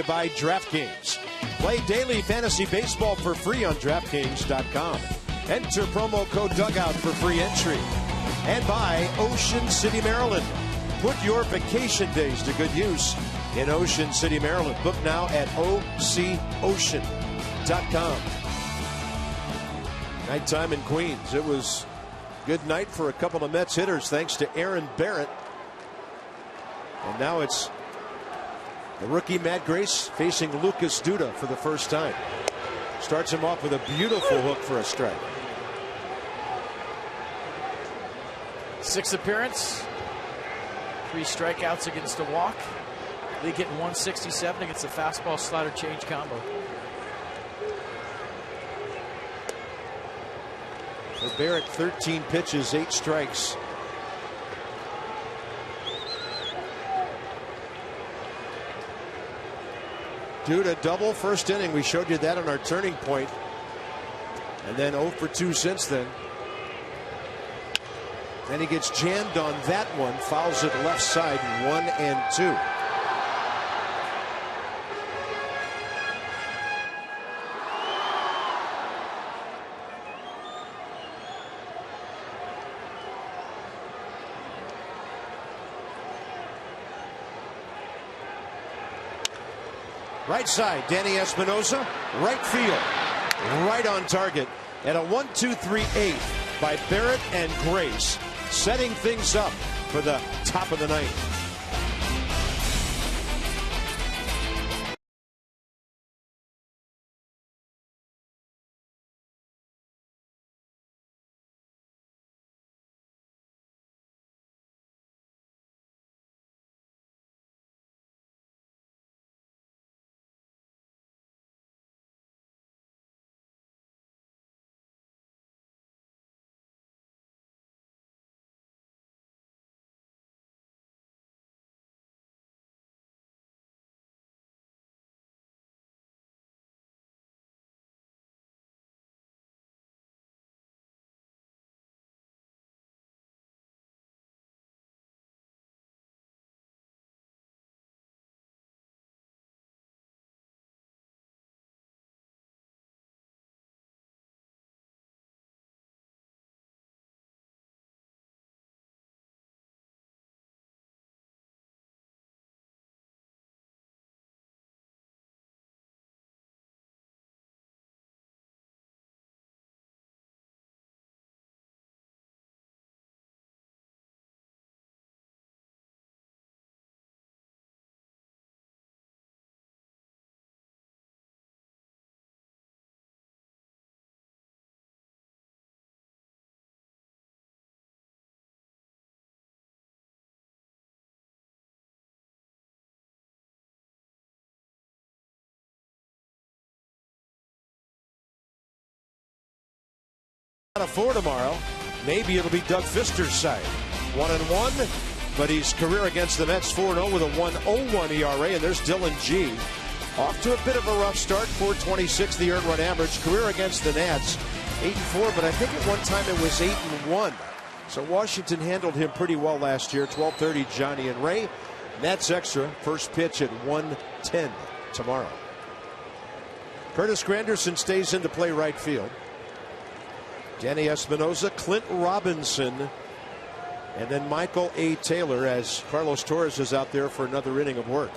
By DraftKings. Play daily fantasy baseball for free on DraftKings.com. Enter promo code Dugout for free entry. And by Ocean City, Maryland. Put your vacation days to good use in Ocean City, Maryland. Book now at OCOcean.com. Nighttime in Queens. It was a good night for a couple of Mets hitters thanks to Aaron Barrett. And now it's the rookie Matt Grace facing Lucas Duda for the first time. Starts him off with a beautiful hook for a strike. 6th appearance. 3 strikeouts against a walk. League hitting 167 against the fastball slider change combo. For Barrett, 13 pitches, 8 strikes. Duda double first inning. We showed you that on our turning point. And then 0 for 2 since then. And he gets jammed on that one. Fouls it left side, 1-2. Right side, Danny Espinosa, right field, right on target, and a 1-2-3-8 by Barrett and Grace, setting things up for the top of the ninth. Out of 4 tomorrow. Maybe it'll be Doug Fister's side. 1-1, but he's career against the Mets 4-0 with a 1.01 ERA. And there's Dylan G. Off to a bit of a rough start. 4.26 the earned run average. Career against the Nats 8-4, but I think at one time it was 8-1. So Washington handled him pretty well last year. 12:30 Johnny and Ray. Nats extra. First pitch at 1:10 tomorrow. Curtis Granderson stays in to play right field. Danny Espinosa, Clint Robinson, and then Michael A. Taylor as Carlos Torres is out there for another inning of work.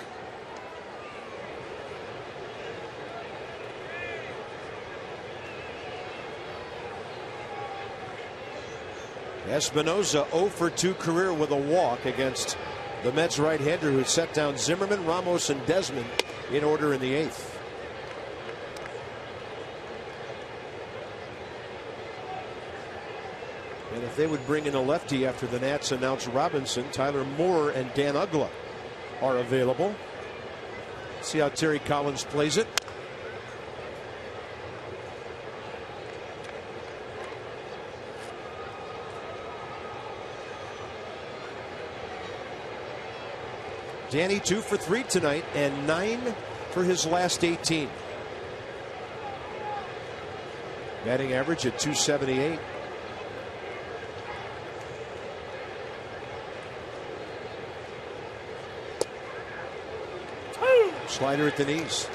Espinosa 0 for 2 career with a walk against the Mets right-hander who set down Zimmerman, Ramos, and Desmond in order in the 8th. And if they would bring in a lefty after the Nats announced Robinson, Tyler Moore and Dan Uggla are available. See how Terry Collins plays it. Danny 2 for 3 tonight and 9 for his last 18. Batting average at .278. Slider at the knees.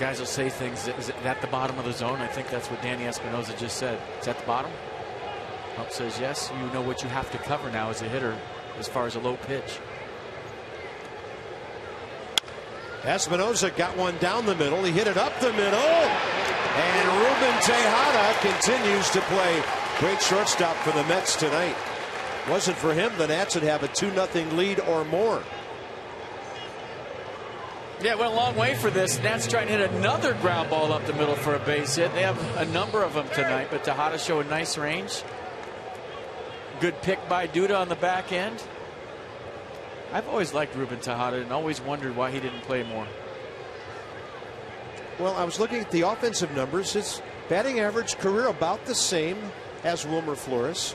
Guys will say things. Is it at the bottom of the zone? I think that's what Danny Espinosa just said. It's at the bottom. Pump says yes. You know what you have to cover now as a hitter as far as a low pitch. Espinosa got one down the middle. He hit it up the middle. And Ruben Tejada continues to play great shortstop for the Mets tonight. Wasn't for him, the Nats would have a 2-0 lead or more. Yeah, it went a long way for this. Nats trying to hit another ground ball up the middle for a base hit. They have a number of them tonight, but Tejada showed nice range. Good pick by Duda on the back end. I've always liked Ruben Tejada and always wondered why he didn't play more. Well, I was looking at the offensive numbers. His batting average career about the same as Wilmer Flores.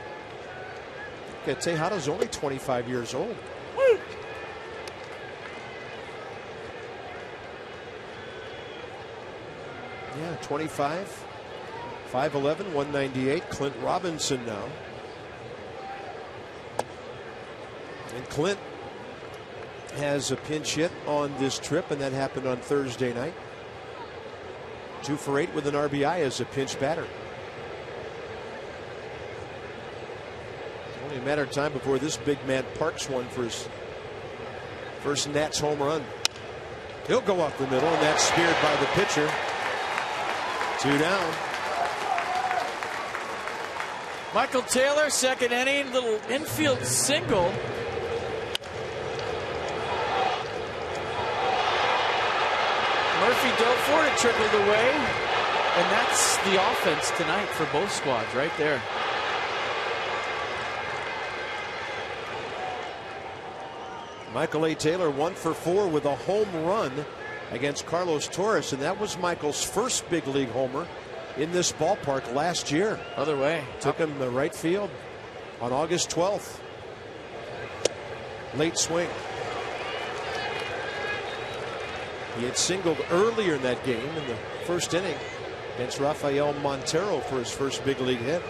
Okay, Tejada's only 25 years old. Woo! Yeah, 25, 5'11", 198. Clint Robinson now. And Clint has a pinch hit on this trip, and that happened on Thursday night. 2 for 8 with an RBI as a pinch batter. Only a matter of time before this big man parks one for his first Nats home run. He'll go up the middle, and that's speared by the pitcher. 2 down. Michael Taylor, second inning, little infield single. Murphy dove for it, trickled away. And that's the offense tonight for both squads right there. Michael A. Taylor 1 for 4 with a home run against Carlos Torres, and that was Michael's first big league homer in this ballpark last year. Other way. Took him to right field on August 12th. Late swing. He had singled earlier in that game in the first inning against Rafael Montero for his first big league hit.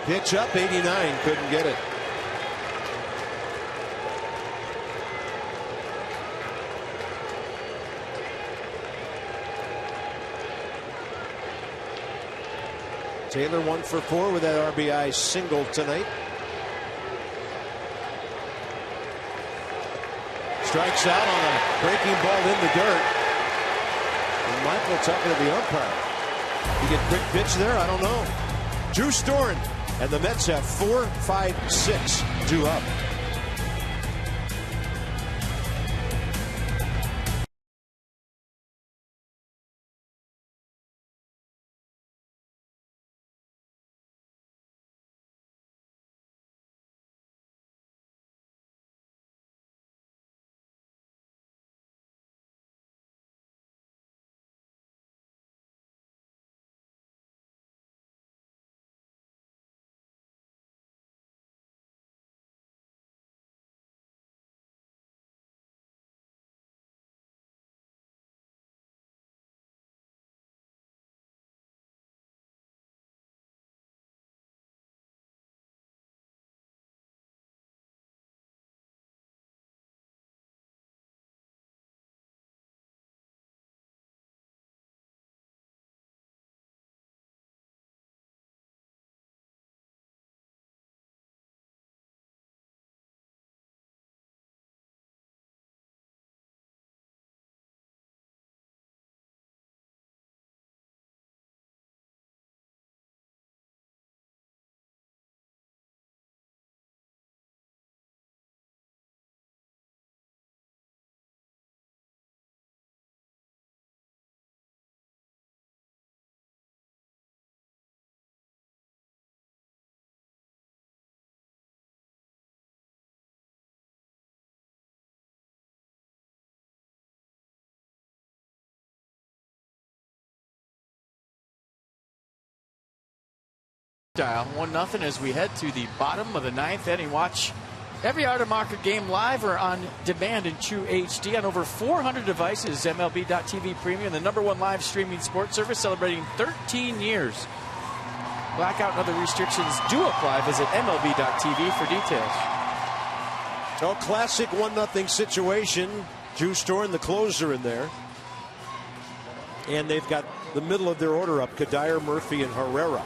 Pitch up, 89, couldn't get it. Taylor 1 for 4 with that RBI single tonight. Strikes out on a breaking ball in the dirt. And Michael talking to the umpire. You get quick pitch there? I don't know. Drew Storen and the Mets have 4, 5, 6 due up. style. 1-0 as we head to the bottom of the 9th inning. Watch every Art of Market game live or on demand in true HD on over 400 devices. MLB.TV Premium, the #1 live streaming sports service, celebrating 13 years. Blackout and other restrictions do apply. Visit MLB.TV for details. So classic 1-0 situation. Drew Storen, the closer, in there. And they've got the middle of their order up, Kadire, Murphy, and Herrera.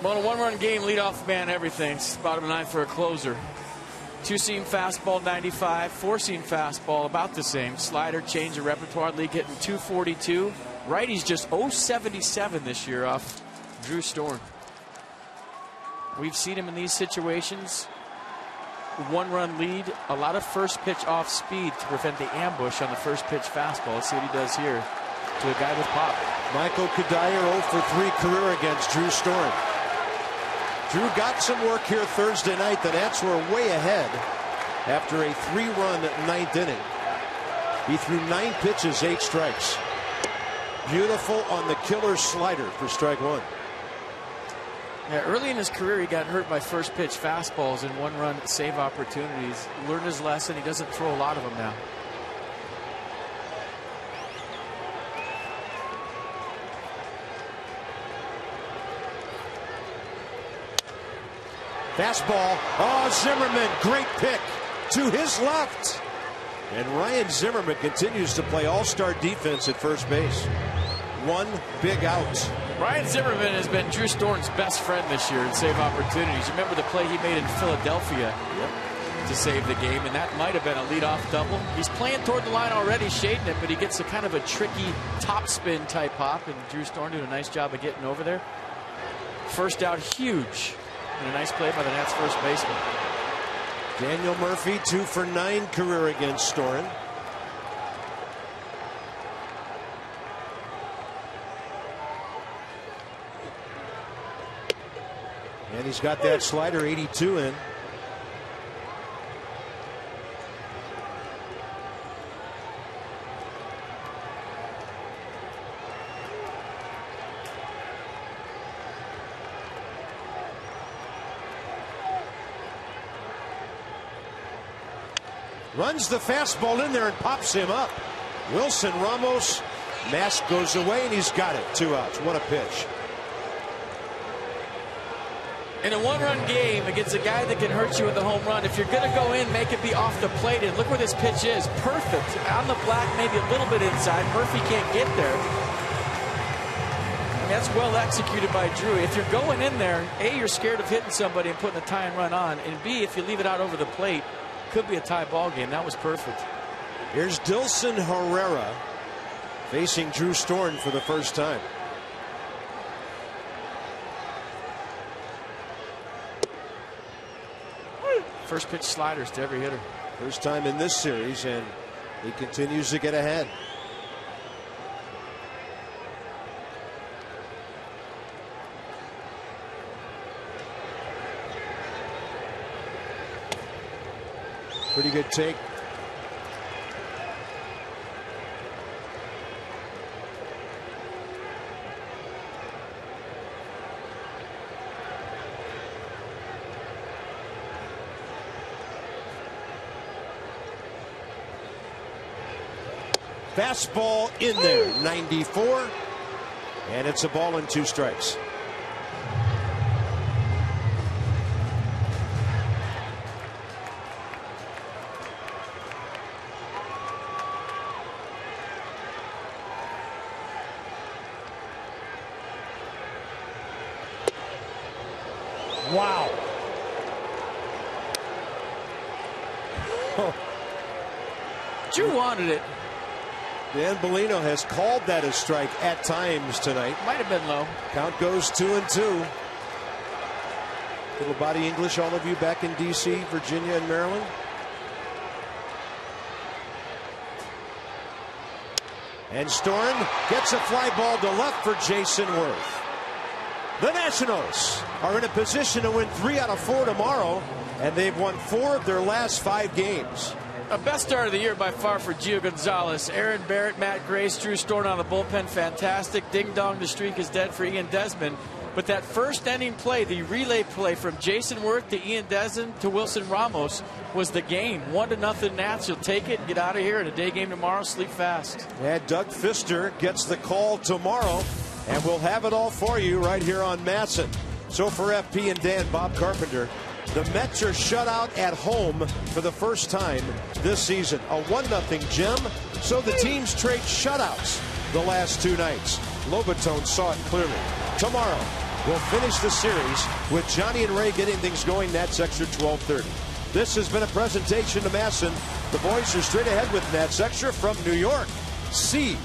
Well, a 1-run game, leadoff man, everything. It's bottom of 9 for a closer. 2-seam fastball, 95. 4-seam fastball, about the same. Slider, change of repertoire, league hitting 242. Righty's just 077 this year off Drew Storen. We've seen him in these situations. 1-run lead, a lot of first pitch off speed to prevent the ambush on the first pitch fastball. Let's see what he does here to a guy with pop. Michael Kadire 0 for 3 career against Drew Storen. Drew got some work here Thursday night. The Nats were way ahead after a 3-run 9th inning. He threw 9 pitches, 8 strikes. Beautiful on the killer slider for strike 1. Yeah, early in his career, he got hurt by first pitch fastballs and 1-run save opportunities. Learned his lesson. He doesn't throw a lot of them now. Fastball. Oh, Zimmerman, great pick to his left. And Ryan Zimmerman continues to play all-star defense at first base. 1 big out. Ryan Zimmerman has been Drew Storen's best friend this year in save opportunities. Remember the play he made in Philadelphia to save the game, and that might have been a leadoff double. He's playing toward the line already, shading it, but he gets a kind of a tricky topspin type hop, and Drew Storen doing a nice job of getting over there. First out, huge. And a nice play by the Nats first baseman. Daniel Murphy 2 for 9 career against Storen. And he's got that slider 82 in. Runs the fastball in there and pops him up. Wilson Ramos. Mask goes away and he's got it. 2 outs. What a pitch. In a 1-run game against a guy that can hurt you with a home run, if you're going to go in, make it be off the plate. And look where this pitch is. Perfect. On the black, maybe a little bit inside. Murphy can't get there. I mean, that's well executed by Drew. If you're going in there, A, you're scared of hitting somebody and putting a tie and run on. And B, if you leave it out over the plate, could be a tie ball game. That was perfect. Here's Dilson Herrera facing Drew Storen for the first time. First pitch sliders to every hitter. First time in this series, and he continues to get ahead. Pretty good take. Fastball in there, 94, and it's a ball and 2 strikes. Wow. Drew wanted it. Dan Bellino has called that a strike at times tonight. Might have been low. Count goes 2-2. Little body English, all of you back in D.C., Virginia, and Maryland. And Storen gets a fly ball to left for Jason Worth. The Nationals are in a position to win 3 out of 4 tomorrow, and they've won 4 of their last 5 games. A best start of the year by far for Gio Gonzalez. Aaron Barrett, Matt Grace, Drew Storen on the bullpen, fantastic. Ding dong, the streak is dead for Ian Desmond. But that first inning play, the relay play from Jason Worth to Ian Desmond to Wilson Ramos was the game. 1-0 Nats. You'll take it and get out of here. And a day game tomorrow. Sleep fast. And Doug Fister gets the call tomorrow. And we'll have it all for you right here on Masson. So for FP and Dan, Bob Carpenter, the Mets are shut out at home for the first time this season. A 1-0 gem. So the teams trade shutouts the last 2 nights. Lobatone saw it clearly. Tomorrow, we'll finish the series with Johnny and Ray getting things going. Nats Extra 12:30. This has been a presentation to Masson. The boys are straight ahead with Nats Extra from New York. See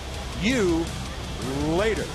you later.